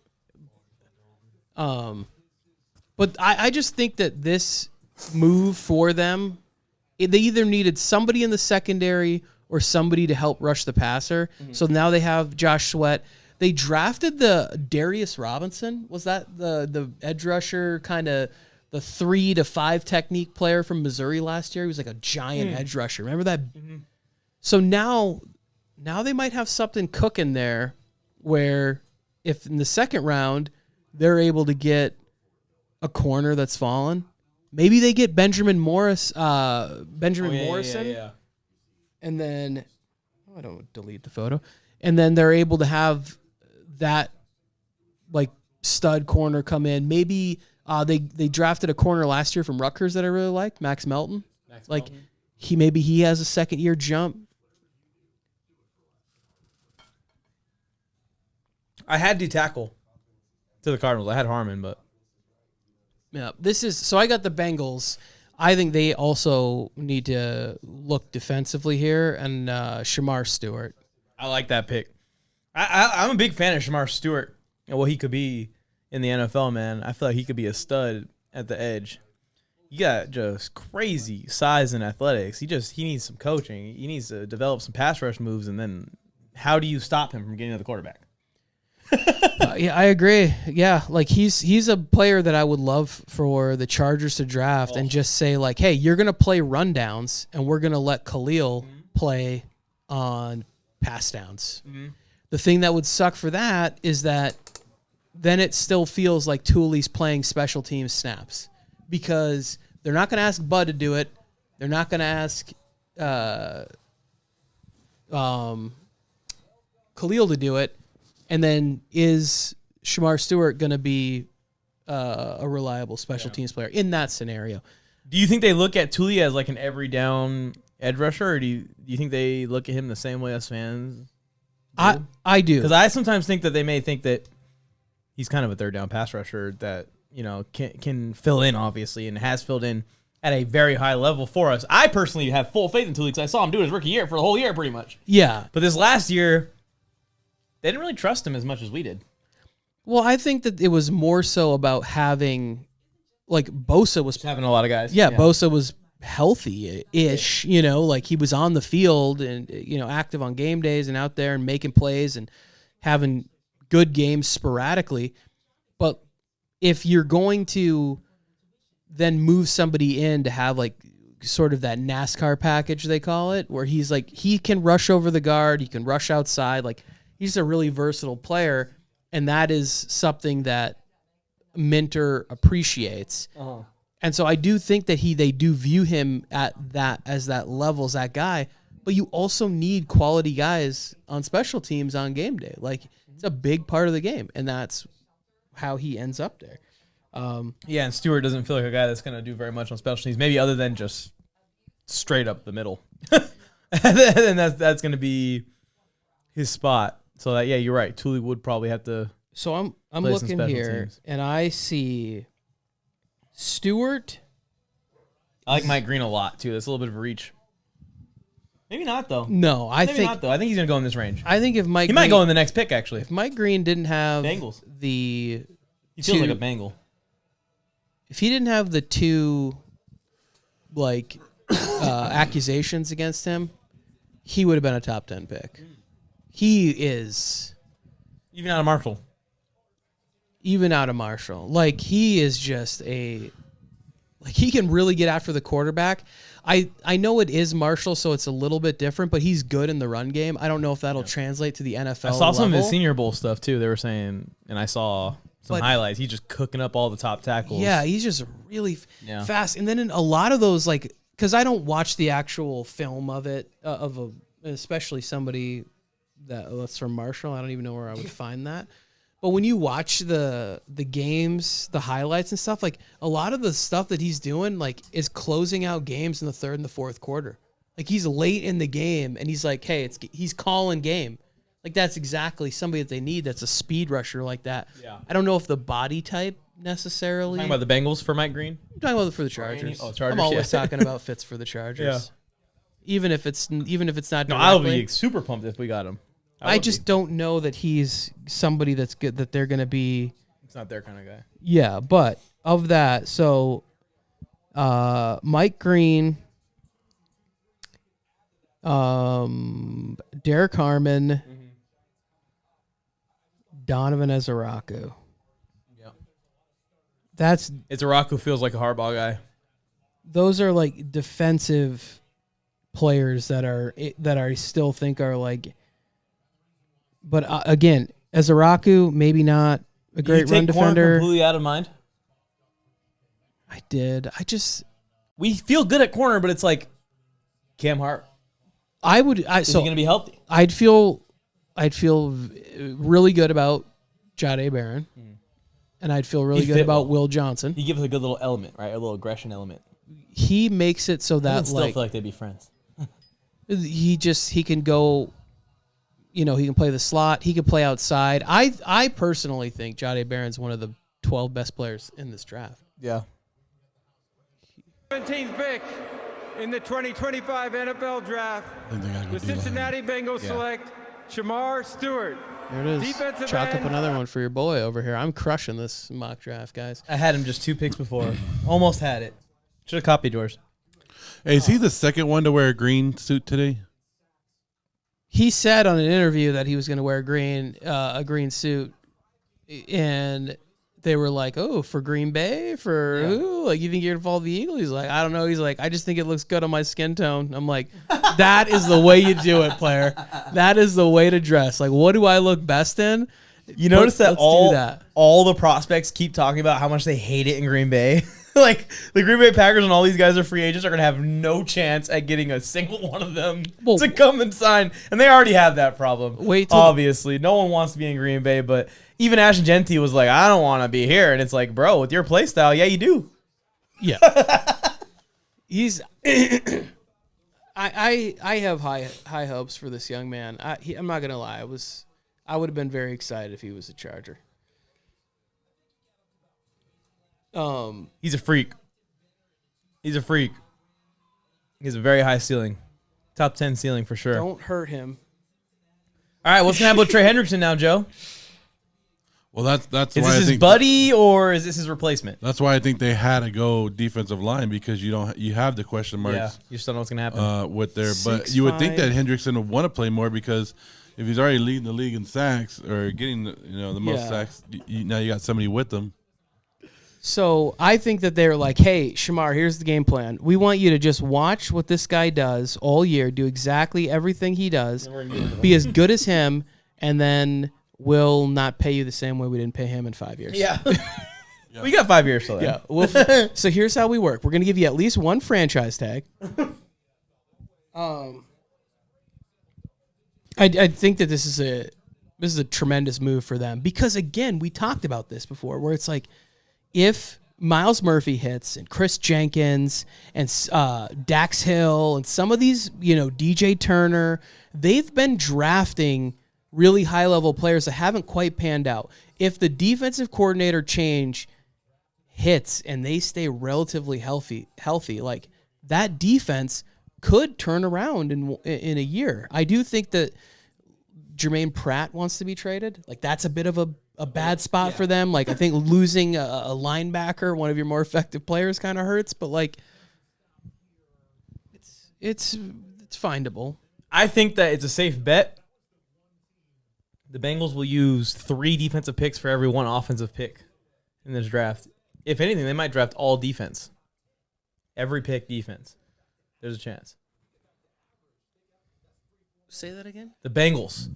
But I just think that this move for them, they either needed somebody in the secondary or somebody to help rush the passer. Mm-hmm. So now they have Josh Sweat. They drafted the Darius Robinson. Was that the edge rusher, kind of the 3 to 5 technique player from Missouri last year? He was like a giant edge rusher. Remember that? Mm-hmm. So now they might have something cooking there where if in the second round they're able to get a corner that's fallen, maybe they get Benjamin Morrison. Yeah. And then, I don't delete the photo. And then they're able to have that like stud corner come in. Maybe they drafted a corner last year from Rutgers that I really liked, Max Melton. Maybe he has a second year jump. I had D tackle to the Cardinals. I had Harmon, but yeah, so I got the Bengals. I think they also need to look defensively here, and Shedeur Stewart. I like that pick. I'm a big fan of Shedeur Stewart and what he could be in the NFL, man. I feel like he could be a stud at the edge. You got just crazy size and athletics. He needs some coaching. He needs to develop some pass rush moves, and then how do you stop him from getting to the quarterback? Yeah, I agree. Yeah, like he's a player that I would love for the Chargers to draft and just say like, hey, you're gonna play rundowns and we're gonna let Khalil play on pass downs. The thing that would suck for that is that then it still feels like Thule's playing special teams snaps because they're not gonna ask Bud to do it. They're not gonna ask Khalil to do it. And then is Shedeur Stewart going to be a reliable special teams player in that scenario? Do you think they look at Thule as like an every down edge rusher, or do you think they look at him the same way as fans? I do. Because I sometimes think that they may think that he's kind of a third down pass rusher that, you know, can fill in, obviously, and has filled in at a very high level for us. I personally have full faith in Thule because I saw him do his rookie year for the whole year pretty much. Yeah. But this last year, they didn't really trust him as much as we did. Well, I think that it was more so about having, like, Bosa was... Just having a lot of guys. Yeah, Bosa was healthy-ish, you know, like he was on the field and, you know, active on game days and out there and making plays and having good games sporadically. But if you're going to then move somebody in to have, like, sort of that NASCAR package, they call it, where he's like, he can rush over the guard, he can rush outside, like, he's a really versatile player, and that is something that Minter appreciates. And so I do think that they do view him at that as that level, as that guy. But you also need quality guys on special teams on game day. Like, it's a big part of the game, and that's how he ends up there. Yeah, and Stewart doesn't feel like a guy that's going to do very much on special teams, maybe other than just straight up the middle. And that's going to be his spot. So that, yeah, you're right. Thule would probably have to. So I'm looking here, teams. And I see Stewart. I like Mike Green a lot too. That's a little bit of a reach. Maybe not though. No, I think not though. I think he's gonna go in this range. I think if Mike, he might go in the next pick actually. If Mike Green didn't have Bengals, he feels like a Bengal. If he didn't have the two, like, accusations against him, he would have been a top 10 pick. He is even out of Marshall. Like, he is just he can really get after the quarterback. I know it is Marshall, so it's a little bit different, but he's good in the run game. I don't know if that'll translate to the NFL. I saw some of his Senior Bowl stuff too. They were saying, and I saw some highlights. He's just cooking up all the top tackles. Yeah, he's just really fast. And then in a lot of those, like, because I don't watch the actual film of it, especially somebody that's from Marshall. I don't even know where I would find that. But when you watch the games, the highlights and stuff, like, a lot of the stuff that he's doing, like, is closing out games in the third and the fourth quarter. Like, he's late in the game, and he's like, hey, he's calling game. Like, that's exactly somebody that they need. That's a speed rusher like that. Yeah. I don't know if the body type necessarily. Talking about the Bengals for Mike Green? I'm talking about it for the Chargers. Oh, Chargers. I'm always talking about fits for the Chargers. Yeah. Even if it's not. No, I'll be super pumped if we got him. I just don't know that he's somebody that's good, that they're going to be. It's not their kind of guy. Yeah, but of that, so Mike Green, Derek Harmon, Donovan Ezeraku. Yeah. Ezeraku feels like a Harbaugh guy. Those are like defensive players that I still think are like. But again, Ezeraku, maybe not a great run defender. Completely out of mind. I did. We feel good at corner, but it's like Cam Hart. Is he going to be healthy? I'd feel really good about Jade Barron, and I'd feel really good about Will Johnson. He gives a good little element, right? A little aggression element. He makes it so that still feel like they'd be friends. he can go. You know, he can play the slot. He can play outside. I personally think Jade Barron's one of the 12 best players in this draft. Yeah. 17th pick in the 2025 NFL Draft. The Cincinnati Bengals select Shedeur Stewart. There it is. Chalk up another one for your boy over here. I'm crushing this mock draft, guys. I had him just 2 picks before. Almost had it. Should have copied yours. Hey, is he the second one to wear a green suit today? he said on an interview that he was going to wear a green suit, and they were like, "Oh, for Green Bay, for who? Like, you think you're gonna follow the Eagles?" He's like, "I don't know." He's like, "I just think it looks good on my skin tone." I'm like, "That is the way you do it, player. That is the way to dress. Like, what do I look best in?" You notice that let's do that. all the prospects keep talking about how much they hate it in Green Bay. Like, the Green Bay Packers and all these guys are free agents are going to have no chance at getting a single one of them to come and sign. And they already have that problem. Obviously. No one wants to be in Green Bay, but even Ashton Jeanty was like, I don't want to be here. And it's like, bro, with your play style, yeah, you do. Yeah. He's... I have high hopes for this young man. I'm not going to lie. I would have been very excited if he was a Charger. He's a freak. He's a freak. He has a very high ceiling. Top 10 ceiling for sure. Don't hurt him. All right, what's going to happen with Trey Hendrickson now, Joe? Well, that's is why this his buddy or is this his replacement? That's why I think they had to go defensive line because you have the question marks. Yeah, you just don't know what's going to happen. With their, but you would think that Hendrickson would want to play more because if he's already leading the league in sacks or getting the most sacks, now you got somebody with them. So I think that they're like, hey, Shamar, here's the game plan. We want you to just watch what this guy does all year, do exactly everything he does, be as good as him, and then we'll not pay you the same way we didn't pay him in 5 years. Yeah. We got 5 years till then. Yeah. So here's how we work. We're going to give you at least one franchise tag. I think that this is a tremendous move for them because, again, we talked about this before where it's like, if Miles Murphy hits and Chris Jenkins and Dax Hill and some of these, DJ Turner, they've been drafting really high-level players that haven't quite panned out. If the defensive coordinator change hits and they stay relatively healthy, like that defense could turn around in a year. I do think that Jermaine Pratt wants to be traded. Like that's a bit of a bad spot for them. Like I think losing a linebacker, one of your more effective players, kind of hurts. But like, it's findable. I think that it's a safe bet. The Bengals will use 3 defensive picks for every 1 offensive pick in this draft. If anything, they might draft all defense. Every pick defense. There's a chance. Say that again? The Bengals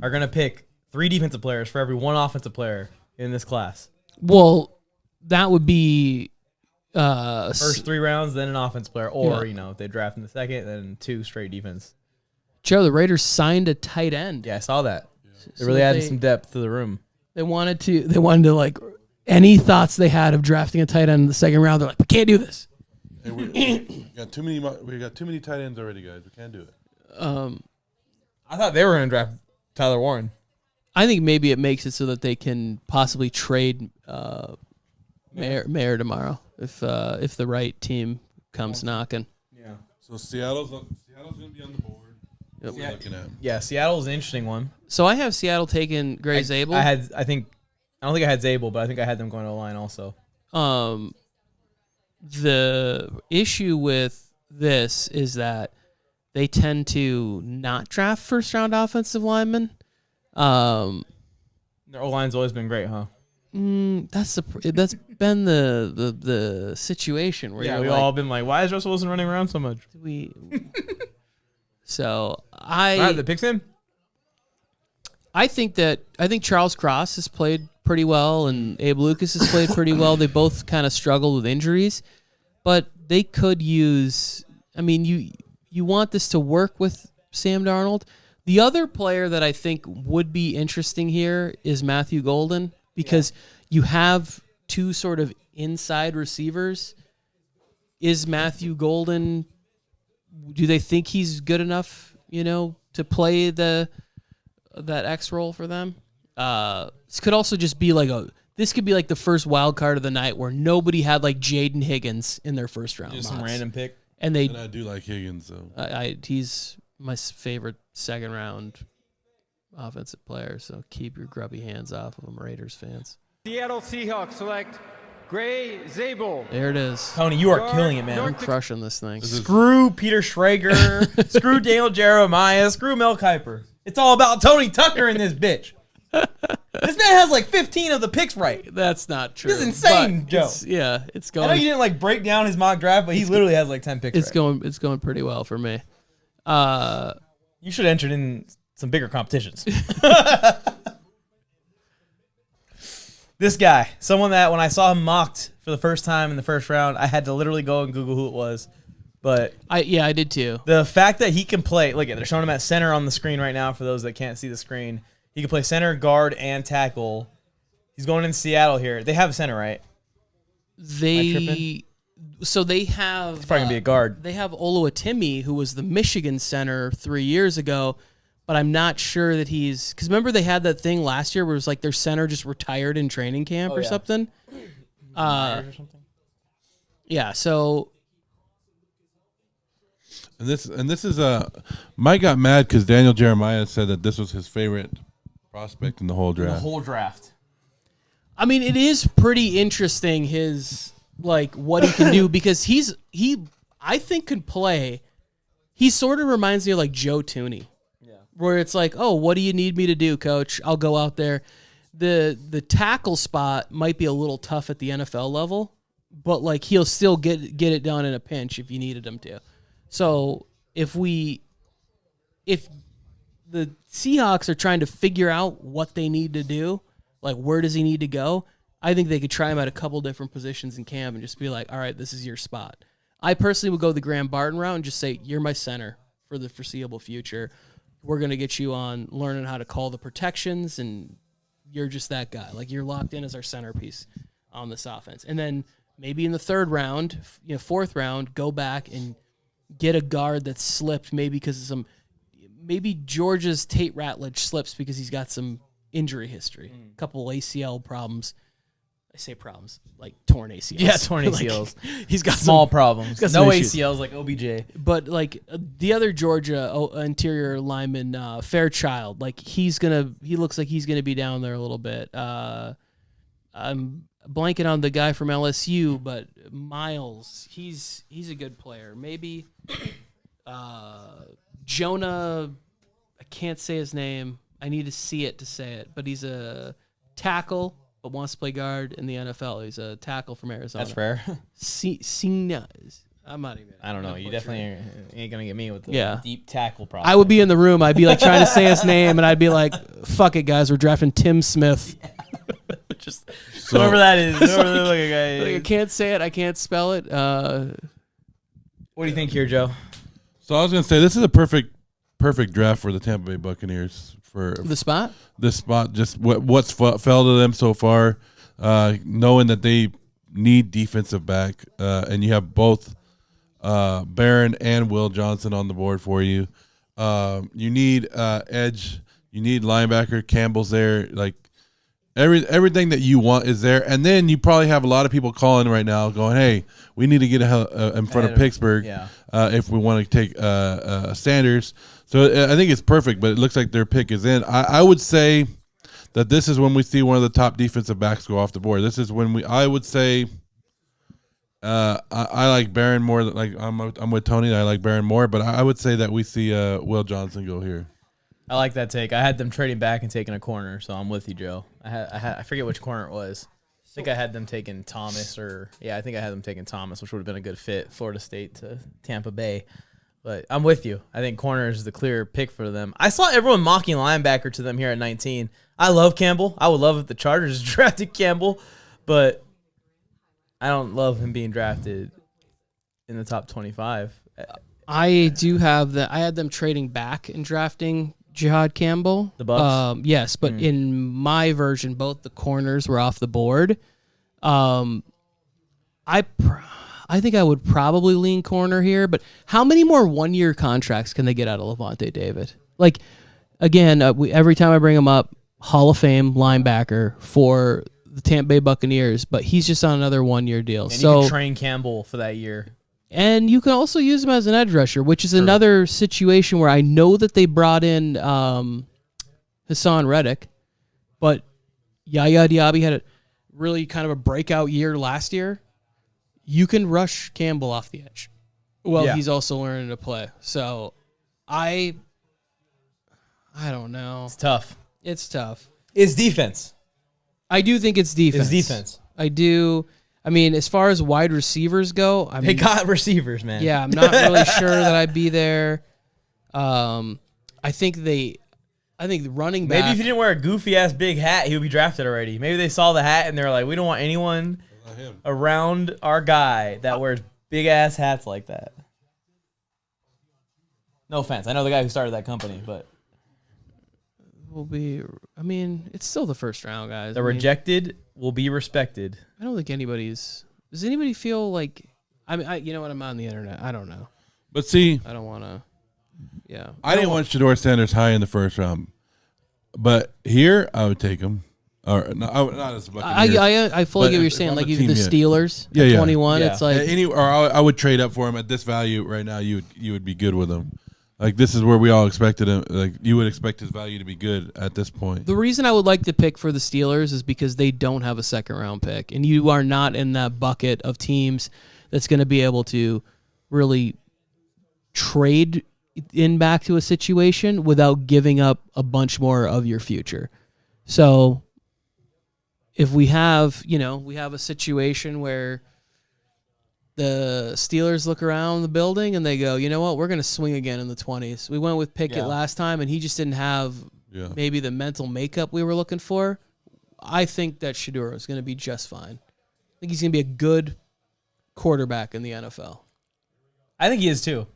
are going to pick 3 defensive players for every 1 offensive player in this class. Well, that would be... First 3 rounds, then an offense player. Or, if they draft in the second, then 2 straight defense. Joe, the Raiders signed a tight end. Yeah, I saw that. They really added some depth to the room. They wanted to like any thoughts they had of drafting a tight end in the second round. They're like, we can't do this. Hey, we got too many tight ends already, guys. We can't do it. I thought they were going to draft Tyler Warren. I think maybe it makes it so that they can possibly trade Mayer tomorrow if the right team comes knocking. Yeah. So Seattle's going to be on the board. Yep. We're looking at. Yeah, Seattle's an interesting one. So I have Seattle taking Gray Zabel. I don't think I had Zabel, but I think I had them going to line also. The issue with this is that they tend to not draft first-round offensive linemen. Their O-line's always been great, huh? That's been the situation where we've all been like, why is Russell Wilson running around so much? So the picks in. I think Charles Cross has played pretty well, and Abe Lucas has played pretty well. They both kind of struggled with injuries, but they could use. I mean, you want this to work with Sam Darnold. The other player that I think would be interesting here is Matthew Golden because you have 2 sort of inside receivers. Is Matthew Golden? Do they think he's good enough, to play that X role for them? This could also just be this could be like the first wild card of the night where nobody had like Jaden Higgins in their first round. Just some random pick. And I do like Higgins, so he's my favorite second round offensive player. So keep your grubby hands off of him, Raiders fans. Seattle Seahawks select Gray Zabel. There it is. Tony, you are killing it, man. I'm crushing this thing. Screw Peter Schrager. Screw Daniel Jeremiah. Screw Mel Kiper. It's all about Tony Tucker in this bitch. This man has like 15 of the picks right. That's not true. This is insane, Joe. It's going. I know you didn't like break down his mock draft, but he literally has like 10 picks. It's going pretty well for me. You should have entered in some bigger competitions. This guy, someone that when I saw him mocked for the first time in the first round, I had to literally go and Google who it was. But I did too. The fact that he can play, look, they're showing him at center on the screen right now for those that can't see the screen. He can play center, guard, and tackle. He's going in Seattle here. They have a center, right? They have. He's probably going to be a guard. They have Oluwatimi, who was the Michigan center 3 years ago, but I'm not sure that he's... Because remember they had that thing last year where it was like their center just retired in training camp or something? Yeah, so... And this is Mike got mad because Daniel Jeremiah said that this was his favorite prospect in the whole draft. I mean, it is pretty interesting his what he can do because he I think can play. He sort of reminds me of like Joe Tooney. Yeah. Where it's like, "Oh, what do you need me to do, coach? I'll go out there." The tackle spot might be a little tough at the NFL level, but like he'll still get it done in a pinch if you needed him to. So if the Seahawks are trying to figure out what they need to do, like where does he need to go, I think they could try him at a couple different positions in camp and just be like, all right, this is your spot. I personally would go the Graham Barton route and just say, you're my center for the foreseeable future. We're going to get you on learning how to call the protections, and you're just that guy. Like you're locked in as our centerpiece on this offense. And then maybe in the third round, fourth round, go back and get a guard that slipped maybe because of maybe Georgia's Tate Ratledge slips because he's got some injury history, a couple ACL problems. I say problems, like torn ACLs. Yeah, torn ACLs. He's got small problems. Got no issues. ACLs like OBJ. But like the other Georgia interior lineman, Fairchild, like he looks like he's gonna be down there a little bit. I'm blanking on the guy from LSU, but Miles, he's a good player. Maybe Jonah, I can't say his name. I need to see it to say it, but he's a tackle but wants to play guard in the NFL. He's a tackle from Arizona. That's fair. I'm not even. I don't know. You definitely ain't gonna get me with the deep tackle problem. I would be in the room. I'd be like trying to say his name, and I'd be like, "Fuck it, guys, we're drafting Tim Smith." Just whoever that is. Whoever the fucking guy is. I can't say it. I can't spell it. What do you think here, Joe? So I was gonna say this is a perfect draft for the Tampa Bay Buccaneers for the spot. This spot, just what's fell to them so far, knowing that they need defensive back, and you have both Barron and Will Johnson on the board for you. You need edge. You need linebacker. Campbell's there. Like everything that you want is there. And then you probably have a lot of people calling right now, going, "Hey, we need to get in front of Pittsburgh if we want to take Sanders." So I think it's perfect, but it looks like their pick is in. I would say that this is when we see one of the top defensive backs go off the board. This is when I would say I like Barron more. I'm with Tony. I like Barron more, but I would say that we see Will Johnson go here. I like that take. I had them trading back and taking a corner, so I'm with you, Joe. I forget which corner it was. I think I had them taking Thomas, I think I had them taking Thomas, which would have been a good fit, Florida State to Tampa Bay. But I'm with you. I think corner is the clear pick for them. I saw everyone mocking linebacker to them here at 19. I love Campbell. I would love if the Chargers drafted Campbell, but I don't love him being drafted in the top 25. I do have that. I had them trading back and drafting Jihad Campbell. The Bucks? Yes, but in my version, both the corners were off the board. I think I would probably lean corner here, but how many more one-year contracts can they get out of Levante David? Like, again, every time I bring him up, Hall of Fame linebacker for the Tampa Bay Buccaneers, but he's just on another one-year deal. And you can train Campbell for that year. And you can also use him as an edge rusher, which is another situation where I know that they brought in Hassan Reddick, but Yaya Diaby had a really kind of a breakout year last year, you can rush Campbell off the edge. Well, he's also learning to play. So I don't know. It's tough. It's tough. It's defense. I do think it's defense. It's defense. I do. I mean, as far as wide receivers go, They got receivers, man. Yeah, I'm not really sure that I'd be there. I think the running back. Maybe if he didn't wear a goofy ass big hat, he would be drafted already. Maybe they saw the hat and they're like, we don't want anyone around our guy that wears big ass hats like that. No offense. I know the guy who started that company, but it's still the first round, guys. the rejected will be respected. I don't think does anybody feel like, you know what, I'm on the internet. I don't know. But see, I don't want to, yeah. I didn't want Shedeur Sanders high in the first round. But here, I would take him. Or not as a Buccaneers. I fully get what you're saying. Like the Steelers at 21, it's like I would trade up for him at this value right now. You would be good with him. Like this is where we all expected him. Like you would expect his value to be good at this point. The reason I would like to pick for the Steelers is because they don't have a second round pick, and you are not in that bucket of teams that's going to be able to really trade in back to a situation without giving up a bunch more of your future. So if we have a situation where the Steelers look around the building and they go, you know what, we're going to swing again in the 20s. We went with Pickett last time, and he just didn't have maybe the mental makeup we were looking for. I think that Shedeur is going to be just fine. I think he's going to be a good quarterback in the NFL. I think he is too.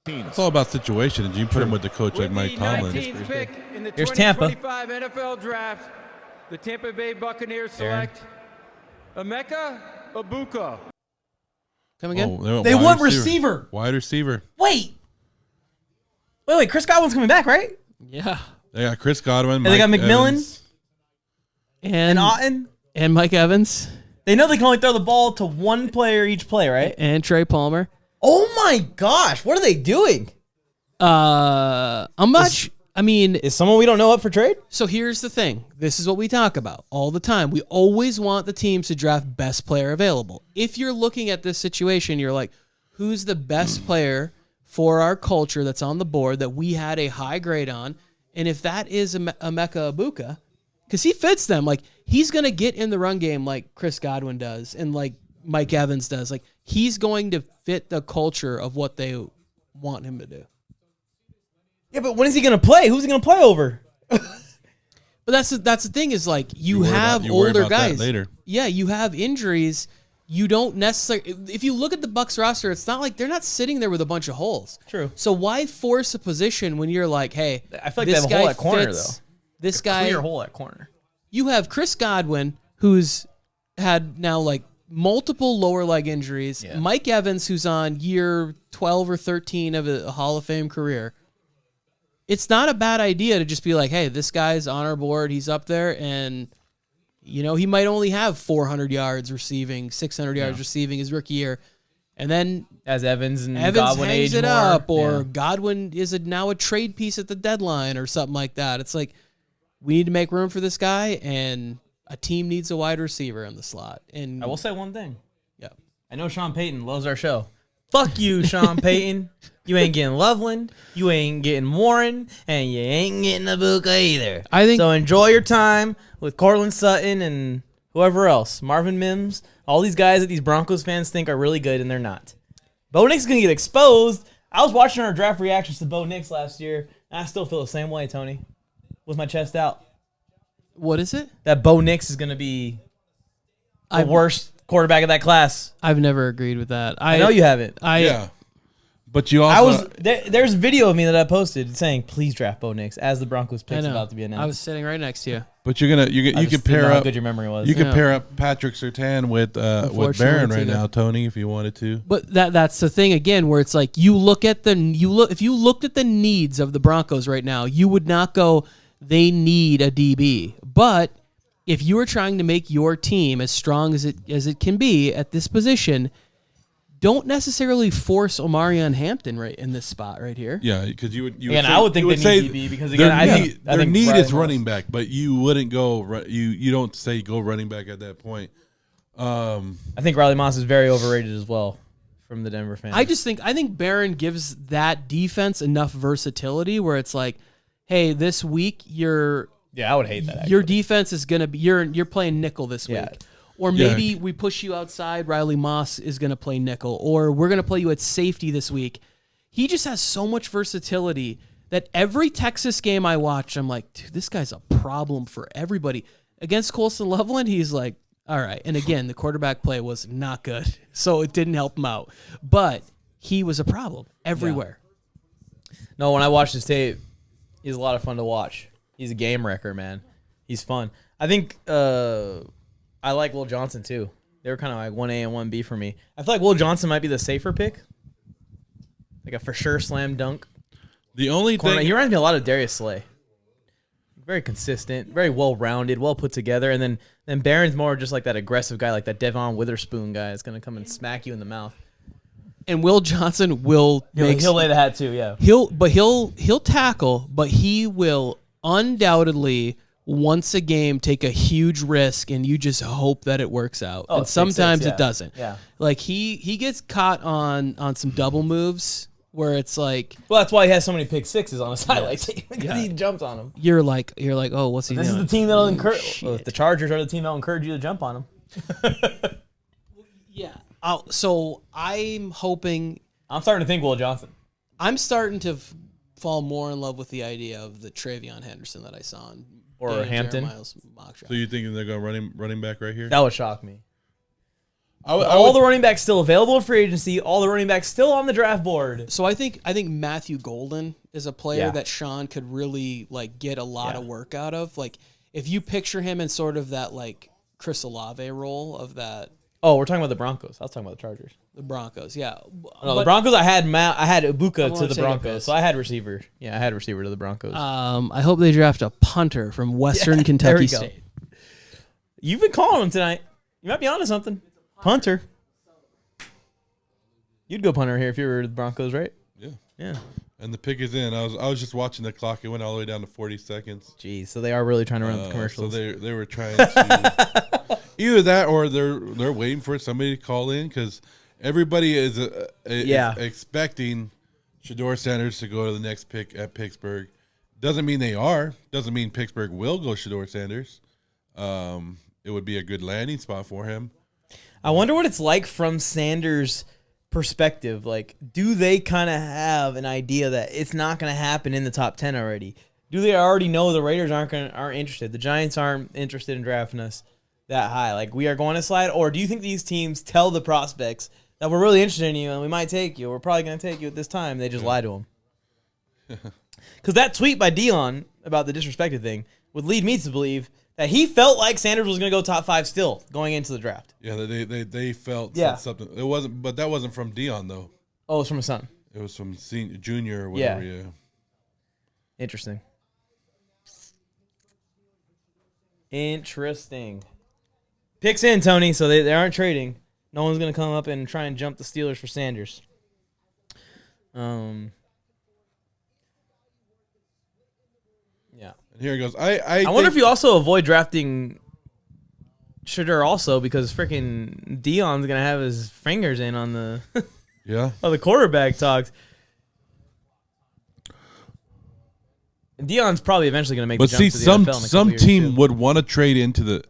It's all about situation. And you put him with the coach like Mike Tomlin. Pick in the Here's Tampa. 2025 NFL Draft, the Tampa Bay Buccaneers select Emeka Egbuka. Come again? They want receiver. Wide receiver. Wait. Chris Godwin's coming back, right? Yeah. They got Chris Godwin. And they got McMillan. Evans. And Otten. And Mike Evans. They know they can only throw the ball to one player each play, right? And Trey Palmer. Oh my gosh. What are they doing? Is someone we don't know up for trade? So here's the thing. This is what we talk about all the time. We always want the teams to draft best player available. If you're looking at this situation, you're like, who's the best player for our culture that's on the board that we had a high grade on? And if that is Emeka Egbuka, because he fits them, like he's going to get in the run game like Chris Godwin does and like Mike Evans does. Like he's going to fit the culture of what they want him to do. Yeah, but when is he going to play? Who's he going to play over? But that's the thing is like you have older guys. Later. Yeah, you have injuries. You don't necessarily. If you look at the Bucs roster, it's not like they're not sitting there with a bunch of holes. True. So why force a position when you're like, hey, I feel like they have a hole at corner though. This guy, clear hole at corner. You have Chris Godwin, who's had now like multiple lower leg injuries. Yeah. Mike Evans, who's on year 12 or 13 of a Hall of Fame career. It's not a bad idea to just be like, hey, this guy's on our board. He's up there, and he might only have 400 yards receiving, 600 yards receiving his rookie year, and then as Evans Godwin hangs it more, up, or Godwin is now a trade piece at the deadline or something like that. It's like we need to make room for this guy, and a team needs a wide receiver in the slot. And I will say one thing. Yeah, I know Sean Payton loves our show. Fuck you, Sean Payton. You ain't getting Loveland, you ain't getting Warren, and you ain't getting Egbuka either. So enjoy your time with Cortland Sutton and whoever else. Marvin Mims, all these guys that these Broncos fans think are really good, and they're not. Bo Nix is going to get exposed. I was watching our draft reactions to Bo Nix last year, and I still feel the same way, Tony, with my chest out. What is it? That Bo Nix is going to be the worst quarterback of that class. I've never agreed with that. I know you haven't. Yeah. But you also... There's a video of me that I posted saying, please draft Bo Nix as the Broncos pick's about to be announced. I was sitting right next to you. But you can pair up... how good your memory was. You can pair up Patrick Surtain with Barron right now, Tony, if you wanted to. But that's the thing again, where it's like if you looked at the needs of the Broncos right now, you would not go, they need a DB. But if you were trying to make your team as strong as it can be at this position, don't necessarily force Omarion Hampton right in this spot right here. Yeah, because you would. Again, I would think they need DB because again, I think their need is running back, but you wouldn't go. You don't say go running back at that point. I think Riley Moss is very overrated as well from the Denver fans. I think Barron gives that defense enough versatility where it's like, hey, this week I would hate that. Your defense is gonna be you're playing nickel this week. Or maybe we push you outside, Riley Moss is going to play nickel. Or we're going to play you at safety this week. He just has so much versatility that every Texas game I watch, I'm like, dude, this guy's a problem for everybody. Against Colston Loveland, he's like, all right. And again, the quarterback play was not good, so it didn't help him out. But he was a problem everywhere. Yeah. No, when I watched his tape, he's a lot of fun to watch. He's a game wrecker, man. He's fun. I think I like Will Johnson, too. They were kind of like 1A and 1B for me. I feel like Will Johnson might be the safer pick. Like a for sure slam dunk. The only thing... He reminds me a lot of Darius Slay. Very consistent, very well-rounded, well put together. And then Barron's more just like that aggressive guy, like that Devon Witherspoon guy that's going to come and smack you in the mouth. And Will Johnson will... He'll lay the hat, too, yeah. He'll tackle, but he will undoubtedly... once a game, take a huge risk, and you just hope that it works out. And sometimes it doesn't. Yeah. Like he gets caught on some double moves where it's like, well, that's why he has so many pick sixes on his highlights. Because he jumps on them. You're like, oh, what's he doing? This is the team that'll encourage. Well, the Chargers are the team that'll encourage you to jump on them. Yeah. So I'm hoping. I'm starting to think Will Johnson. I'm starting to fall more in love with the idea of the Travion Henderson that I saw in or Hampton. So you thinking they're going running back right here? That would shock me. All the running backs still available in free agency. All the running backs still on the draft board. So I think Matthew Golden is a player that Sean could really like get a lot of work out of. Like if you picture him in sort of that like Chris Olave role of that. Oh, we're talking about the Broncos. I was talking about the Chargers. The Broncos, yeah. No, the Broncos. I had Egbuka to the Broncos, so I had receiver. Yeah, I had receiver to the Broncos. I hope they draft a punter from Western Kentucky State. You've been calling him tonight. You might be onto something. Punter. You'd go punter here if you were the Broncos, right? Yeah. Yeah. And the pick is in. I was just watching the clock. It went all the way down to 40 seconds. Jeez, so they are really trying to run the commercials. So they were trying to either that or they're waiting for somebody to call in because everybody is expecting Shedeur Sanders to go to the next pick at Pittsburgh. Doesn't mean they are. Doesn't mean Pittsburgh will go Shedeur Sanders. It would be a good landing spot for him. I wonder what it's like from Sanders' perspective. Like, do they kind of have an idea that it's not going to happen in the top 10 already? Do they already know the Raiders aren't interested? The Giants aren't interested in drafting us that high. Like, we are going to slide? Or do you think these teams tell the prospects that we're really interested in you and we might take you? We're probably going to take you at this time. They just lie to them. Because that tweet by Dion about the disrespected thing would lead me to believe that he felt like Sanders was going to go top 5 still going into the draft. Yeah, they felt something. It wasn't, but that wasn't from Dion though. Oh, it was from his son. It was from junior or whatever. Yeah. Interesting. Picks in, Tony. So they aren't trading. No one's going to come up and try and jump the Steelers for Sanders. Yeah. And here it goes. I wonder if you also avoid drafting Shedeur also because freaking Dion's gonna have his fingers in on the on the quarterback talks. And Dion's probably eventually gonna make the jump to the NFL. Some team would want to trade into the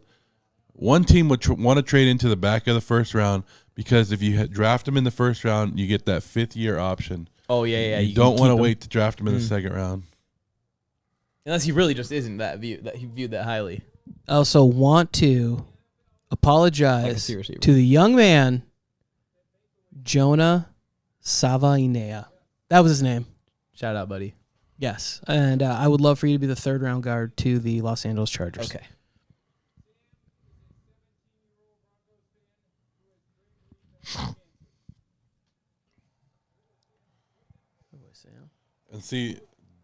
back of the first round because if you draft him in the first round, you get that 5th-year option. Oh yeah. You don't want to wait to draft him in the second round. Unless he really just isn't that he viewed that highly. I also want to apologize to the young man, Jonah Savainea. That was his name. Shout out, buddy. Yes. And I would love for you to be the 3rd-round guard to the Los Angeles Chargers. Okay. And see,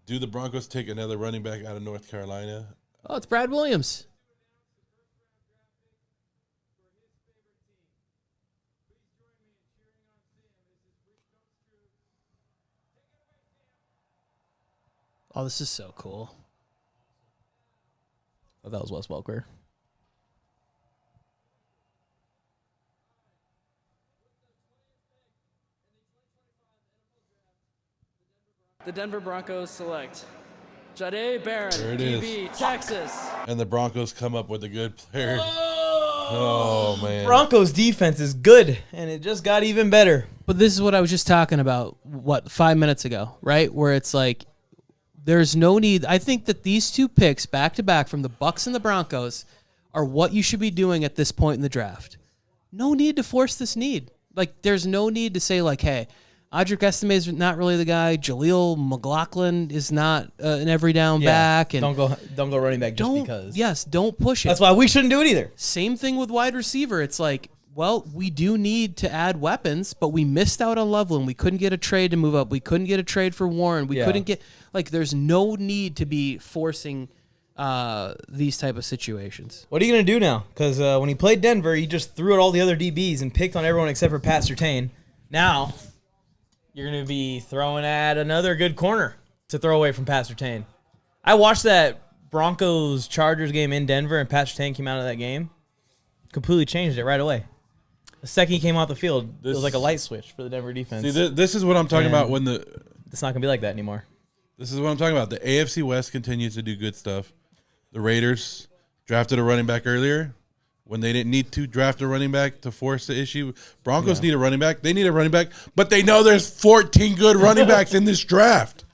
do the Broncos take another running back out of North Carolina? Oh, it's Brad Williams. Oh, this is so cool. Oh, that was Wes Welker. The Denver Broncos select Shedeur Barron, There it DB, is. Texas. And the Broncos come up with a good player. Oh, man. Broncos defense is good, and it just got even better. But this is what I was just talking about, 5 minutes ago, right? Where it's like, there's no need. I think that these 2 picks back-to-back from the Bucs and the Broncos are what you should be doing at this point in the draft. No need to force this need. Like, there's no need to say, like, hey, Audric Estime is not really the guy. Jaleel McLaughlin is not an every down back. And don't go running back just because. Yes, don't push it. That's why we shouldn't do it either. Same thing with wide receiver. It's like, well, we do need to add weapons, but we missed out on Loveland. We couldn't get a trade to move up. We couldn't get a trade for Warren. We couldn't get there's no need to be forcing these type of situations. What are you gonna do now? Because when he played Denver, he just threw out all the other DBs and picked on everyone except for Pat Surtain. Now you're going to be throwing at another good corner to throw away from Pat Surtain. I watched that Broncos-Chargers game in Denver, and Pat Surtain came out of that game. Completely changed it right away. The second he came off the field, it was like a light switch for the Denver defense. See, this is what I'm talking about when the... It's not going to be like that anymore. This is what I'm talking about. The AFC West continues to do good stuff. The Raiders drafted a running back earlier when they didn't need to draft a running back to force the issue. Broncos need a running back. They need a running back, but they know there's 14 good running backs in this draft.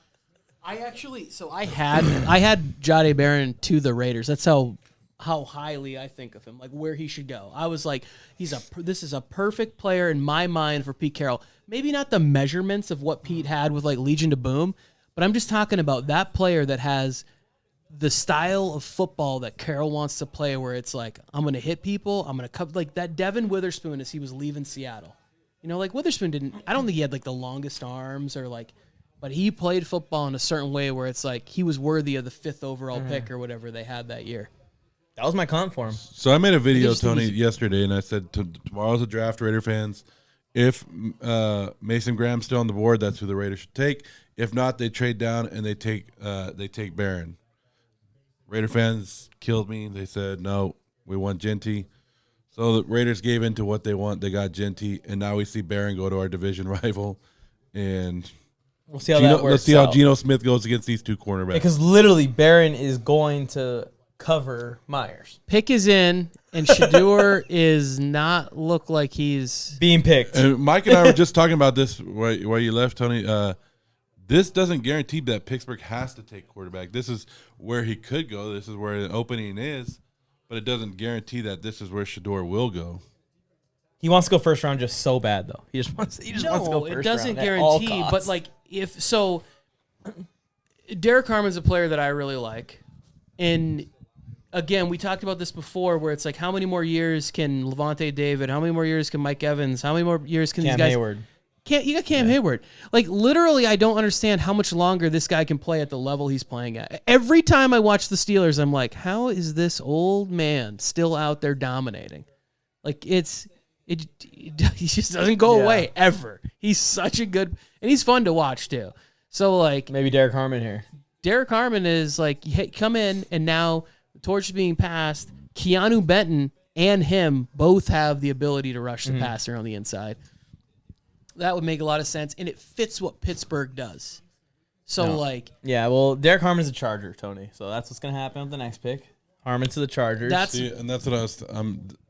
I had Shedeur Barron to the Raiders. That's how highly I think of him, like where he should go. I was like, this is a perfect player in my mind for Pete Carroll. Maybe not the measurements of what Pete had with like Legion to Boom, but I'm just talking about that player that has the style of football that Carroll wants to play, where it's like, I'm going to hit people, I'm going to cut, like that Devin Witherspoon as he was leaving Seattle. You know, like Witherspoon I don't think he had like the longest arms or like, but he played football in a certain way where it's like he was worthy of the 5th overall pick or whatever they had that year. That was my comp for him. So I made a video, Tony, yesterday, and I said, tomorrow's a draft, Raider fans. If Mason Graham's still on the board, that's who the Raiders should take. If not, they trade down and they take Barron. Raider fans killed me. They said, no, we want Jeanty. So the Raiders gave in to what they want. They got Jeanty, and now we see Barron go to our division rival. And we'll see how that works. Let's see how Geno Smith goes against these 2 cornerbacks. Because literally, Barron is going to cover Myers. Pick is in, and Shedeur is not look like he's being picked. And Mike and I were just talking about this while you left, Tony. This doesn't guarantee that Pittsburgh has to take quarterback. This is where he could go. This is where the opening is, but it doesn't guarantee that this is where Shedeur will go. He wants to go first round just so bad, though. He just wants to go first round. It doesn't guarantee, but like Derek Harmon's a player that I really like, and again, we talked about this before, where it's like, how many more years can Levante David? How many more years can Mike Evans? How many more years can these guys? Hayward. You got Cam Hayward. Like, literally, I don't understand how much longer this guy can play at the level he's playing at. Every time I watch the Steelers, I'm like, how is this old man still out there dominating? Like, he just doesn't go away ever. He's such a good, and he's fun to watch too. So like, maybe Derek Harmon here. Derek Harmon is like, hey, come in, and now the torch is being passed. Keanu Benton and him both have the ability to rush the passer on the inside. That would make a lot of sense, and it fits what Pittsburgh does. So, well, Derek Harmon's a Charger, Tony. So that's what's going to happen with the next pick. Harmon to the Chargers. And that's what I was.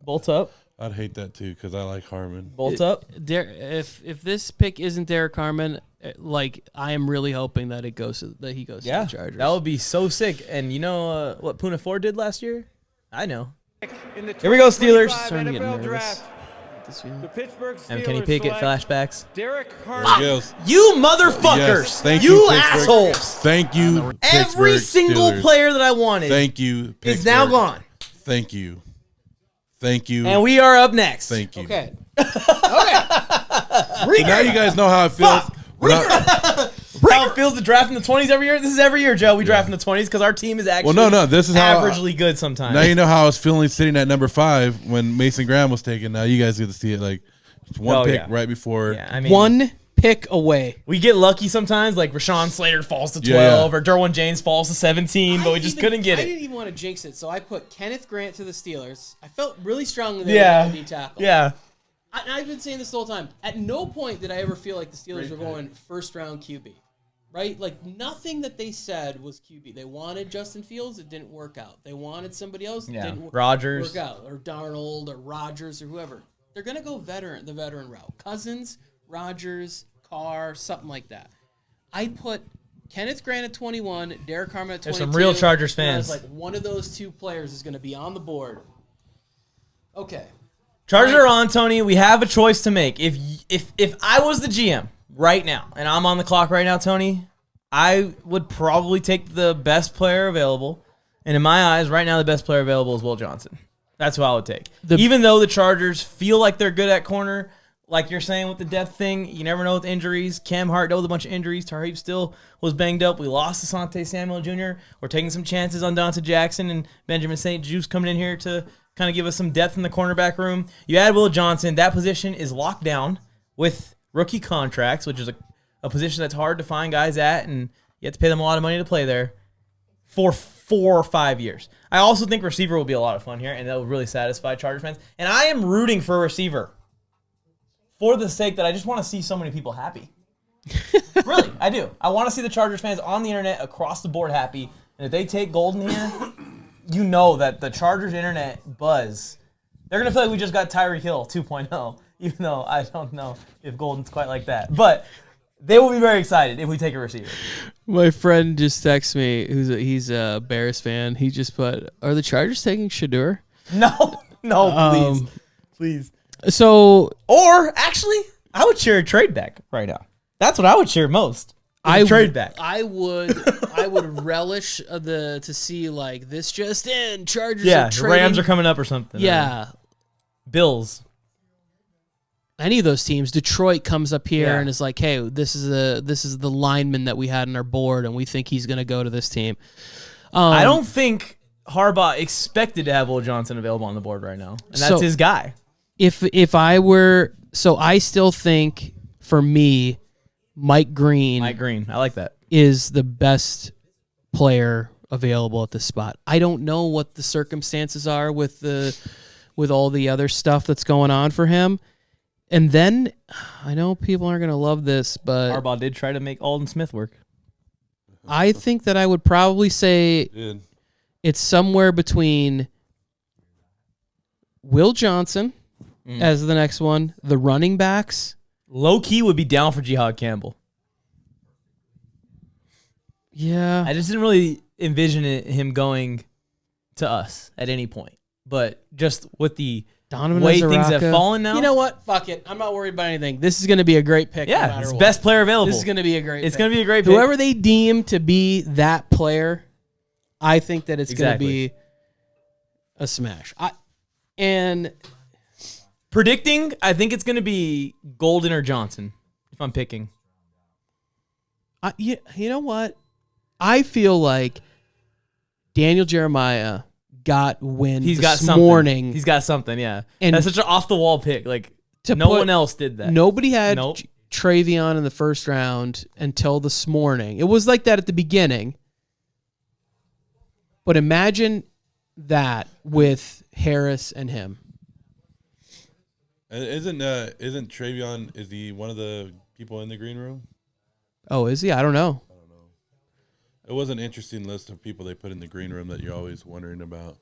Bolt up. I'd hate that too because I like Harmon. Bolt up. If this pick isn't Derek Harmon, like I am really hoping that he goes to the Chargers. That would be so sick. And you know what Puna Ford did last year? I know. Here we go, Steelers. Starting to get nervous. Draft. The Pittsburgh Steelers And Kenny Pickett flashbacks. Derek Harmon. You motherfuckers! Yes, thank you Pittsburgh. assholes! Thank you, Every Pittsburgh single Steelers. player that I wanted Thank you, Pittsburgh. is now gone. Thank you. Thank you. And we are up next. Thank you. Okay. So now you guys know how it feels. How it feels to draft in the 20s every year? This is every year, Joe. We draft in the 20s because our team is actually this is averagely good sometimes. Now you know how I was feeling sitting at number 5 when Mason Graham was taken. Now you guys get to see it like it's one pick right before. Yeah, I mean, one pick away. We get lucky sometimes, like Rashawn Slater falls to 12 or Derwin James falls to 17, but we just couldn't get it. I didn't even want to jinx it, so I put Kenneth Grant to the Steelers. I felt really strongly that he would be tackled. Yeah. I've been saying this the whole time. At no point did I ever feel like the Steelers were going first-round QB. Right? Like, nothing that they said was QB. They wanted Justin Fields. It didn't work out. They wanted somebody else. It didn't Rodgers. work out. Or Darnold or Rodgers or whoever. They're going to go the veteran route. Cousins, Rodgers, Carr, something like that. I put Kenneth Grant at 21, Derek Harmon at 22. There's some real Chargers fans. I was like, one of those two players is going to be on the board. Okay. Chargers are on, Tony. We have a choice to make. If I was the GM right now, and I'm on the clock right now, Tony, I would probably take the best player available. And in my eyes, right now, the best player available is Will Johnson. That's who I would take. Even though the Chargers feel like they're good at corner, like you're saying with the depth thing, you never know with injuries. Cam Hart dealt with a bunch of injuries. Tarheeb still was banged up. We lost Asante Samuel Jr. We're taking some chances on Dante Jackson and Benjamin St. Juste coming in here to kind of give us some depth in the cornerback room. You add Will Johnson. That position is locked down with rookie contracts, which is a position that's hard to find guys at, and you have to pay them a lot of money to play there for 4 or 5 years. I also think receiver will be a lot of fun here, and that will really satisfy Chargers fans. And I am rooting for a receiver for the sake that I just want to see so many people happy. Really, I do. I want to see the Chargers fans on the internet across the board happy, and if they take Golden here, you know that the Chargers internet buzz, they're going to feel like we just got Tyreek Hill 2.0, even though I don't know if Golden's quite like that. But they will be very excited if we take a receiver. My friend just texted me, he's a Bears fan. He just put, are the Chargers taking Shedeur? No, please. So, or actually, I would cheer a trade back right now. That's what I would cheer most. Trade back. I would relish to see like this just in. Chargers. Yeah, are the Rams are coming up or something. Yeah, Bills. Any of those teams. Detroit comes up here and is like, hey, this is the lineman that we had on our board, and we think he's going to go to this team. I don't think Harbaugh expected to have Will Johnson available on the board right now, and that's his guy. If I were, so I still think for me, Mike Green, I like that, is the best player available at this spot. I don't know what the circumstances are with all the other stuff that's going on for him. And then I know people aren't going to love this, but Harbaugh did try to make Aldon Smith work. I think that I would probably say it's somewhere between Will Johnson as the next one, the running backs. Low key would be down for Jihad Campbell. Yeah. I just didn't really envision him going to us at any point. But just with the way things have fallen now. You know what? Fuck it. I'm not worried about anything. This is going to be a great pick. Yeah, no matter it's what. best player available. This is going to be a great pick. It's going to be a great pick. Whoever they deem to be that player, I think that it's going to be a smash. And predicting, I think it's going to be Golden or Johnson, if I'm picking. You know what? I feel like Daniel Jeremiah got wind this morning. He's got something, yeah. And that's such an off-the-wall pick. Like, no one else did that. Nobody had Travion in the first round until this morning. It was like that at the beginning. But imagine that with Harris and him. Isn't Travion, is he one of the people in the green room? Oh, is he? I don't know. It was an interesting list of people they put in the green room that you're always wondering about.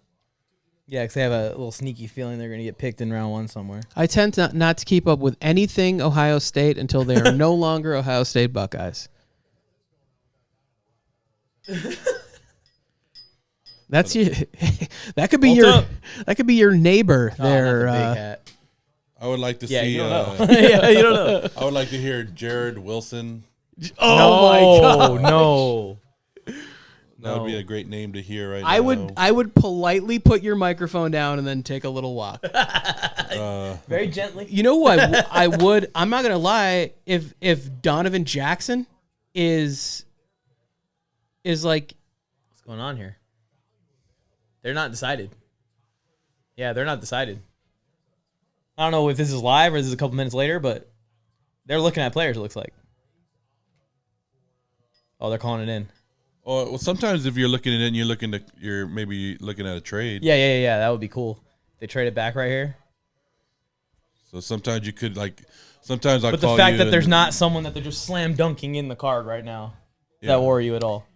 Yeah, because they have a little sneaky feeling they're going to get picked in round 1 somewhere. I tend not to keep up with anything Ohio State until they are no longer Ohio State Buckeyes. That's you. That could be your neighbor there. Not the big hat. I would like to see. You don't know. Yeah, you don't know. I would like to hear Jared Wilson. Oh my God! No. That would be a great name to hear right now. I would politely put your microphone down and then take a little walk. Very gently. You know what? I would. I'm not gonna lie. If Donovan Jackson is like, what's going on here? They're not decided. Yeah, they're not decided. I don't know if this is live or this is a couple minutes later, but They're looking at players, it looks like. Oh, they're calling it in. Oh, well, sometimes if you're looking at it, you're maybe looking at a trade. Yeah. That would be cool. They trade it back right here. So sometimes you could sometimes I. But the fact that there's not someone that they're just slam dunking in the card right now, does that worry you at all?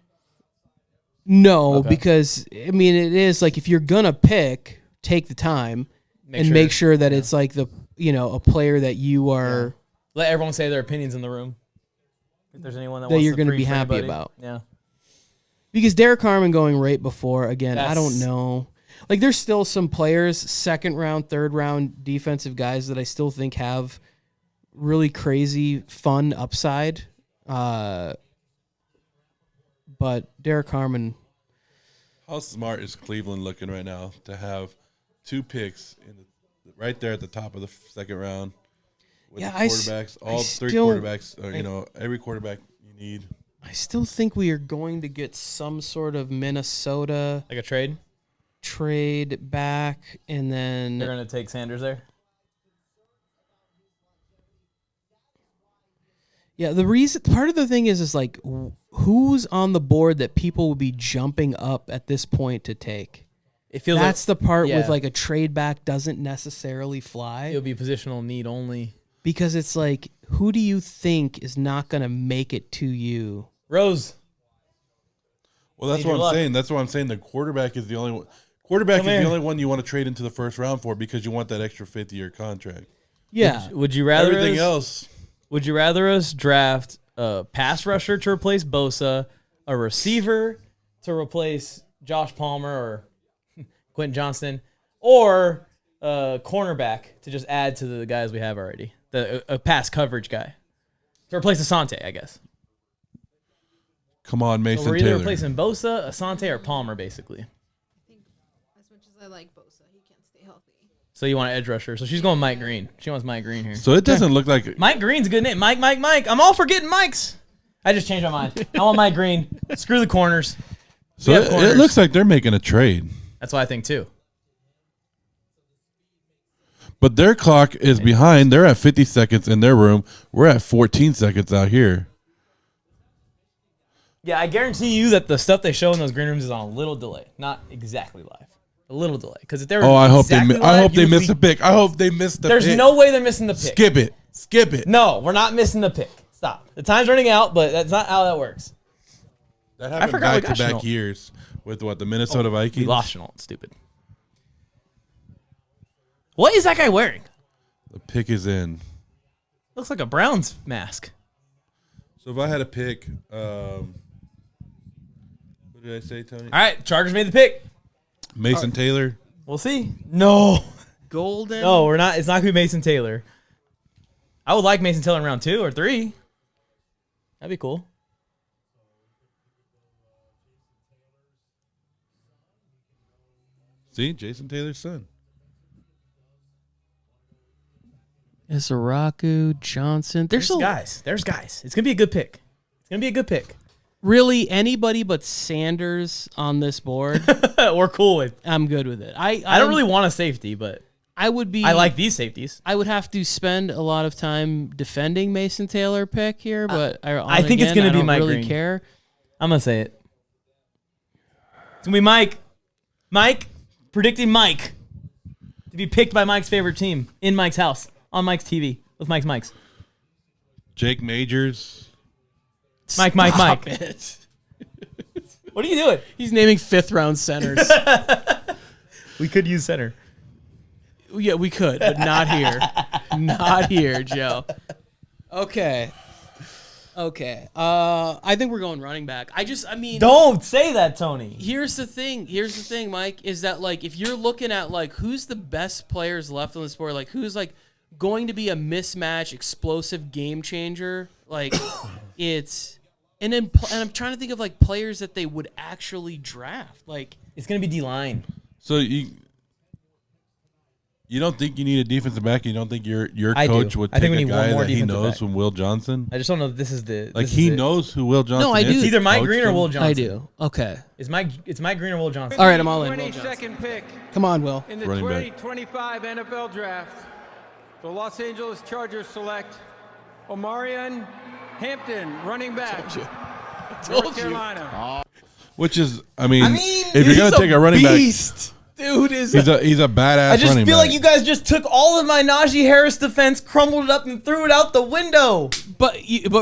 No, because I mean it is like if you're gonna pick, take the time make sure that it's like a player that you are. Yeah. Let everyone say their opinions in the room. If there's anyone that you're going to be happy about. Yeah. Because Derek Harmon going right before, again, I don't know. Like, there's still some players, second round, third round defensive guys that I still think have really crazy, fun upside. But Derek Harmon. How smart is Cleveland looking right now to have 2 picks right there at the top of the second round? With the quarterbacks, all 3 quarterbacks, every quarterback you need. I still think we are going to get some sort of Minnesota. Like a trade? Trade back, and then. They're going to take Sanders there? Yeah, part of the thing is like, who's on the board that people will be jumping up at this point to take? It feels That's the part with like a trade back doesn't necessarily fly. It'll be positional need only. Because it's like, who do you think is not going to make it to you? Rose. Well, that's what I'm saying. That's what I'm saying. The quarterback is the only one. The only one you want to trade into the first round for because you want that extra 50-year contract. Yeah. Would you rather everything else? Would you rather us draft a pass rusher to replace Bosa, a receiver to replace Josh Palmer or Quentin Johnston, or a cornerback to just add to the guys we have already? A pass coverage guy to replace Asante, I guess. Come on, Mason so we're Taylor. either replacing Bosa, Asante, or Palmer, basically. I think as much as I like Bosa, he can't stay healthy. So you want an edge rusher. So she's going Mike Green. She wants Mike Green here. So it doesn't look like Mike Green's a good name. Mike. I'm all for getting Mikes. I just changed my mind. I want Mike Green. Screw the corners. So it looks like they're making a trade. That's what I think too. But their clock is behind. They're at 50 seconds in their room. We're at 14 seconds out here. Yeah, I guarantee you that the stuff they show in those green rooms is on a little delay. Not exactly live. A little delay. Because if they're I hope they missed the pick. I hope they missed the pick. There's no way they're missing the pick. Skip it. No, we're not missing the pick. Stop. The time's running out, but that's not how that works. That happened back-to-back years with the Minnesota Vikings. We lost Chenault. Stupid. What is that guy wearing? The pick is in. Looks like a Browns mask. So if I had a pick, what did I say, Tony? All right, Chargers made the pick. Mason Taylor. We'll see. No. Golden. No, we're not. It's not going to be Mason Taylor. I would like Mason Taylor in round 2 or 3. That'd be cool. See, Jason Taylor's son. Isaraku, Johnson. There's guys. There's guys. It's going to be a good pick. It's going to be a good pick. Really, anybody but Sanders on this board, we're cool with. I'm good with it. I don't really want a safety, but I would be. I like these safeties. I would have to spend a lot of time defending Mason Taylor pick here, but I think it's going to be Mike really Green. Care. I'm going to say it. It's going to be Mike. Mike, predicting Mike to be picked by Mike's favorite team in Mike's house, on Mike's TV, with Mike's mics. Jake Majors. Mike. It. What are you doing? He's naming 5th round centers. We could use center. Yeah, we could, but not here. Not here, Joe. Okay. I think we're going running back. Don't say that, Tony. Here's the thing, Mike, is that like if you're looking at like who's the best players left on this board, like who's like going to be a mismatch, explosive game changer, like and I'm trying to think of like players that they would actually draft. Like it's gonna be D-line. So you don't think you need a defensive back? You don't think your I coach do. would I think take we a need one guy more that he defensive knows back. from Will Johnson? I just don't know if this is the Like he knows who Will Johnson is. I do. It's either Mike Coached Green or him. Will Johnson. I do. Okay. It's Mike Green or Will Johnson. All right, I'm all in. Will Johnson. 22nd pick Come on, Will. in the Running back. 2025 NFL Draft, the Los Angeles Chargers select Omarion Hampton, running back, Told North you. Carolina. Which is, I mean if he's you're gonna take a running beast. Dude is back, he's a badass. I just running feel back. like you guys just took all of my Najee Harris defense, crumbled it up, and threw it out the window. but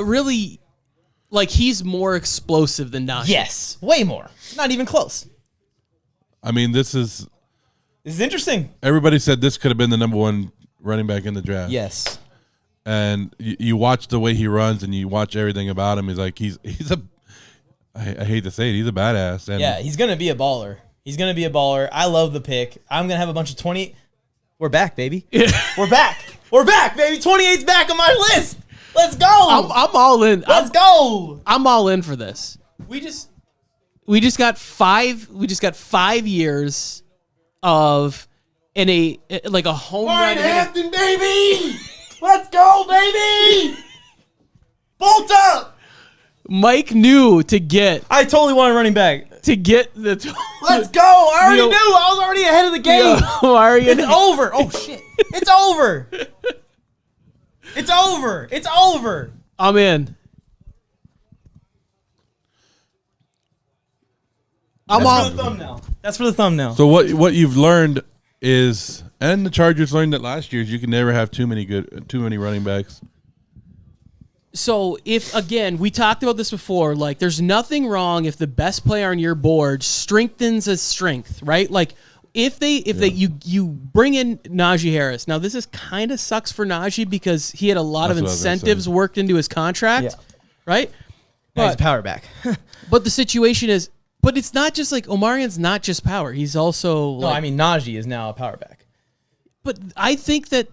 really, like, he's more explosive than Najee. Yes, way more. Not even close. I mean, this is interesting. everybody said this could have been the number 1 running back in the draft. Yes. And you watch the way he runs, and you watch everything about him. He's like he's a. I hate to say it, he's a badass. And Yeah, he's gonna be a baller. He's gonna be a baller. I love the pick. I'm gonna have a bunch of 20. We're back, baby. We're back. We're back, baby. 28's back on my list. Let's go. I'm all in. Let's go. I'm all in for this. We just got 5 years of like a home run. Hampton, baby. Let's go, baby. Bolt up. Mike knew to get I totally want a running back. the. Let's go. I already knew. I was already ahead of the game. It's over. Oh, shit. It's over. It's over. It's over. I'm in. I'm That's all. for the thumbnail. That's for the thumbnail. So what you've learned is, and the Chargers learned that last year, is you can never have too many running backs. So if, again, we talked about this before, like, there's nothing wrong if the best player on your board strengthens a strength, right? Like, if you bring in Najee Harris. Now, this is kind of sucks for Najee because he had a lot of That's what I was gonna incentives say. worked into his contract, Yeah. right? Now he's But, power back. but the situation is, but it's not just like Omarion's not just power. He's also No, like, I mean, Najee is now a power back. but I think that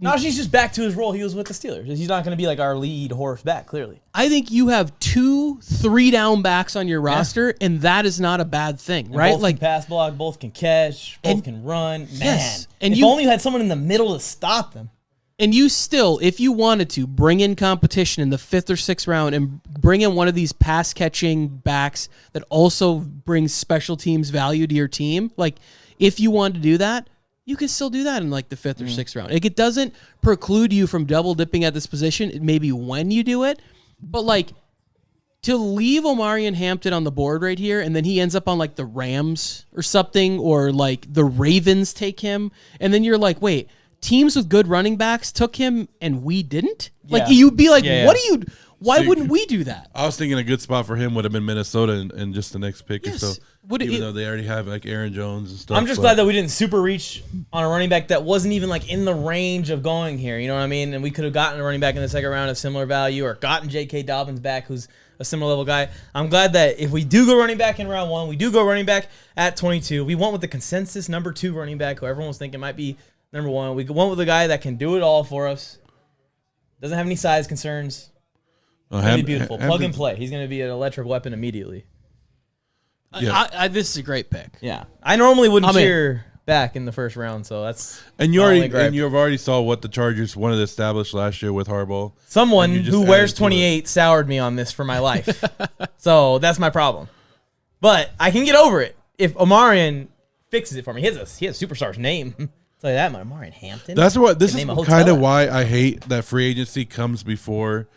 Najee's just back to his role he was with the Steelers. He's not going to be like our lead horse back, clearly. you have 2-3 down backs on your roster, and that is not a bad thing, And right? both Like, can pass block, both can catch, both And- can run. Man, Yes, and if you- only you had someone in the middle to stop them. and you still, if you wanted to, bring in competition in the 5th or 6th round and bring in one of these pass catching backs that also brings special teams value to your team. Like, if you wanted to do that, you can still do that in like the 5th or 6th round. Like, it doesn't preclude you from double dipping at this position. Maybe when you do it, but like, to leave Omarion Hampton on the board right here, and then he ends up on like the Rams or something, or like the Ravens take him, and then you're like, wait, teams with good running backs took him and we didn't? Like, Yeah. you'd be like, Yeah, what yeah. do you? Why See, wouldn't we do that? I was thinking a good spot for him would have been Minnesota and just the next pick or Yes. so. Would it- Even though they already have like Aaron Jones and stuff. I'm just glad that we didn't super reach on a running back that wasn't even like in the range of going here. You know what I mean? And we could have gotten a running back in the second round of similar value, or gotten J.K. Dobbins back, who's a similar level guy. I'm glad that if we do go running back in round 1, we do go running back at 22. We went with the consensus number 2 running back, who everyone was thinking might be number 1. We went with a guy that can do it all for us. Doesn't have any size concerns. It's gonna be beautiful. Plug and play. He's gonna be an electric weapon immediately. Yeah. This is a great pick. Yeah, I normally wouldn't I'm in. cheer back in the first round, so that's And you my only already gripe. and you've already saw what the Chargers wanted to establish last year with Harbaugh. Someone And you just who added wears to it. 28 soured me on this for my life. So that's my problem. But I can get over it if Omarion fixes it for me. He has a superstar's name. I'll tell you that much. Omarion Hampton. That's what this Can is name a hotel kind of after. why I hate that free agency comes before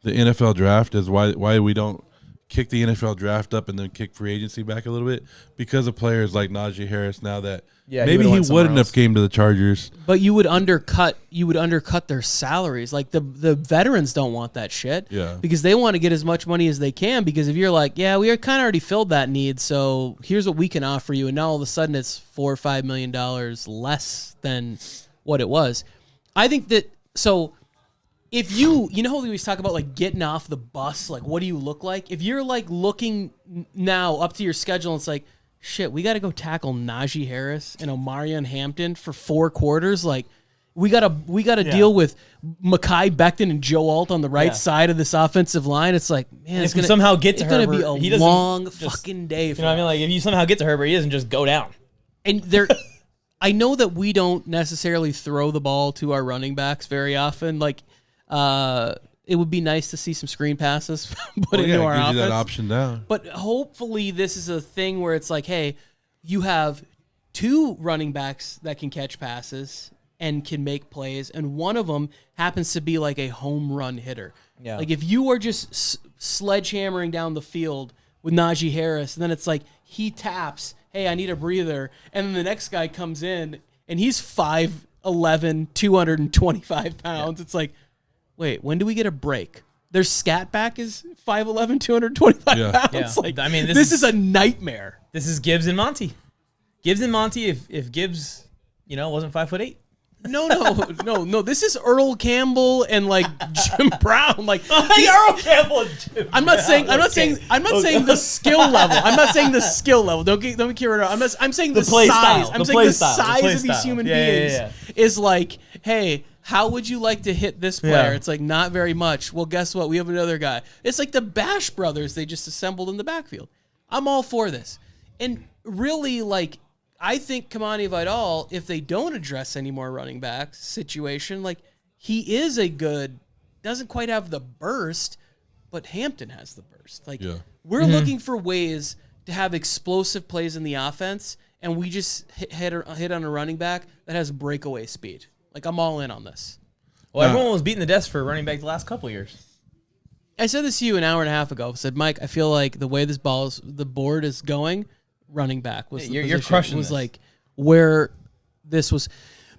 the NFL draft, is why we don't kick the NFL draft up and then kick free agency back a little bit, because of players like Najee Harris now that Yeah, maybe he would've went somewhere wouldn't else. have came to the Chargers. But you would undercut their salaries. Like, the veterans don't want that shit. Yeah. Because they want to get as much money as they can, because if you're like, yeah, we kind of already filled that need, so here's what we can offer you, and now all of a sudden it's $4 or $5 million less than what it was. I think that, so if you know how we always talk about like getting off the bus, like what do you look like? If you're like looking now up to your schedule and it's like, shit, we got to go tackle Najee Harris and Omarion Hampton for 4 quarters. Like, we gotta deal with Mekhi Becton and Joe Alt on the right Yeah. side of this offensive line. It's like, man, if we somehow get to it's gonna Herbert, be he a doesn't long just- fucking day. You For know what I us. mean? Like, if you somehow get to Herbert, he doesn't just go down. And there, I know that we don't necessarily throw the ball to our running backs very often. Like, it would be nice to see some screen passes put into our it gives offense. you that option now. But hopefully this is a thing where it's like, hey, you have 2 running backs that can catch passes, and can make plays, and one of them happens to be like a home run hitter. Yeah. Like if you are just sledgehammering down the field with Najee Harris, then it's like he taps, hey, I need a breather, and then the next guy comes in and he's 5'11", 225 pounds. It's like, wait, when do we get a break? Their scat back is 5'11", 225 pounds. Yeah. Like, I mean, this is a nightmare. This is Gibbs and Monty. Gibbs and Monty, if Gibbs, wasn't 5'8". No. This is Earl Campbell and like Jim Brown. Like Earl Campbell and Jim I'm not saying the skill level. I'm not saying the skill level. Don't get carried away. I'm saying the play size. style. I'm The saying play the style. The size play of these style. human Yeah, beings is like, hey, how would you like to hit this player? Yeah. It's like, not very much. Well, guess what? We have another guy. It's like the Bash brothers they just assembled in the backfield. I'm all for this. And really, like, I think Kamani Vidal, if they don't address any more running back situation, like, he is a good, doesn't quite have the burst, but Hampton has the burst. Like, we're looking for ways to have explosive plays in the offense, and we just hit on a running back that has breakaway speed. Like, I'm all in on this. Well, everyone was beating the desk for running back the last couple of years. I said this to you an hour and a half ago. I said, Mike, I feel like the way the board is going, running back was the you're position. crushing was this. Like where this was,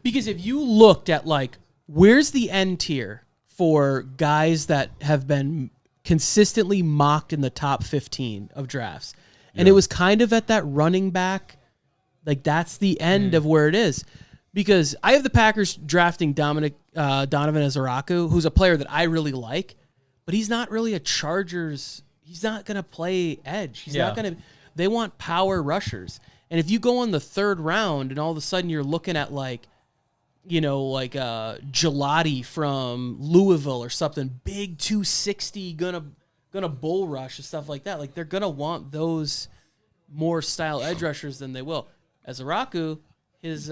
because if you looked at like where's the end tier for guys that have been consistently mocked in the top 15 of drafts, and it was kind of at that running back, like that's the end of where it is. Because I have the Packers drafting Donovan Ezaraku, who's a player that I really like, but he's not really a Chargers. He's not going to play edge. He's not going to. They want power rushers. And if you go in the third round and all of a sudden you're looking at like Gelati from Louisville or something, big 260, gonna bull rush and stuff like that. Like they're gonna want those more style edge rushers than they will. Ezaraku, his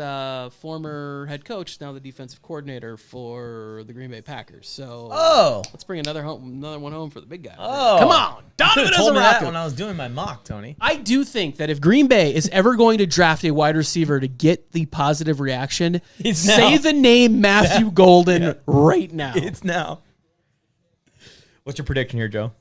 former head coach, now the defensive coordinator for the Green Bay Packers. So let's bring another one home for the big guy. Come on, Donovan told me that Ezaraku. when I was doing my mock, Tony. I do think that if Green Bay is ever going to draft a wide receiver to get the positive reaction, say the name Matthew Golden right now. It's now. What's your prediction here, Joe?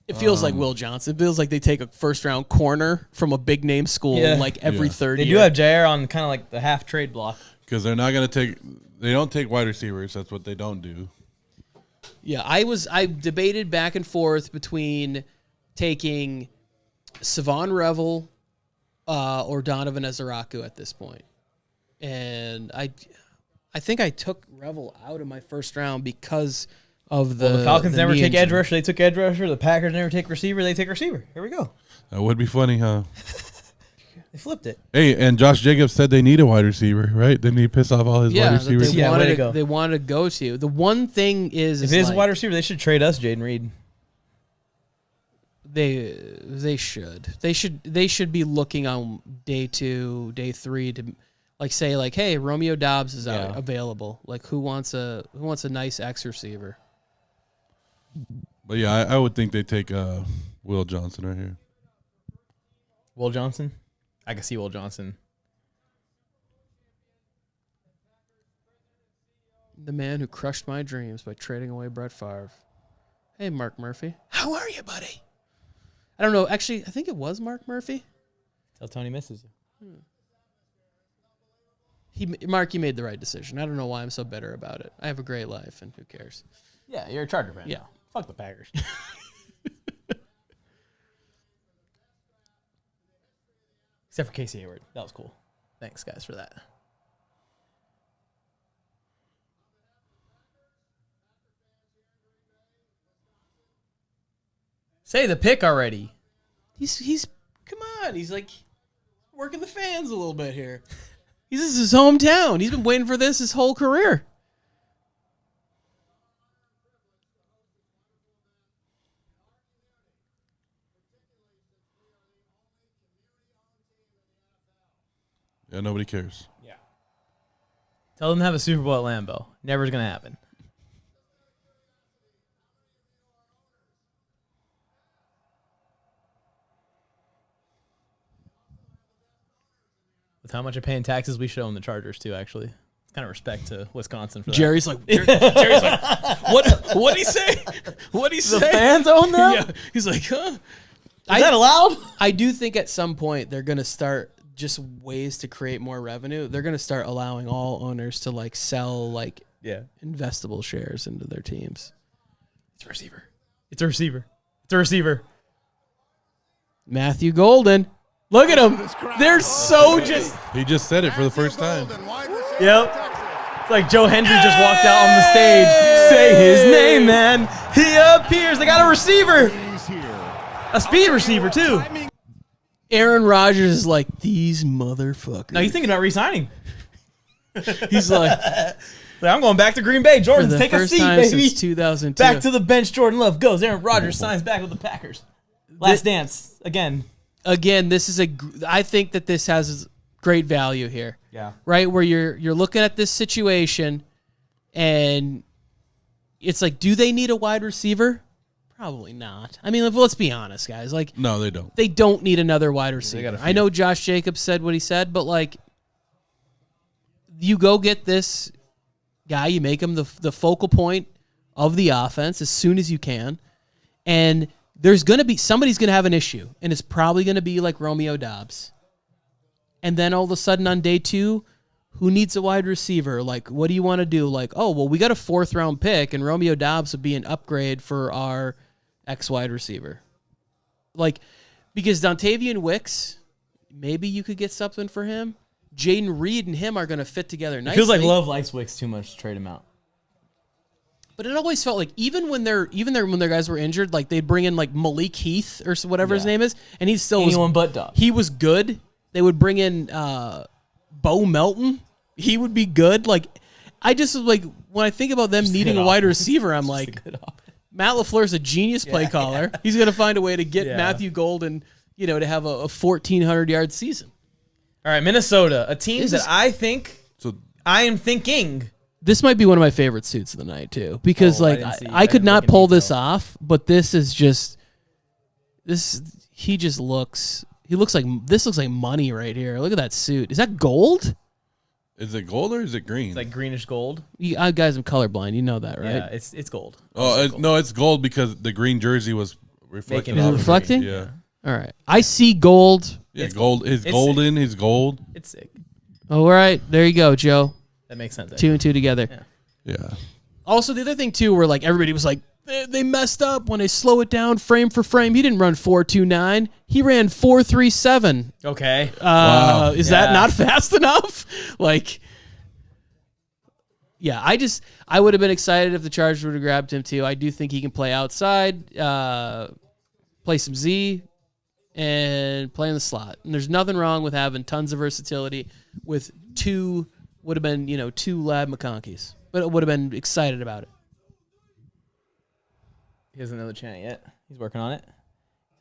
It feels like Will Johnson. It feels like they take a first-round corner from a big-name school like every third year. They do have Jair on kind of like the half trade block. Because they're not going to take – they don't take wide receivers. That's what they don't do. Yeah, I debated back and forth between taking Savon Revel or Donovan Ezaraku at this point. And I think I took Revel out of my first round because – of the Falcons never knee take edge injury. rusher. They took edge rusher. The Packers never take receiver. They take receiver. Here we go. That would be funny, huh? They flipped it. Hey, and Josh Jacobs said they need a wide receiver, right? Didn't he piss off all his wide receivers? They Yeah, way to wanted go. they wanted to go to. The one thing is If it is a like, wide receiver, they should trade us, Jaden Reed. they should be looking on day 2, day 3 to like say like, hey, Romeo Dobbs is out available. Like who wants a nice X receiver? But yeah, I would think they take Will Johnson right here. Will Johnson? I can see Will Johnson. The man who crushed my dreams by trading away Brett Favre. Hey, Mark Murphy. How are you, buddy? I don't know. Actually, I think it was Mark Murphy. Tell Tony misses you. Mark, you made the right decision. I don't know why I'm so bitter about it. I have a great life, and who cares? Yeah, you're a Charger fan. Yeah. Fuck the Packers. Except for Casey Hayward. That was cool. Thanks, guys, for that. Say the pick already. He's come on. He's like working the fans a little bit here. This is his hometown. He's been waiting for this his whole career. Yeah, nobody cares. Yeah. Tell them to have a Super Bowl at Lambeau. Never's going to happen. With how much of paying taxes, we should own the Chargers too, actually. Kind of respect to Wisconsin for that. Jerry's like, what'd he say? What'd he say? The fans own them? Yeah. He's like, huh? Is that allowed? I do think at some point they're going to start just ways to create more revenue. They're going to start allowing all owners to like sell like investable shares into their teams. It's a receiver. It's a receiver. It's a receiver. Matthew Golden. Look at him. They're so just. He just said it for the first time. Yep. It's like Joe Hendry just walked out on the stage. Say his name, man. He appears. They got a receiver. A speed receiver, too. Aaron Rodgers is like, these motherfuckers. No, he's thinking about re-signing. He's like, I'm going back to Green Bay. Jordan, take a seat, baby. Since 2002. Back to the bench. Jordan Love goes. Aaron Rodgers signs back with the Packers. Last dance again. Again, this is I think that this has great value here. Yeah. Right, where you're looking at this situation, and it's like, do they need a wide receiver? Probably not. I mean, let's be honest, guys. Like, no, they don't. They don't need another wide receiver. I know Josh Jacobs said what he said, but like, you go get this guy, you make him the focal point of the offense as soon as you can, and there's going to be somebody's going to have an issue, and it's probably going to be like Romeo Doubs. And then all of a sudden on day 2, who needs a wide receiver? Like, what do you want to do? Like, oh, well, we got a 4th round pick, and Romeo Doubs would be an upgrade for our X wide receiver. Like, because Dontavian Wicks, maybe you could get something for him. Jaden Reed and him are going to fit together nicely. It feels like Love likes Wicks too much to trade him out. But it always felt like even when their guys were injured, like they'd bring in like Malik Heath or whatever his name is, and he still anyone but Dobbs. He was good. They would bring in Bo Melton. He would be good. Like, I just like when I think about them needing a wide receiver, I'm like, Matt LaFleur's a genius play caller. He's going to find a way to get Matthew Golden, to have a 1,400-yard season. All right, Minnesota, a team that I am thinking. This might be one of my favorite suits of the night too, because I could not pull this off, but this is just this. He looks like money right here. Look at that suit. Is that gold? Is it gold or is it green? It's like greenish gold. Guys, I'm colorblind. You know that, right? Yeah, it's gold. Oh, no, it's gold because the green jersey was reflecting. Is it reflecting? Yeah. All right. I see gold. Yeah, gold. It's golden. Sick. He's gold. It's sick. All right. There you go, Joe. That makes sense. 2 and 2 together. Yeah. Also, the other thing, too, where like everybody was like, they messed up when they slow it down frame for frame. He didn't run 4.29. He ran 4.37. Okay. Wow. Is that not fast enough? Like, yeah, I would have been excited if the Chargers would have grabbed him, too. I do think he can play outside, play some Z, and play in the slot. And there's nothing wrong with having tons of versatility with two Lad McConkeys. But it would have been excited about it. He doesn't know the chant yet. He's working on it.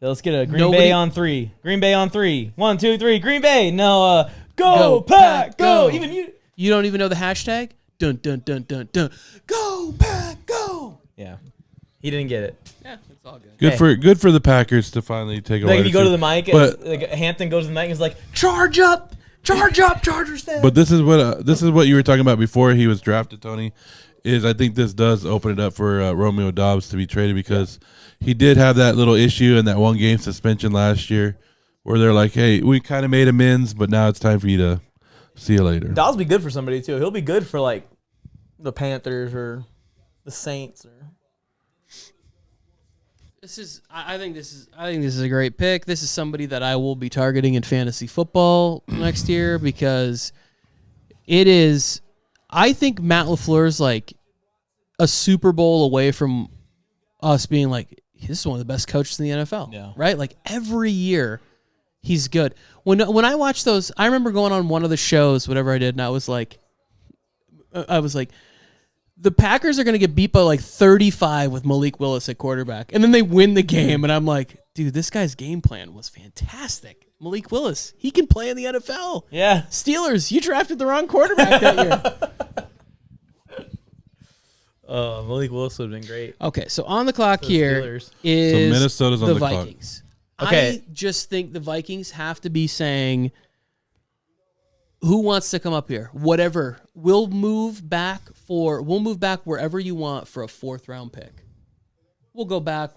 So let's get a Green Bay on 3. Green Bay on 3. 1, 2, 3. Green Bay. No, go Pack, go. Even you don't even know the hashtag? Dun, dun, dun, dun, dun. Go Pack, go. Yeah. He didn't get it. Yeah, it's all good. Good for the Packers to finally take a. Like if you go to the mic, Hampton goes to the mic and is like, "Charge up, Chargers fan." But this is what you were talking about before he was drafted, Tony. I think this does open it up for Romeo Doubs to be traded because he did have that little issue in that 1 game suspension last year where they're like, "Hey, we kind of made amends, but now it's time for you to see you later." Doubs will be good for somebody too. He'll be good for like the Panthers or the Saints or. I think this is a great pick. This is somebody that I will be targeting in fantasy football next year because it is. I think Matt LaFleur's like a Super Bowl away from us being like, this is one of the best coaches in the NFL. Yeah. Right? Like every year he's good. When I watch those, I remember going on one of the shows, whatever I did, and I was like, the Packers are going to get beat by like 35 with Malik Willis at quarterback. And then they win the game. And I'm like, dude, this guy's game plan was fantastic. Malik Willis, he can play in the NFL. Yeah. Steelers, you drafted the wrong quarterback that year. Malik Willis would have been great. Okay, so on the clock here Steelers. is Minnesota's on the Vikings. Okay. I just think the Vikings have to be saying, Who wants to come up here? Whatever. We'll move back wherever you want for a 4th round pick. We'll go back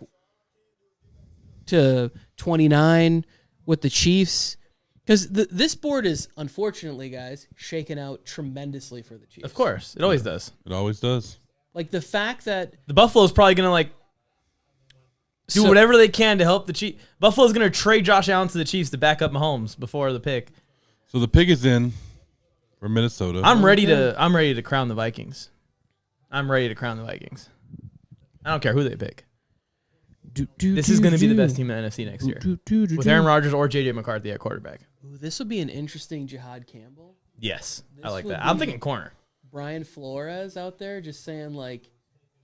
to 29 with the Chiefs. Because this board is, unfortunately, guys, shaken out tremendously for the Chiefs. Of course. It always does. It always does. Like, the fact that... The Buffalo's probably going to, do whatever they can to help the Chiefs. Buffalo's going to trade Josh Allen to the Chiefs to back up Mahomes before the pick. So the pick is in for Minnesota. I'm ready to crown the Vikings. I don't care who they pick. This is going to be the best team in the NFC next year. With Aaron Rodgers or J.J. McCarthy at quarterback. Ooh, this would be an interesting Jihad Campbell. Yes, I like that. I'm thinking corner. Brian Flores out there just saying,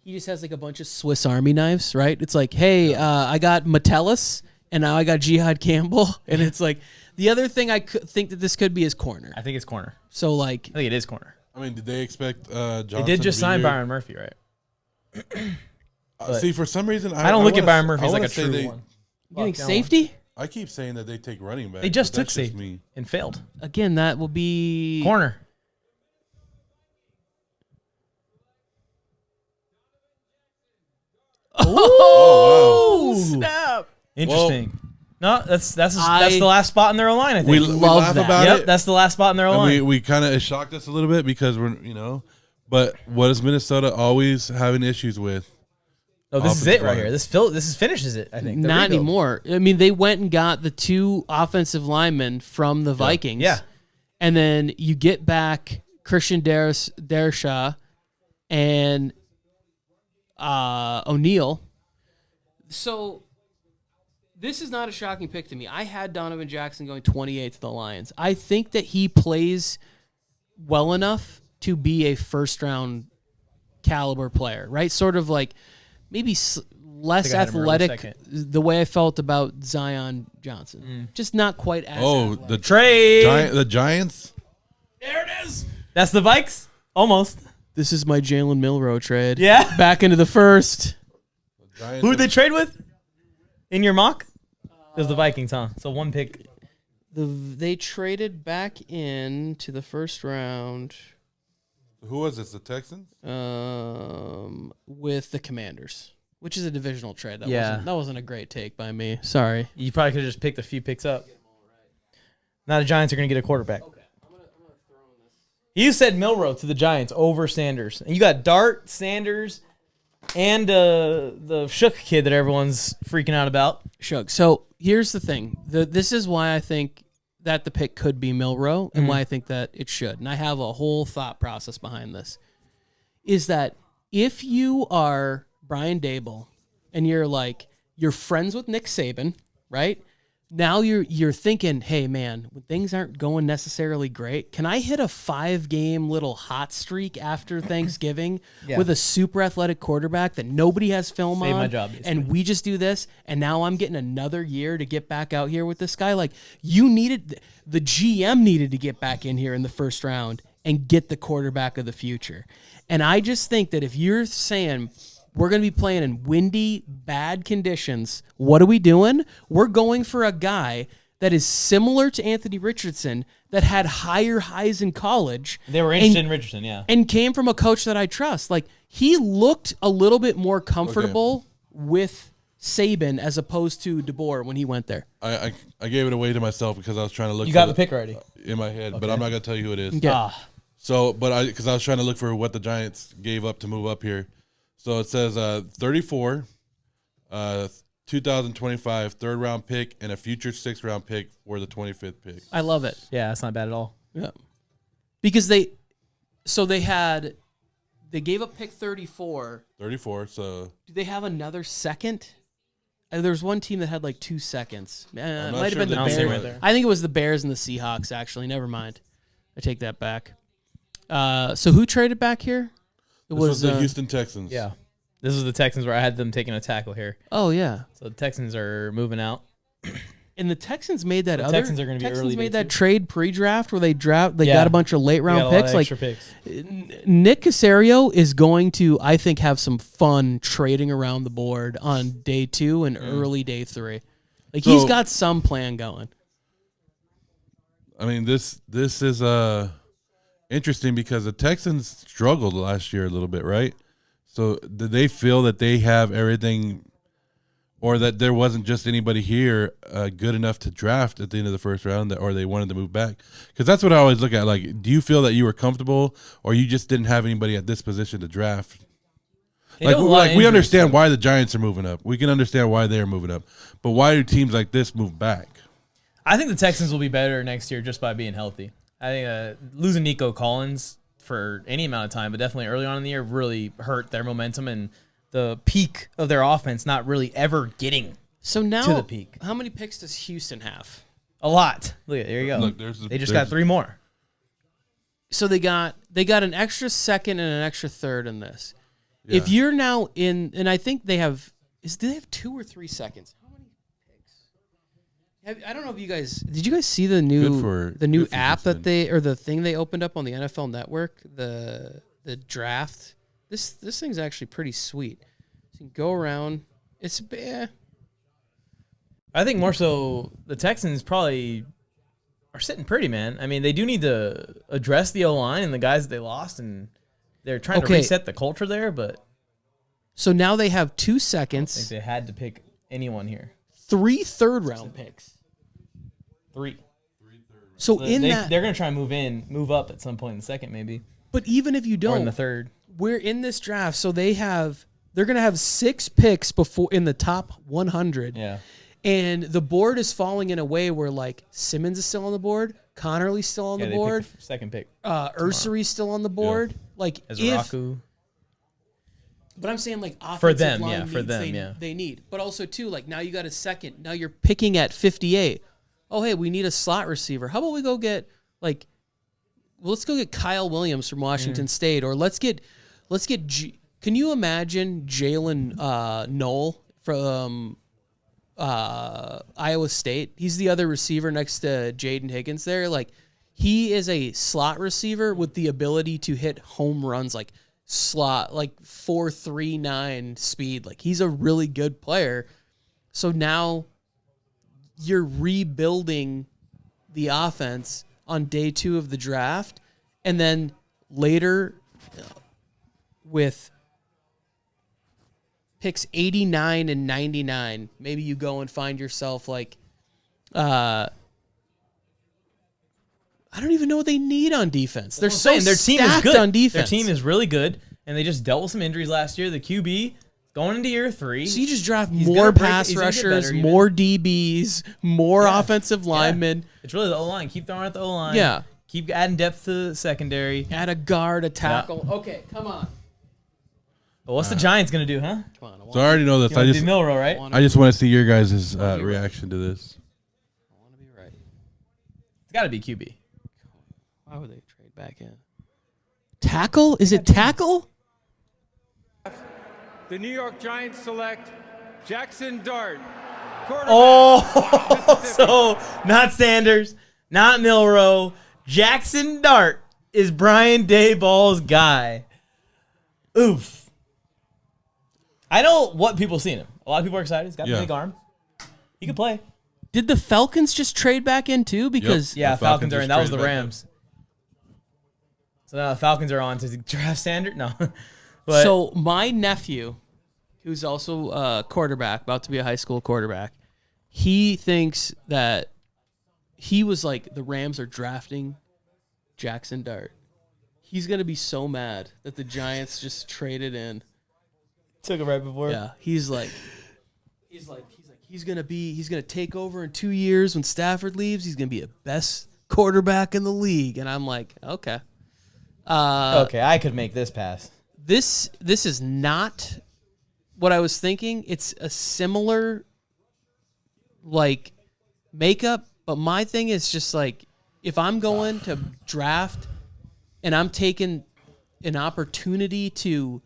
he just has, a bunch of Swiss Army knives, right? It's like, hey, I got Metellus, and now I got Jihad Campbell. And it's like, the other thing I think that this could be is corner. I think it's corner. So, I think it is corner. I mean, did they expect Johnson? They did just sign here? Byron Murphy, right? See, for some reason, I don't look at Byron Murphy as a true one. You think safety? I keep saying that they take running back. They just took safety and failed. Again, that will be... Corner. Oh, wow. Snap! Interesting. No, that's the last spot in their line, I think. We love laugh that. about Yep, it. that's the last spot in their line. And we kind of shocked us a little bit because we're, but what is Minnesota always having issues with? Oh, this is it right here. This finishes it, I think. The Not rebuild. anymore. I mean, they went and got the 2 offensive linemen from the Vikings. Yeah. And then you get back Christian Dershaw and O'Neal. So this is not a shocking pick to me. I had Donovan Jackson going 28 to the Lions. I think that he plays well enough to be a first-round caliber player, right? Sort of like maybe less athletic the way I felt about Zion Johnson. Just not quite as athletic. The trade. The Giants? There it is. That's the Vikes? Almost. This is my Jalen Milroe trade. Yeah. Back into the first. Who did they trade with? In your mock? It was the Vikings, huh? So 1 pick. They traded back into the first round. Who was this? The Texans? With the Commanders, which is a divisional trade. Yeah. That wasn't a great take by me. Sorry. You probably could have just picked a few picks up. Now the Giants are going to get a quarterback. Okay. I'm gonna throw this. You said Milroe to the Giants over Sanders. And you got Dart, Sanders, and the Shook kid that everyone's freaking out about. Shook. So here's the thing. This is why I think that the pick could be Milroe and why I think that it should. And I have a whole thought process behind this. Is that if you are Brian Daboll and you're friends with Nick Saban, right? Now you're thinking, hey man, when things aren't going necessarily great, can I hit a 5-game little hot streak after Thanksgiving with a super athletic quarterback that nobody has film Save on? my job, basically. And we just do this, and now I'm getting another year to get back out here with this guy. The GM needed to get back in here in the first round and get the quarterback of the future. And I just think that if you're saying we're going to be playing in windy, bad conditions, what are we doing? We're going for a guy that is similar to Anthony Richardson that had higher highs in college. They were interested in Richardson, yeah. And came from a coach that I trust. He looked a little bit more comfortable with Saban as opposed to DeBoer when he went there. I gave it away to myself because I was trying to look. You got the pick already in my head, but I'm not gonna tell you who it is. Okay. So, because I was trying to look for what the Giants gave up to move up here. So it says 34, 2025 third-round pick, and a future 6th-round pick for the 25th pick. I love it. Yeah, that's not bad at all. Yeah, because they gave up pick 34. 34. So do they have another second? There's one team that had 2 seconds. It might have been the I don't see it Bears. right there. I think it was the Bears and the Seahawks. Actually, never mind. I take that back. So who traded back here? This was the Houston Texans. Yeah. This is the Texans where I had them taking a tackle here. Oh, yeah. So the Texans are moving out. And the Texans made that Texans are going to be early. Made that trade pre-draft where they got a bunch of late-round picks. Nick Caserio is going to, I think, have some fun trading around the board on day 2 and early day 3. He's got some plan going. I mean, this is interesting because the Texans struggled last year a little bit, right? So did they feel that they have everything, or that there wasn't just anybody here good enough to draft at the end of the first round, or they wanted to move back? Because that's what I always look at. Like, do you feel that you were comfortable, or you just didn't have anybody at this position to draft? Like we understand why the Giants are moving up. We can understand why they're moving up. But why do teams like this move back? I think the Texans will be better next year just by being healthy. I think losing Nico Collins for any amount of time, but definitely early on in the year, really hurt their momentum and the peak of their offense not really ever getting so now, to the peak. How many picks does Houston have? A lot. Look at there you go. Look, they just got 3 more. So they got an extra second and an extra third in this. Yeah. If you're now in, and I think they have, do they have 2 or 3 seconds? How many picks? I don't know if you guys, did you guys see the new app that the thing they opened up on the NFL Network, the draft? This thing's actually pretty sweet. So you can go around. It's I think more so the Texans probably are sitting pretty, man. I mean, they do need to address the O-line and the guys that they lost, and they're trying to reset the culture there, but... So now they have 2 seconds. I think they had to pick anyone here. 3 third-round picks. 3. So they're going to try and move up at some point in the second, maybe. But even if you don't... Or in the third. We're in this draft, so they're going to have 6 picks before in the top 100. Yeah. And the board is falling in a way where, like, Simmons is still on the board, Connerly's still on the board, second pick. Ursery's still on the board. Yeah. Like, Raku. But I'm saying, like, offensive line they need. But also, too, like, now you got a second. Now you're picking at 58. Oh, hey, we need a slot receiver. How about we go get, like, let's go get Kyle Williams from Washington State, or let's get. Can you imagine Jalen Noel from Iowa State? He's the other receiver next to Jaden Higgins there. Like, he is a slot receiver with the ability to hit home runs, like slot, like 4.39 speed. Like, he's a really good player. So now you're rebuilding the offense on day 2 of the draft, and then later with picks 89 and 99, maybe you go and find yourself like, I don't even know what they need on defense. They're so their team is good on defense. Their team is really good, and they just dealt with some injuries last year. The QB going into year 3. So you just draft more pass rushers, more DBs, more offensive linemen. Yeah. It's really the O-line. Keep throwing at the O-line. Yeah. Keep adding depth to the secondary. Add a guard, a tackle. Yeah. Okay, come on. But what's the Giants going to do, huh? Come on. So I already know this. I just Milrow, right? I just want to see your guys' reaction to this. I want to be right. It's got to be QB. Why would they trade back in? Tackle? Is it tackle? The New York Giants select Jaxson Dart. Oh, so not Sanders, not Milrow. Jaxson Dart is Brian Daboll's guy. Oof. I know what people seen him. A lot of people are excited. He's got the big arm. He can play. Did the Falcons just trade back in too? Because Falcons are in. That was the Rams. So now the Falcons are on to draft Sanders. No. But so my nephew, who's also a quarterback, about to be a high school quarterback, he thinks that he was like, the Rams are drafting Jaxson Dart. He's going to be so mad that the Giants just traded in. Took it right before. Yeah, he's going to take over in 2 years when Stafford leaves. He's going to be a best quarterback in the league. And I'm like, okay. Okay, I could make this pass. This is not what I was thinking. It's a similar, like, makeup, but my thing is just like, if I'm going to draft and I'm taking an opportunity to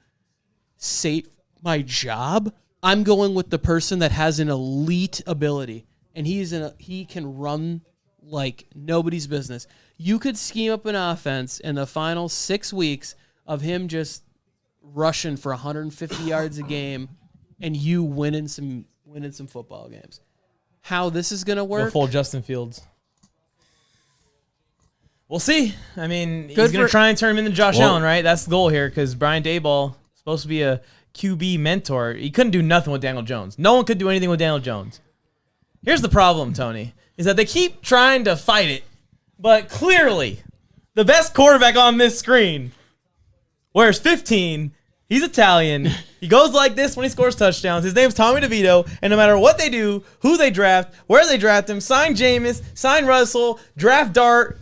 save my job, I'm going with the person that has an elite ability, and he can run like nobody's business. You could scheme up an offense in the final 6 weeks of him just rushing for 150 yards a game, and you winning some football games. How this is gonna work? Go full Justin Fields. We'll see. I mean, he's Good going to for- try and turn him into Josh Allen, right? That's the goal here because Brian Daboll is supposed to be a QB mentor. He couldn't do nothing with Daniel Jones. No one could do anything with Daniel Jones. Here's the problem, Tony, is that they keep trying to fight it, but clearly the best quarterback on this screen wears 15. He's Italian. He goes like this when he scores touchdowns. His name's Tommy DeVito, and no matter what they do, who they draft, where they draft him, sign Jameis, sign Russell, draft Dart,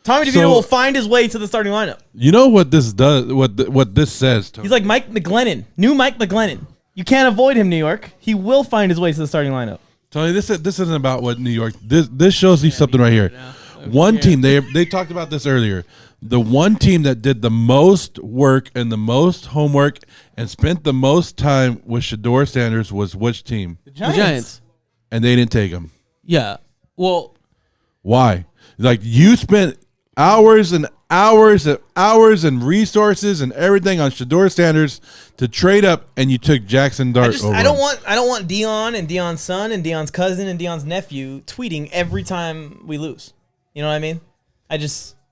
Tommy DeVito will find his way to the starting lineup. You know what this does? What this says? Tony? He's like Mike McGlennon, new Mike McGlennon. You can't avoid him, New York. He will find his way to the starting lineup. Tony, this isn't about what New York. This shows you something right here. One team they talked about this earlier. The one team that did the most work and the most homework and spent the most time with Shedeur Sanders was which team? The Giants. And they didn't take him. Yeah. Well, why? Like you spent hours and hours and hours and resources and everything on Shedeur Sanders to trade up, and you took Jaxson Dart over. I don't want Dion and Dion's son and Dion's cousin and Dion's nephew tweeting every time we lose. You know what I mean?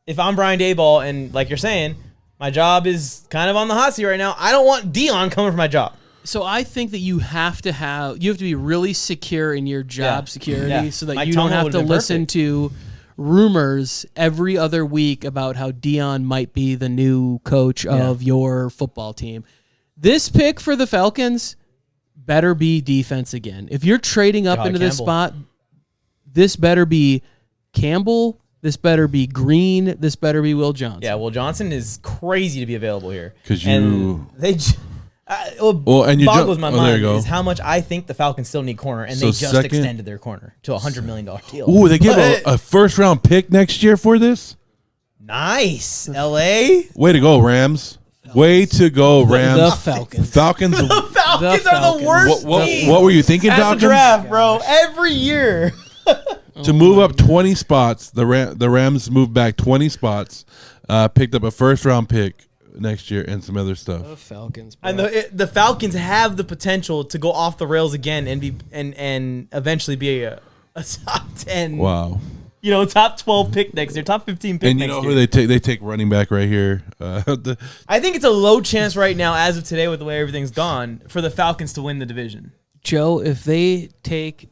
If I'm Brian Daboll and like you're saying, my job is kind of on the hot seat right now. I don't want Dion coming for my job. So I think that you have to be really secure in your job security so that Mike you don't Tomlin have would've to been listen perfect. to rumors every other week about how Dion might be the new coach of your football team. This pick for the Falcons better be defense again. If you're trading up into this spot, this better be Campbell, this better be Green, this better be Will Johnson. Yeah, Will Johnson is crazy to be available here. Because boggles my mind go. is how much I think the Falcons still need corner, and So they just second- extended their corner to a $100 million deal. Ooh, they gave a first round pick next year for this. Nice, LA. Way to go, Rams! Way to go, Rams! The Falcons. Falcons. The Falcons are Falcons. the worst team What were you thinking, at the Falcons? draft, bro. Every year. To move up 20 spots, the Rams moved back 20 spots, picked up a first round pick next year and some other stuff. The Falcons. Bro. And the Falcons have the potential to go off the rails again and eventually be a top 10. Wow. Top 12 pick next year, top 15 pick And you next know year. who they take? They take running back right here. I think it's a low chance right now, as of today, with the way everything's gone, for the Falcons to win the division. Joe, if they take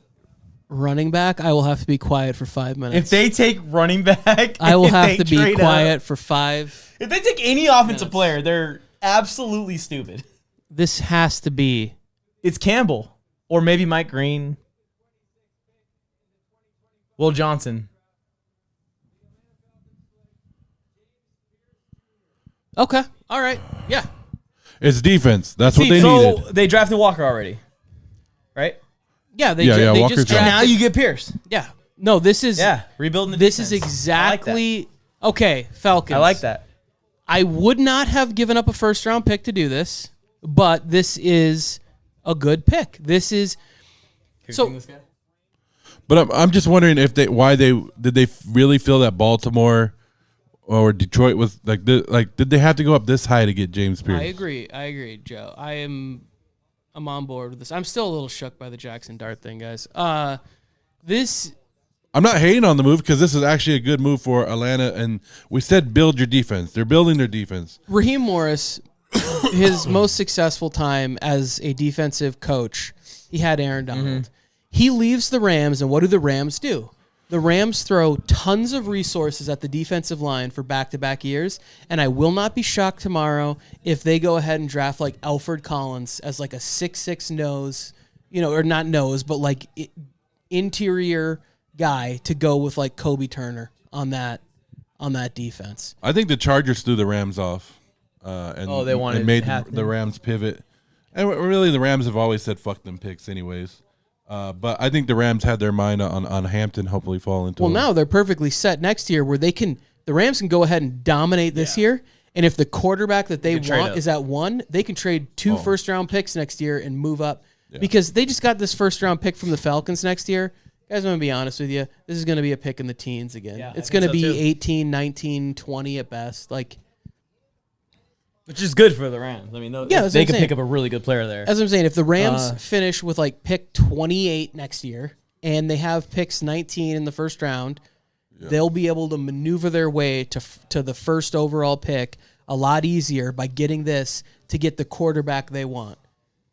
running back, I will have to be quiet for 5 minutes. If they take running back, I will if have they to be trade quiet up, for 5. If they take any offensive player, they're absolutely stupid. This has to be. It's Campbell or maybe Mike Green, Will Johnson. Okay. All right. Yeah. It's defense. That's what they so needed. they drafted Walker already, right? Yeah. They Walker's just gone. And drafted. now you get Pierce. Yeah. No, this is. Yeah, rebuilding the This defense. is exactly. Okay, Falcons. I like that. I would not have given up a first round pick to do this, but this is a good pick. This is. So. But I'm just wondering if did they really feel that Baltimore or Detroit was did they have to go up this high to get James Pierce? I agree, Joe. I'm on board with this. I'm still a little shook by the Jaxson Dart thing, guys. I'm not hating on the move because this is actually a good move for Atlanta, and we said build your defense. They're building their defense. Raheem Morris, his most successful time as a defensive coach, he had Aaron Donald. He leaves the Rams, and what do the Rams do? The Rams throw tons of resources at the defensive line for back-to-back years, and I will not be shocked tomorrow if they go ahead and draft like Alfred Collins as like a 6'6" nose, or not nose, but like interior guy to go with like Kobe Turner on that defense. I think the Chargers threw the Rams off, and they wanted and made to happen. the Rams pivot. And really, the Rams have always said fuck them picks, anyways. But I think the Rams had their mind on Hampton hopefully falling into. Well, now they're perfectly set next year where the Rams can go ahead and dominate this year. And if the quarterback that they want is at 1, they can trade 2 first-round picks next year and move up because they just got this first-round pick from the Falcons next year. Guys, I'm going to be honest with you. This is going to be a pick in the teens again. Yeah, it's going to be too. 18, 19, 20 at best. Which is good for the Rams. I mean, they could pick up a really good player there. As I'm saying, if the Rams finish with like pick 28 next year and they have picks 19 in the first round, they'll be able to maneuver their way to the first overall pick a lot easier by getting this to get the quarterback they want.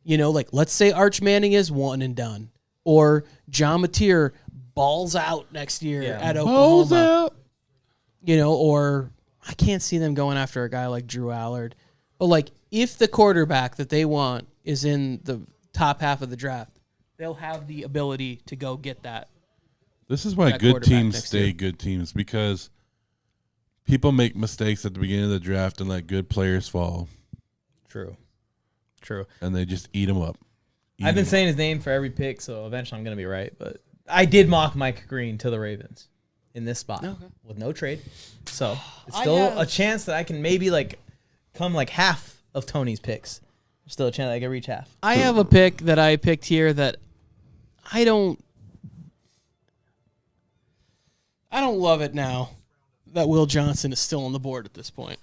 You know, like let's say Arch Manning is one and done, or John Mateer balls out next year at Oklahoma. Balls out. You know, or I can't see them going after a guy like Drew Allard. But like if the quarterback that they want is in the top half of the draft, they'll have the ability to go get that. This is why good teams stay good teams, because people make mistakes at the beginning of the draft and let good players fall. True. And they just eat them up. I've been saying his name for every pick, so eventually I'm going to be right. But I did mock Mike Green to the Ravens in this spot with no trade. So it's still a chance that I can maybe like come like half of Tony's picks. There's still a chance that I can reach half. I have a pick that I picked here that I don't love it now that Will Johnson is still on the board at this point.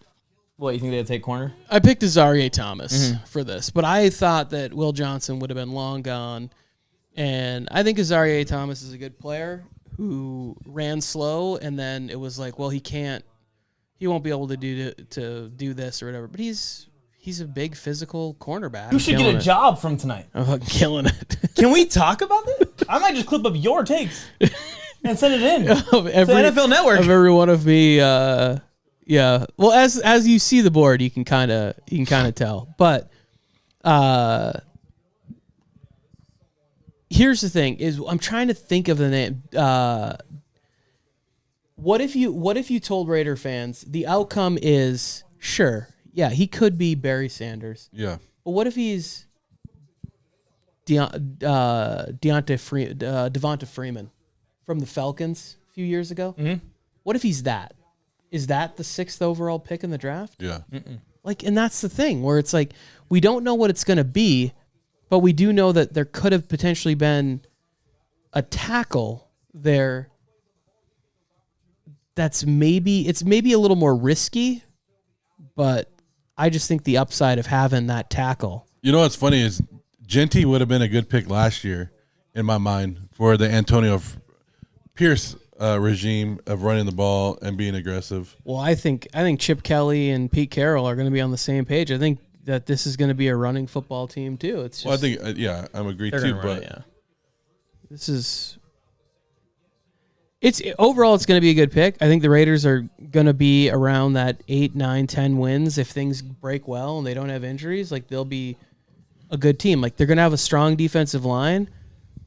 What, you think they'll take corner? I picked Azareye'h Thomas for this, but I thought that Will Johnson would have been long gone. And I think Azareye'h Thomas is a good player who ran slow, and then it was like, well, he won't be able to do this or whatever. But he's a big physical cornerback. You should get a job from tonight. I'm killing it. Can we talk about this? I might just clip up your takes and send it in to the NFL Network. Of every one of me, yeah. Well, as you see the board, you can kind of tell. But here's the thing: is I'm trying to think of the name. What if you told Raider fans the outcome is sure, yeah, he could be Barry Sanders. Yeah. But what if he's Devonta Freeman from the Falcons a few years ago? Mm-hmm. What if he's that? Is that the 6th overall pick in the draft? Yeah. Like, and that's the thing where it's like we don't know what it's going to be, but we do know that there could have potentially been a tackle there. It's maybe a little more risky, but I just think the upside of having that tackle. You know what's funny is Jeanty would have been a good pick last year in my mind for the Antonio Pierce regime of running the ball and being aggressive. Well, I think Chip Kelly and Pete Carroll are going to be on the same page. I think that this is going to be a running football team too. It's just, well, I think I'm agreed too. But this is overall it's going to be a good pick. I think the Raiders are going to be around that 8, 9, 10 wins if things break well and they don't have injuries. Like they'll be a good team. Like they're going to have a strong defensive line.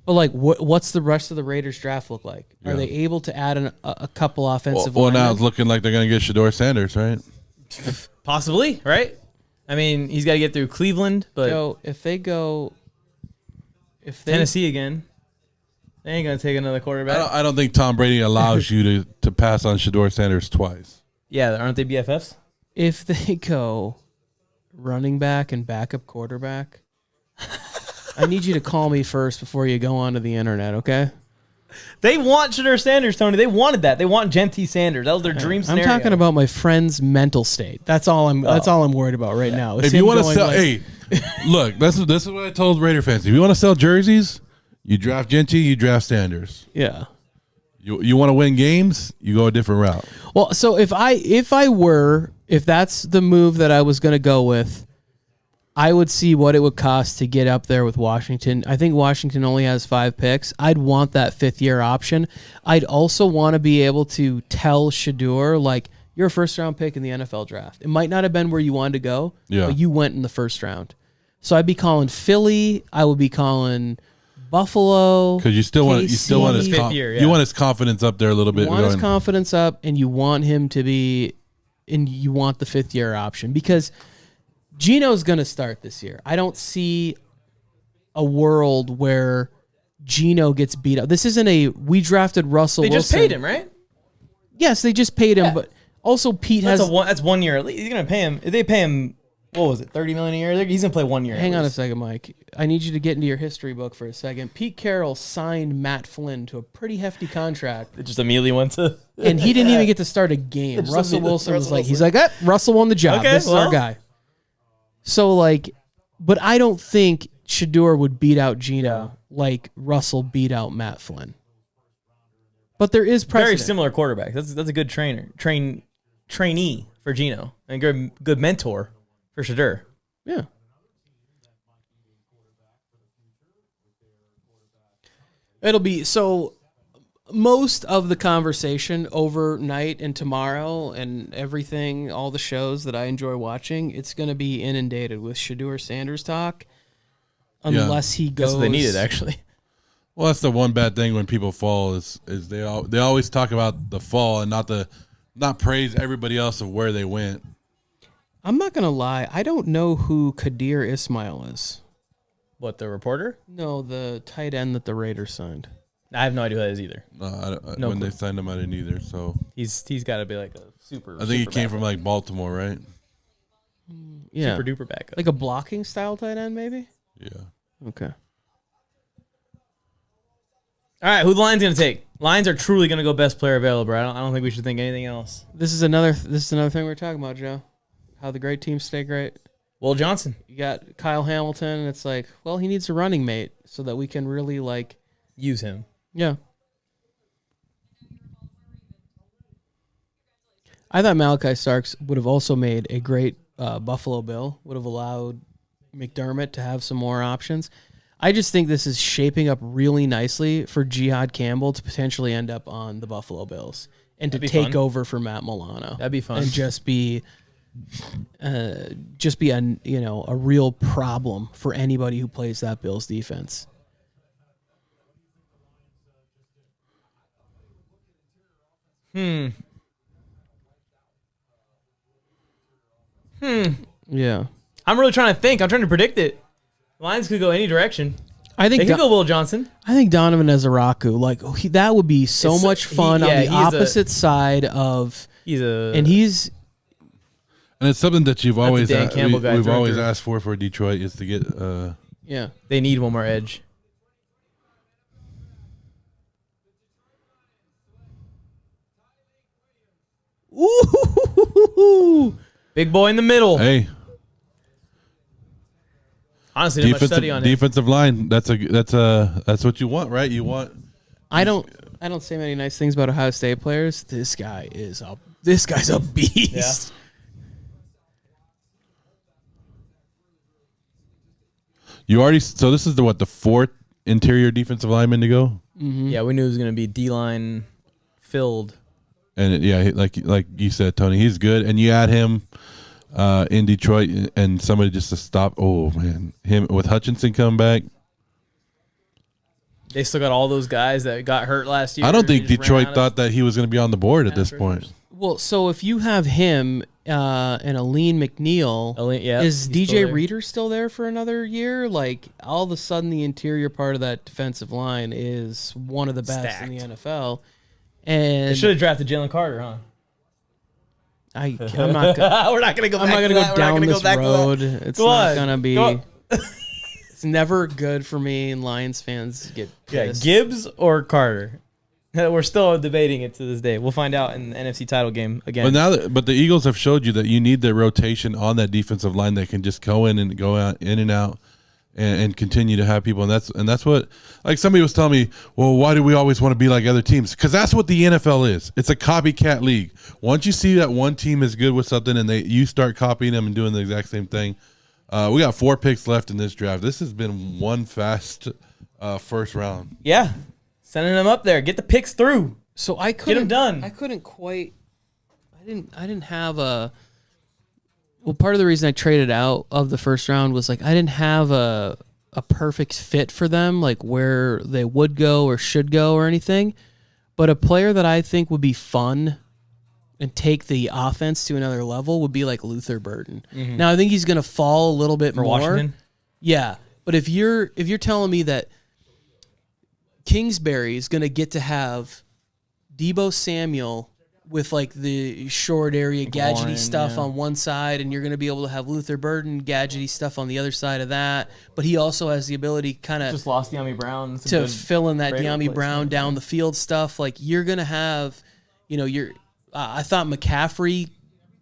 But like, what's the rest of the Raiders draft look like? Are they able to add a couple offensive? Well, now it's looking like they're going to get Shedeur Sanders, right? Possibly, right? I mean, he's got to get through Cleveland, but so if they Tennessee again, they ain't going to take another quarterback. I don't think Tom Brady allows you to pass on Shedeur Sanders twice. Yeah, aren't they BFFs? If they go running back and backup quarterback. I need you to call me first before you go onto the internet, okay? They want Shedeur Sanders, Tony. They wanted that. They want Jeanty Sanders. That was their dream scenario. I'm talking about my friend's mental state. That's all I'm worried about right now. If you want to sell, look, this is what I told Raider fans. If you want to sell jerseys, you draft Jeanty, you draft Sanders. Yeah. You want to win games, you go a different route. Well, so if that's the move that I was going to go with, I would see what it would cost to get up there with Washington. I think Washington only has 5 picks. I'd want that 5th-year option. I'd also want to be able to tell Shedeur, like, you're a first-round pick in the NFL draft. It might not have been where you wanted to go, but you went in the first round. So I'd be calling Philly. I would be calling Buffalo. Because you still want his you want his confidence up there a little bit. You want his confidence up, and you want him to be, and you want the 5th-year option because Geno's going to start this year. I don't see a world where Geno gets beat up. This isn't we drafted Russell Wilson. They just paid him, right? Yes, they just paid him, but also Pete that's 1 year. He's going to pay him. If they pay him, what was it, $30 million a year? He's going to play 1 year. Hang on a second, Mike. I need you to get into your history book for a second. Pete Carroll signed Matt Flynn to a pretty hefty contract. It just immediately went to... and he didn't even get to start a game. Russell Wilson was like, he's like, Russell won the job. Okay, this is our guy. So, like, but I don't think Shedeur would beat out Geno like Russell beat out Matt Flynn. But there is precedent. Very similar quarterback. That's a good trainee for Geno, and good mentor for Shedeur. Yeah. It'll be so. Most of the conversation overnight and tomorrow and everything, all the shows that I enjoy watching, it's going to be inundated with Shedeur Sanders talk, unless he goes. That's what they needed, actually. Well, that's the one bad thing when people fall is they always talk about the fall and not praise everybody else of where they went. I'm not going to lie. I don't know who Kadir Ismail is. What, the reporter? No, the tight end that the Raiders signed. I have no idea who that is either. No, when they signed him, I didn't either. So he's got to be like a super. I think he came from like Baltimore, right? Yeah, super duper backup, like a blocking style tight end, maybe. Yeah. Okay. All right, who the Lions gonna take? Lions are truly gonna go best player available. I don't think we should think anything else. This is another thing we're talking about, Joe. How the great teams stay great. Will Johnson. You got Kyle Hamilton, and it's like, well, he needs a running mate so that we can really like use him. Yeah. I thought Malaki Starks would have also made a great Buffalo Bill. Would have allowed McDermott to have some more options. I just think this is shaping up really nicely for Jihad Campbell to potentially end up on the Buffalo Bills and That'd to be take fun. over for Matt Milano. That'd be fun. And just be a real problem for anybody who plays that Bills defense. Yeah. I'm really trying to think. I'm trying to predict it. Lions could go any direction. I think they could go Will Johnson. I think Donovan Ezaraku, that would be so much fun on the opposite side of. And it's something that you've always we've always asked for Detroit is to get. Yeah, they need one more edge. Ooh, big boy in the middle. Hey, honestly, not much study on it. Defensive line. That's what you want, right? You want. I don't say many nice things about Ohio State players. This guy's a beast. Yeah. You already. So this is the fourth interior defensive lineman to go. Mm-hmm. Yeah, we knew it was going to be D-line filled. And like you said, Tony, he's good. And you add him in Detroit and somebody just to stop. Oh man, him with Hutchinson come back. They still got all those guys that got hurt last year. I don't think Detroit thought that he was going to be on the board at this point. Well, so if you have him and Aline McNeil, is DJ Reader still there for another year? Like, all of a sudden, the interior part of that defensive line is one of the best in the NFL. And they should have drafted Jalen Carter, huh? I'm not. We're not going to go. I'm not going to go down this road. It's not going to be. It's never good for me, and Lions fans get pissed. Yeah, Gibbs or Carter. We're still debating it to this day. We'll find out in the NFC title game again. But the Eagles have showed you that you need the rotation on that defensive line that can just go in and go out, in and out, and continue to have people. And that's what, like somebody was telling me, well, why do we always want to be like other teams? Because that's what the NFL is. It's a copycat league. Once you see that one team is good with something and you start copying them and doing the exact same thing. We got 4 picks left in this draft. This has been one fast first round. Yeah. Sending them up there. Get the picks through. So I couldn't get them done. I couldn't quite. I didn't have a. Well, part of the reason I traded out of the first round was like I didn't have a perfect fit for them, like where they would go or should go or anything. But a player that I think would be fun and take the offense to another level would be like Luther Burden. Mm-hmm. Now I think he's going to fall a little bit for more. Washington? Yeah, but if you're telling me that Kingsbury is going to get to have Deebo Samuel with like the short area gadgety stuff on one side, and you're going to be able to have Luther Burden gadgety stuff on the other side of that, but he also has the ability kind of just lost De'Ami Brown to fill in that De'Ami Brown down the field stuff. Like you're going to have, I thought McCaffrey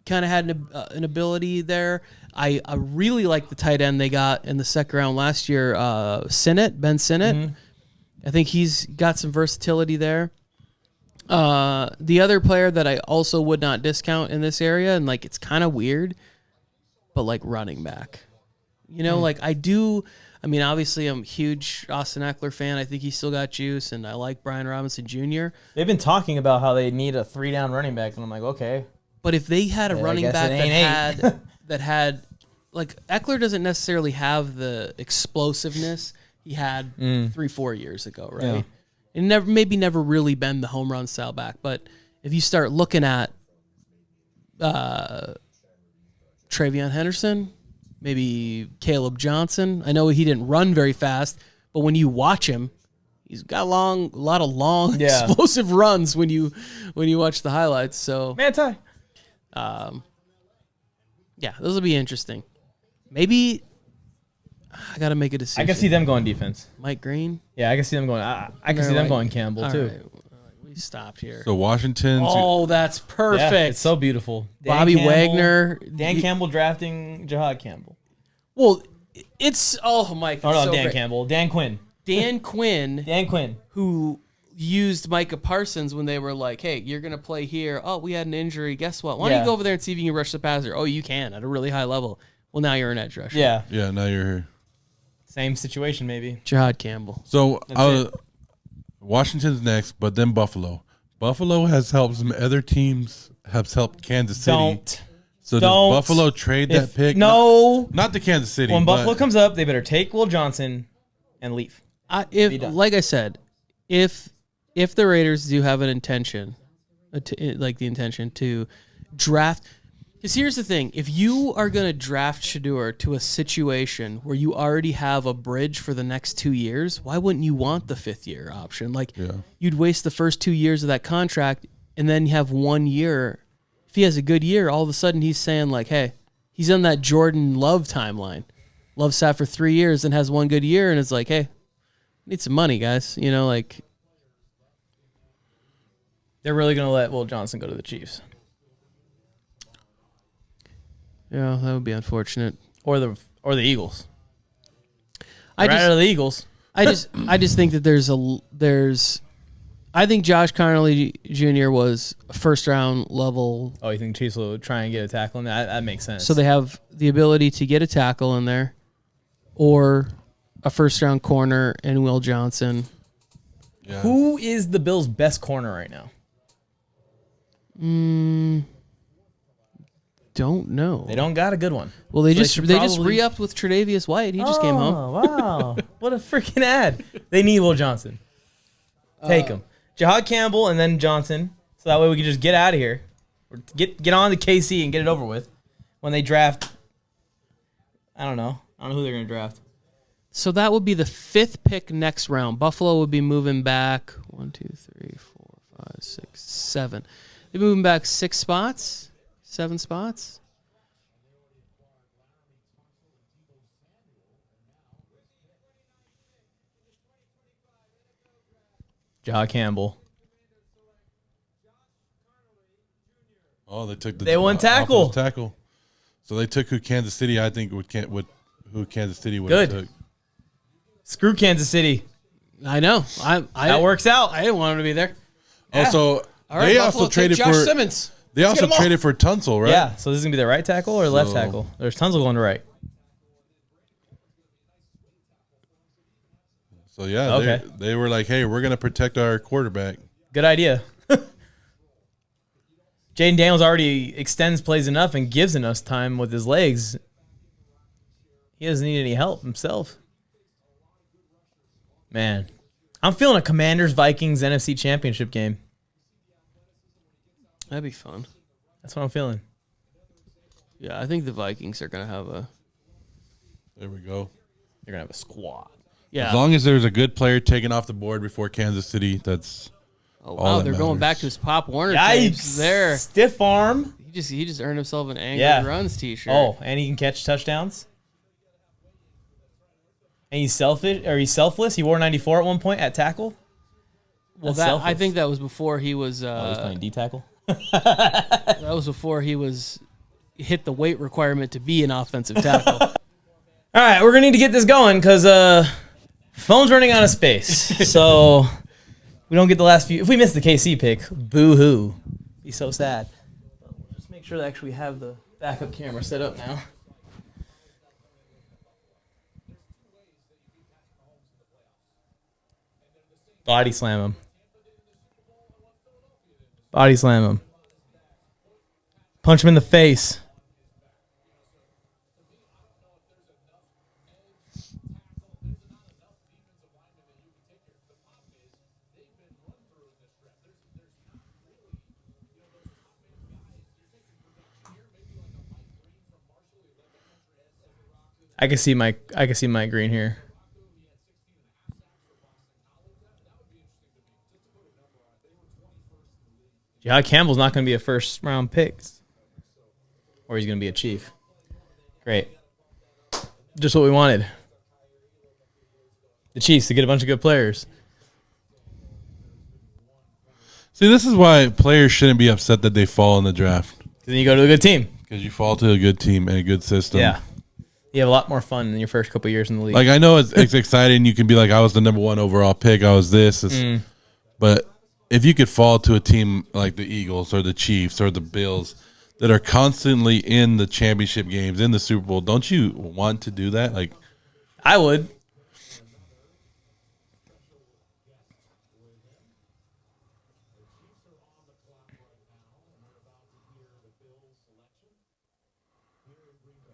kind of had an ability there. I really like the tight end they got in the second round last year, Ben Sinnott. Mm-hmm. I think he's got some versatility there. The other player that I also would not discount in this area, and like it's kind of weird, but like running back. You know, like I do. I mean, obviously, I'm a huge Austin Eckler fan. I think he's still got juice, and I like Brian Robinson Jr. They've been talking about how they need a 3-down running back, and I'm like, okay. But if they had a running back that had, like Eckler doesn't necessarily have the explosiveness he had 3-4 years ago, right? Yeah. And never really been the home run style back. But if you start looking at Travion Henderson, maybe Caleb Johnson. I know he didn't run very fast, but when you watch him, he's got a lot of long, explosive runs when you watch the highlights. So Manti. Yeah, those will be interesting. Maybe I got to make a decision. I can see them going defense. Mike Green. Yeah, I can see them going. I can see them going Campbell too. Right, we stopped here. So Washington. Oh, that's perfect. Yeah, it's so beautiful. Bobby Wagner. Dan Campbell drafting Jahad Campbell. Well, it's Mike. Oh no, so Dan great. Campbell. Dan Quinn. Dan Quinn, who used Micah Parsons when they were like, hey, you're going to play here. Oh, we had an injury. Guess what? Why don't you go over there and see if you can rush the passer? Oh, you can at a really high level. Well, now you're an edge rusher. Yeah. Yeah, now you're here. Same situation, maybe. Jahad Campbell. So Washington's next, but then Buffalo. Buffalo has helped some other teams. Has helped Kansas City. So does Buffalo trade that pick? No. Not to Kansas City. When Buffalo comes up, they better take Will Johnson and leave. Like I said, if the Raiders do have an intention, the intention to draft, because here's the thing: if you are going to draft Shedeur to a situation where you already have a bridge for the next 2 years, why wouldn't you want the 5th-year option? Like you'd waste the first 2 years of that contract, and then you have 1 year. If he has a good year, all of a sudden he's saying like, hey, he's on that Jordan Love timeline. Love sat for 3 years and has one good year, and it's like, hey, need some money, guys. You know, like they're really going to let Will Johnson go to the Chiefs. Yeah, that would be unfortunate. Or the Eagles. Out of the Eagles. I just think that I think Josh Connolly Jr. was a first-round level. Oh, you think Chiefs will try and get a tackle in that? That makes sense. So they have the ability to get a tackle in there, or a first-round corner and Will Johnson. Yeah. Who is the Bills' best corner right now? Don't know. They don't got a good one. Well, they just re-upped with Tre'Davious White. He just came home. Oh, wow. What a freaking ad. They need Will Johnson. Take him. Jahad Campbell and then Johnson. So that way we can just get out of here. Or get on to KC and get it over with. When they draft, I don't know who they're going to draft. So that would be the 5th pick next round. Buffalo would be moving back 1, 2, 3, 4, 5, 6, 7. They're moving back 6 spots, 7 spots. Jahad Campbell. Oh, they took They won tackle. Tackle. So they took who Kansas City, I think, who Kansas City would have took. Screw Kansas City. I know. That works out. I didn't want him to be there. Also, they also traded Josh for Simmons. They also traded for Tunsil, right? Yeah. So this is gonna be the right tackle or left tackle. There's Tunsil going to right. So yeah, they were like, "Hey, we're gonna protect our quarterback." Good idea. Jaden Daniels already extends plays enough and gives enough time with his legs. He doesn't need any help himself. Man, I'm feeling a Commanders-Vikings NFC Championship game. That'd be fun. That's what I'm feeling. Yeah, I think the Vikings are going to have a... There we go. They're going to have a squad. Yeah. As long as there's a good player taken off the board before Kansas City, that's Oh, wow, they're going back to his Pop Warner tapes there. Stiff arm. He just earned himself an Angry Runs t-shirt. Oh, and he can catch touchdowns. And he's selfless. He wore 94 at one point at tackle. Well, I think that was before he was... he was playing D-tackle? That was before he hit the weight requirement to be an offensive tackle. All right, we're going to need to get this going because phone's running out of space. So We don't get the last few. If we miss the KC pick, boo-hoo. Be so sad. Just make sure that actually we have the backup camera set up now. Body slam him. Body slam him. Punch him in the face. I can see my green here. Yeah, Campbell's not going to be a first round pick, or he's going to be a Chief. Great, just what we wanted. The Chiefs to get a bunch of good players. See, this is why players shouldn't be upset that they fall in the draft. Because then you go to a good team. Because you fall to a good team and a good system. Yeah. You have a lot more fun in your first couple of years in the league. Like, I know it's exciting. You can be like, I was the number 1 overall pick. I was this. But if you could fall to a team like the Eagles or the Chiefs or the Bills that are constantly in the championship games, in the Super Bowl, don't you want to do that? Like, I would.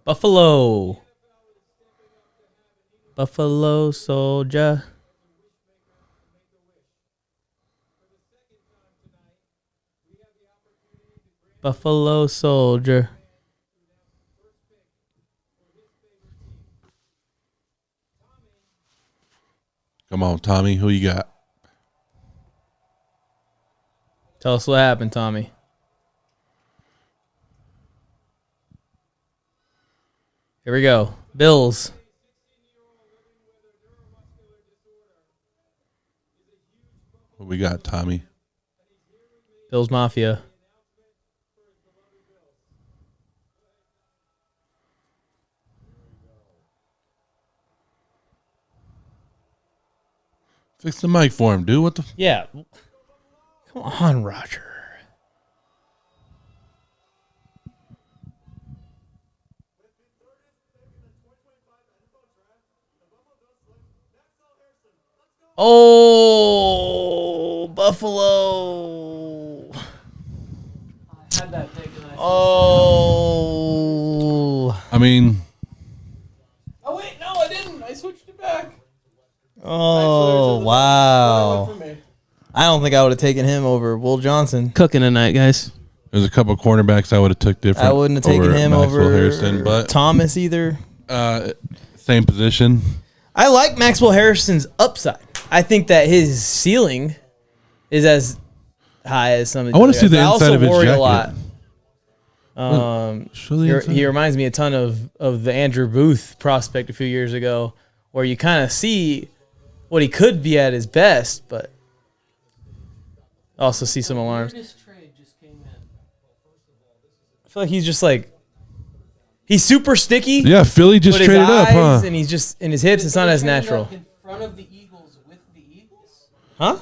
Buffalo Soldier. Buffalo Soldier. come on, Tommy, who you got? Tell us what happened, Tommy. Here we go. Bills. What we got, Tommy? Bills Mafia. Fix the mic for him, dude. What the? Yeah. Come on, Roger. Oh, Buffalo. I had that pick and Oh. I mean, oh wait, no, I didn't. I switched it back. Oh, wow. I don't think I would have taken him over Will Johnson. Cooking tonight, guys. there's a couple cornerbacks I would have took different. I wouldn't have taken him Maxwell over Harrison, but Thomas either. same position. I like Maxwell Harrison's upside. I think that his ceiling is as high as some of the I want to see the I inside also of his worry jacket. a lot. Show the inside. He reminds me a ton of the Andrew Booth prospect a few years ago, where you kind of see what he could be at his best, but also see some alarms. I feel like he's just like, he's super sticky. Yeah, Philly just but his traded up, eyes huh? and he's just in his hips. It's not as natural. In front of the Eagles with the Eagles? Huh?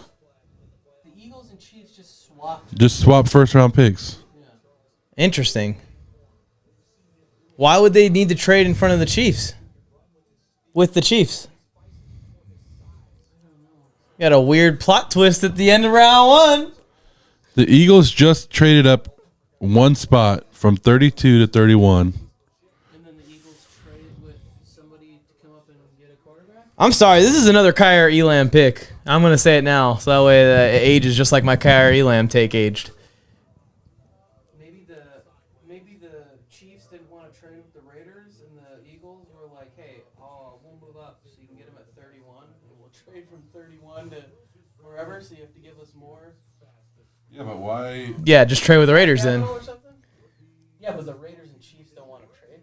The Eagles and Chiefs just swapped. Just swap first round picks. Interesting. Why would they need to trade in front of the Chiefs? With the Chiefs. Got a weird plot twist at the end of round one. The Eagles just traded up one spot from 32 to 31. And then the Eagles traded with somebody to come up and get a quarterback? I'm sorry, this is another Kyer Elam pick. I'm going to say it now, so that way it ages just like my Kyer Elam take aged. Maybe the Chiefs didn't want to trade with the Raiders, and the Eagles were like, hey, we'll move up so you can get him at 31, and we'll trade from 31 to wherever, so you have to give us more. Yeah, but why? Yeah, just trade with the Raiders then. Or something? Yeah, but the Raiders and Chiefs don't want to trade.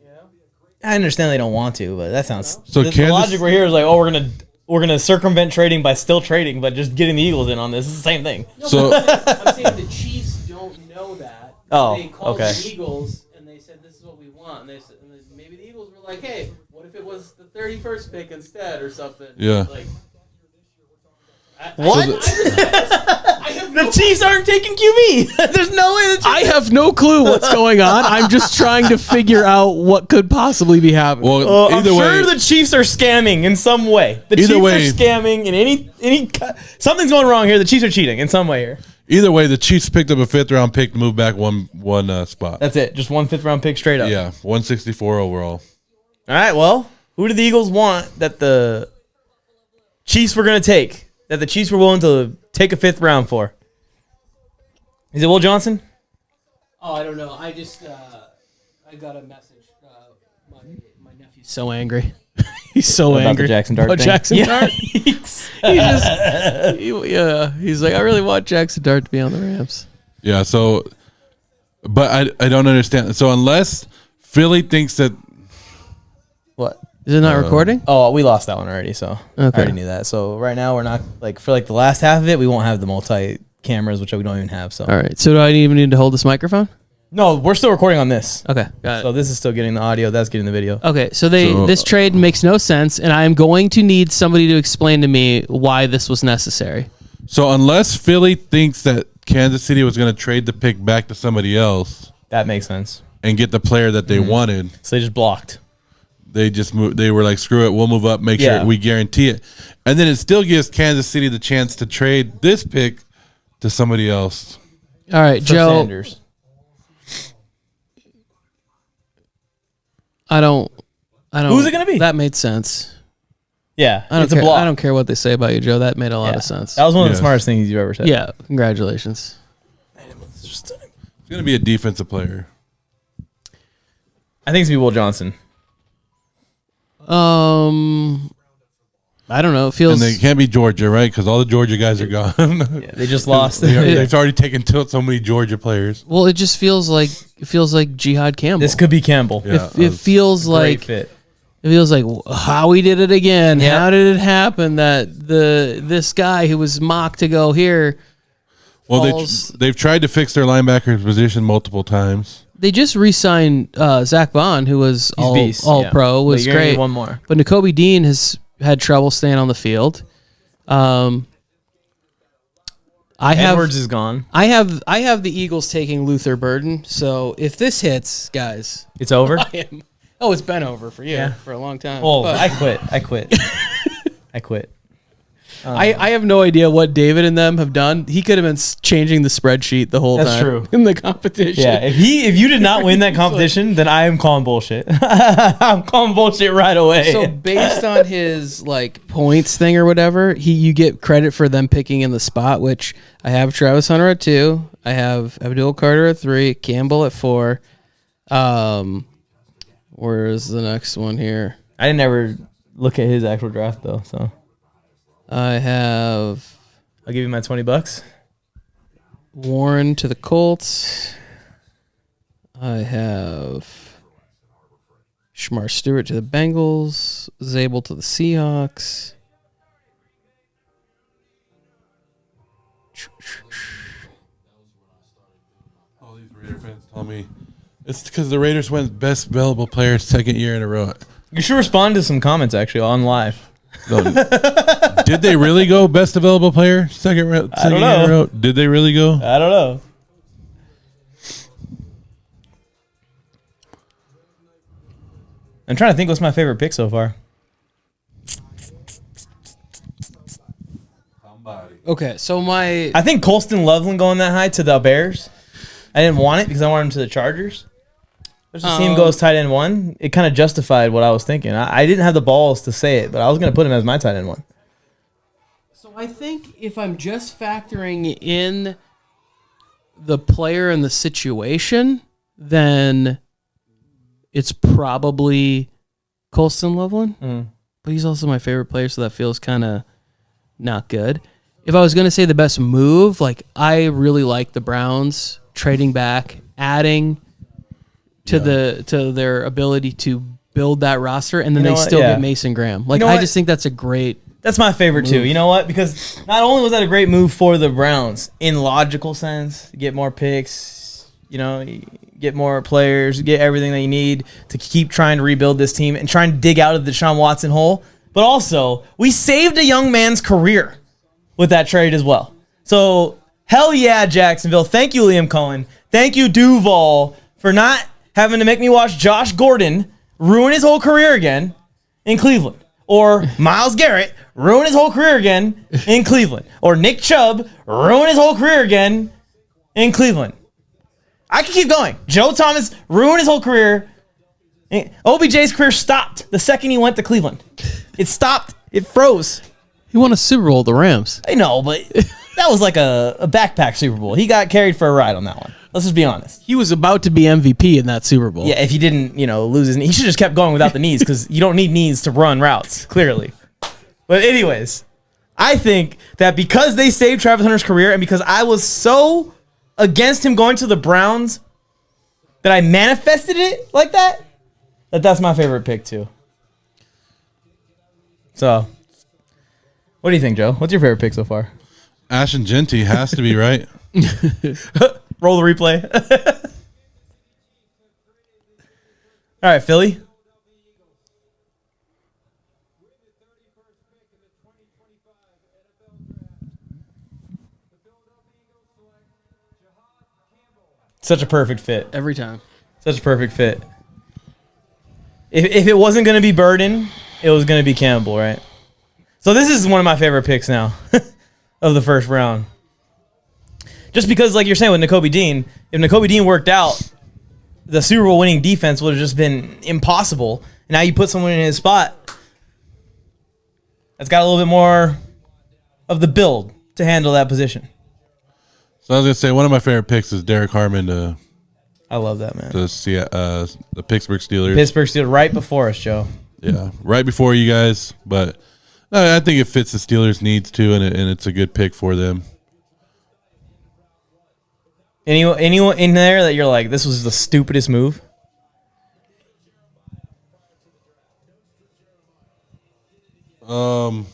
You know? I understand they don't want to, but that sounds... So the logic we're here is like, we're gonna circumvent trading by still trading, but just getting the Eagles in on this is the same thing. No, So- I'm saying the Chiefs don't know that. Oh, they called okay. the Eagles and they said this is what we want. And maybe the Eagles were like, hey, what if it was the 31st pick instead or something? Yeah. Like, What? The Chiefs aren't taking QB. There's no way. I have no clue what's going on. I'm just trying to figure out what could possibly be happening. Well, I'm either way, sure the Chiefs are scamming in some way. The Either Chiefs way- are scamming in any. Something's going wrong here. The Chiefs are cheating in some way here. either way, the Chiefs picked up a 5th-round pick to move back one spot. That's it. Just 1 5th-round pick straight up. Yeah, 164 overall. All right. Well, who do the Eagles want that the Chiefs were going to take? That the Chiefs were willing to take a 5th round for? Is it Will Johnson? Oh, I don't know. I just I got a message. My nephew's so angry. He's so About angry the Jaxson Dart about thing? Jaxson Dart. Yeah. He's like, I really want Jaxson Dart to be on the Rams. Yeah, so, but I don't understand. So unless Philly thinks that, What? Is it not recording? Oh, we lost that one already, so I Okay. already knew that. So right now we're not for the last half of it, we won't have the multi cameras, which we don't even have. So All right. So do I even need to hold this microphone? no, we're still recording on this. Okay. Got it. So this is still getting the audio. That's getting the video. Okay, so this trade makes no sense, and I'm going to need somebody to explain to me why this was necessary. so unless Philly thinks that Kansas City was going to trade the pick back to somebody else That makes sense. and get the player that they wanted, So they just blocked. they just moved. They were like, screw it, we'll move up, make Yeah. sure we guarantee it, and then it still gives Kansas City the chance to trade this pick to somebody else. All right, For Joe. Sanders. I don't. Who's it gonna be? That made sense. Yeah, I don't it's care. a block. I don't care what they say about you, Joe. That made a lot Yeah. of sense. That was one of the Yeah. smartest things you've ever said. Yeah, congratulations. It's going to be a defensive player. I think it's gonna be Will Johnson. I don't know. It feels. And they can't be Georgia, right? Because all the Georgia guys are gone. Yeah, they just lost. They've already taken so many Georgia players. Well, it just feels like Jihad Campbell. This could be Campbell. Yeah. It feels Great like fit. it feels like how we did it again. Yeah. How did it happen that this guy who was mocked to go here? Well, falls- they've tried to fix their linebacker position multiple times. They just re-signed Zach Bond, who was He's all beast, yeah. pro, But was you're gonna need great. one more. But Nakobe Dean has had trouble staying on the field. I Edwards is gone. have the Eagles taking Luther Burden. So if this hits, guys, It's over. it's been over for you Yeah. for a long time. Oh, But I quit. I quit. I have no idea what David and them have done. He could have been changing the spreadsheet the whole That's time true. in the competition. Yeah, if you did not win that competition, then I am calling bullshit. I'm calling bullshit right away. So based on his points thing or whatever, you get credit for them picking in the spot, which I have Travis Hunter at 2. I have Abdul Carter at 3, Campbell at 4. Where's the next one here? I didn't ever look at his actual draft though, so I have I'll give you my $20. Warren to the Colts. I have Stewart to the Bengals. Zabel to the Seahawks. All these Raider fans tell me it's because the Raiders went best available player 2nd year in a row. You should respond to some comments actually on live. Did they really go best available player second year in a row? Did they really go? I don't know. I'm trying to think what's my favorite pick so far. Okay, so I think Colston Loveland going that high to the Bears. I didn't want it because I wanted him to the Chargers. Let's just see him go as tight end 1. It kind of justified what I was thinking. I didn't have the balls to say it, but I was going to put him as my tight end 1. So I think if I'm just factoring in the player and the situation, then it's probably Colston Loveland. But he's also my favorite player, so that feels kind of not good. If I was going to say the best move, I really like the Browns trading back, adding to their ability to build that roster, and then You know they what? still Yeah. get Mason Graham. know I what? just think that's a great. That's my favorite too. You know what? Because not only was that a great move for the Browns in logical sense, get more picks, get more players, get everything that you need to keep trying to rebuild this team and trying to dig out of the Deshaun Watson hole. But also, we saved a young man's career. with that trade as well. So, hell yeah, Jacksonville. Thank you, Liam Cohen. Thank you, Duval, for not having to make me watch Josh Gordon ruin his whole career again in Cleveland. Or Myles Garrett ruin his whole career again in Cleveland. Or Nick Chubb ruin his whole career again in Cleveland. I can keep going. Joe Thomas ruined his whole career. OBJ's career stopped the second he went to Cleveland. It stopped. It froze. He won a Super Bowl with the Rams. I know, but that was like a backpack Super Bowl. He got carried for a ride on that one. Let's just be honest. He was about to be MVP in that Super Bowl. Yeah, if he didn't, lose his knee. He should have just kept going without the knees because you don't need knees to run routes, clearly. But anyways, I think that because they saved Travis Hunter's career and because I was so against him going to the Browns that I manifested it like that, that's my favorite pick too. So, what do you think, Joe? What's your favorite pick so far? Ashton Jeanty has to be right. Roll the replay. All right, Philly. Such a perfect fit. Every time. Such a perfect fit. If it wasn't going to be Burden, it was going to be Campbell, right? So this is one of my favorite picks now of the first round. Just because, like you're saying with Nakobe Dean, if Nakobe Dean worked out, the Super Bowl winning defense would have just been impossible. And now you put someone in his spot that's got a little bit more of the build to handle that position. So I was going to say, one of my favorite picks is Derek Harmon to I love that, man. the Pittsburgh Steelers. Pittsburgh Steelers right before us, Joe. Yeah, right before you guys. But no, I think it fits the Steelers' needs too, and it's a good pick for them. Anyone in there that you're like, this was the stupidest move? Other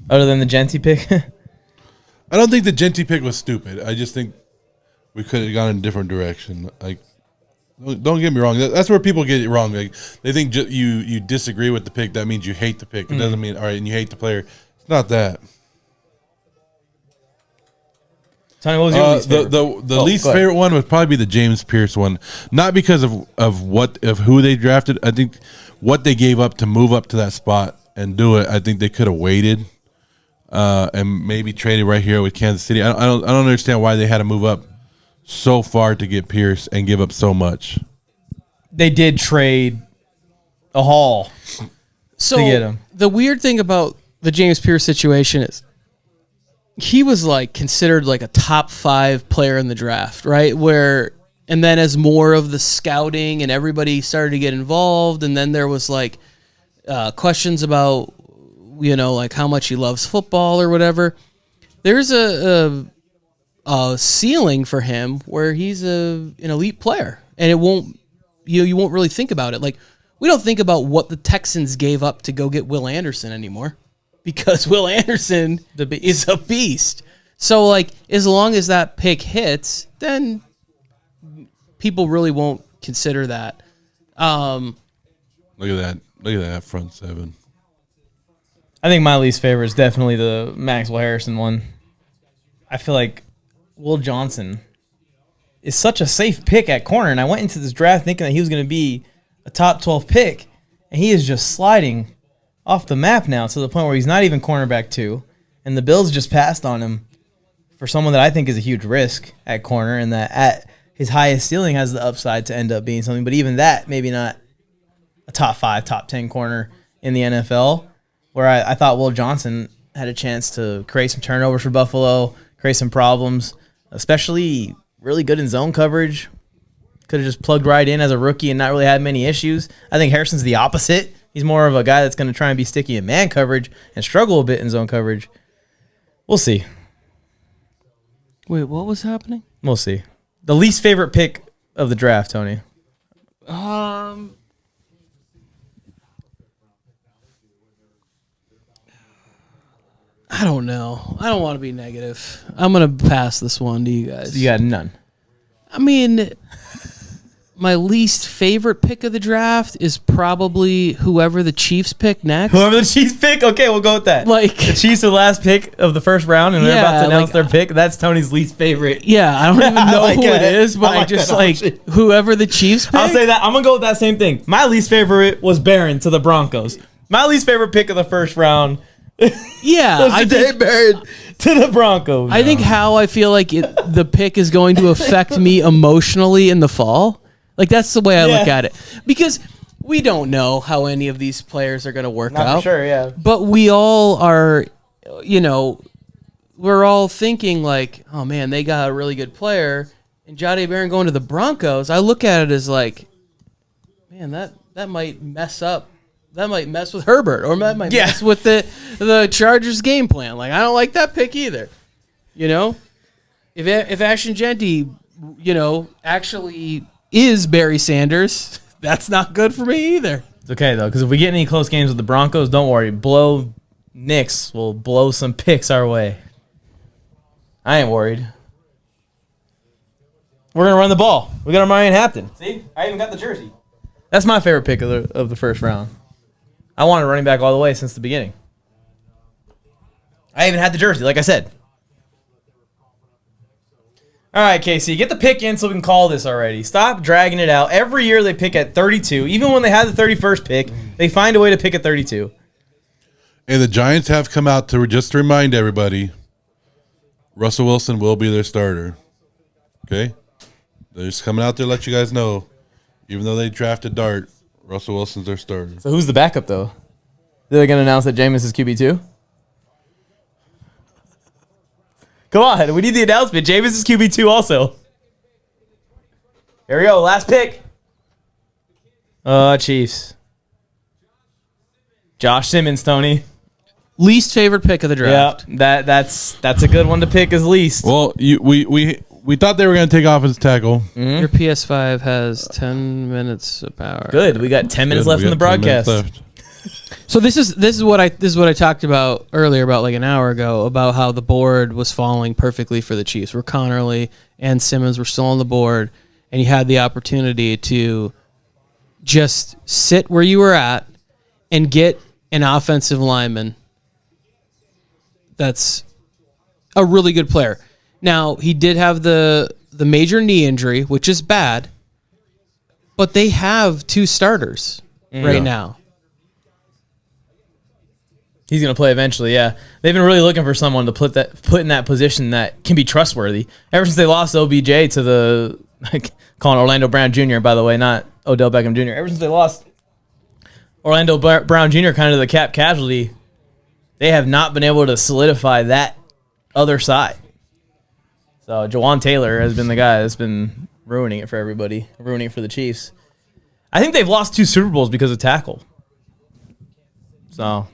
than the Jeanty pick? I don't think the Jeanty pick was stupid. I just think we could have gone in a different direction. Like, don't get me wrong. That's where people get it wrong. Like, they think you disagree with the pick. That means you hate the pick. It doesn't mean, all right, and you hate the player. It's not that. Tony, what was your least favorite? The least favorite one would probably be the James Pearce one. Not because of who they drafted. I think what they gave up to move up to that spot and do it. I think they could have waited and maybe traded right here with Kansas City. I don't understand why they had to move up so far to get Pearce and give up so much. They did trade a haul to get him. The weird thing about the James Pearce situation is he was like considered like a top 5 player in the draft, right? And then as more of the scouting and everybody started to get involved, and then there was like questions about, like how much he loves football or whatever. There's a ceiling for him where he's an elite player, and it won't, you won't really think about it. Like, we don't think about what the Texans gave up to go get Will Anderson anymore, because Will Anderson is a beast. So, like, as long as that pick hits, then people really won't consider that. Look at that front seven. I think my least favorite is definitely the Maxwell Harrison one. I feel like Will Johnson is such a safe pick at corner, and I went into this draft thinking that he was going to be a top 12 pick, and he is just sliding off the map now to the point where he's not even cornerback 2, and the Bills just passed on him for someone that I think is a huge risk at corner, and that at his highest ceiling has the upside to end up being something, but even that, maybe not a top 5, top 10 corner in the NFL, where I thought Will Johnson had a chance to create some turnovers for Buffalo, create some problems, especially really good in zone coverage. Could have just plugged right in as a rookie and not really had many issues. I think Harrison's the opposite. He's more of a guy that's going to try and be sticky in man coverage and struggle a bit in zone coverage. We'll see. Wait, what was happening? We'll see. The least favorite pick of the draft, Tony. I don't know. I don't want to be negative. I'm going to pass this one to you guys. You got none. I mean, my least favorite pick of the draft is probably whoever the Chiefs pick next. Whoever the Chiefs pick? Okay, we'll go with that. Like the Chiefs are the last pick of the first round, and they're about to announce their pick. That's Tony's least favorite. Yeah, I don't even know who it is, but I just like whoever the Chiefs pick. I'll say that. I'm going to go with that same thing. My least favorite was Barron to the Broncos. My least favorite pick of the first round yeah, was Shedeur Barron to the Broncos. I think how I feel like the pick is going to affect me emotionally in the fall. Like, that's the way I look at it. Because we don't know how any of these players are going to work out. Not for sure, yeah. But we all are, we're all thinking like, oh, man, they got a really good player. And Shedeur Barron going to the Broncos, I look at it as like, man, that might mess up. That might mess with Herbert, or that might mess with the Chargers' game plan. Like, I don't like that pick either. If Ashton Jeanty, actually is Barry Sanders, that's not good for me either. It's okay, though, because if we get any close games with the Broncos, don't worry. Knicks will blow some picks our way. I ain't worried. We're going to run the ball. We got our Ryan Hampton. See? I even got the jersey. That's my favorite pick of the first round. I wanted running back all the way since the beginning. I even had the jersey, like I said. All right, Casey, get the pick in so we can call this already. Stop dragging it out. Every year they pick at 32. Even when they had the 31st pick, they find a way to pick at 32. And the Giants have come out to just remind everybody, Russell Wilson will be their starter. Okay? They're just coming out there to let you guys know, even though they drafted Dart, Russell Wilson's their starter. So who's the backup, though? They're going to announce that Jameis is QB2? Come on, we need the announcement. Jameis is QB2 also. Here we go, last pick. Chiefs. Josh Simmons, Tony. Least favorite pick of the draft. Yeah, that's a good one to pick as least. Well, we thought they were going to take offensive tackle. Mm-hmm. Your PS5 has 10 minutes of power. Good. We got 10 minutes left in the broadcast. So this is what I talked about earlier, about like an hour ago, about how the board was falling perfectly for the Chiefs, where Connerly and Simmons were still on the board, and you had the opportunity to just sit where you were at and get an offensive lineman that's a really good player. Now, he did have the major knee injury, which is bad, but they have two starters right now. He's going to play eventually, yeah. They've been really looking for someone to put in that position that can be trustworthy. Ever since they lost OBJ to the, calling Orlando Brown Jr., by the way, not Odell Beckham Jr. Ever since they lost Orlando Brown Jr. kind of the cap casualty, they have not been able to solidify that other side. So Jawan Taylor has been the guy that's been ruining it for everybody, ruining it for the Chiefs. I think they've lost 2 Super Bowls because of tackle. So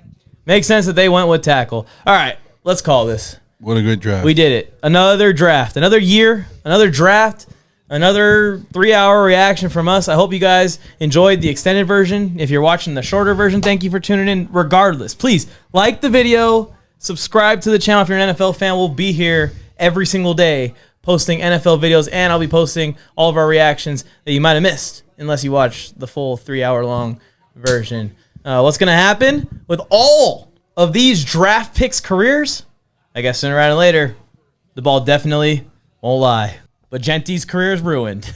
makes sense that they went with tackle. All right, let's call this. What a good draft. We did it. Another draft, another year, another draft, another 3-hour reaction from us. I hope you guys enjoyed the extended version. If you're watching the shorter version, thank you for tuning in. Regardless, please like the video, subscribe to the channel if you're an NFL fan. We'll be here every single day posting NFL videos, and I'll be posting all of our reactions that you might have missed unless you watch the full 3-hour-long version. What's going to happen with all of these draft picks' careers? I guess sooner rather than later, the ball definitely won't lie. But Jeanty's career is ruined.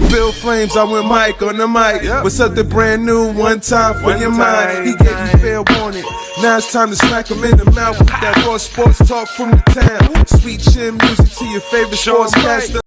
Bill Flames, I went Mike on the mic. With something brand new, one time for your mind. He gave you fair warning. Now it's time to smack him in the mouth with that raw sports talk from the town. Sweet chin music to your favorite sportscaster.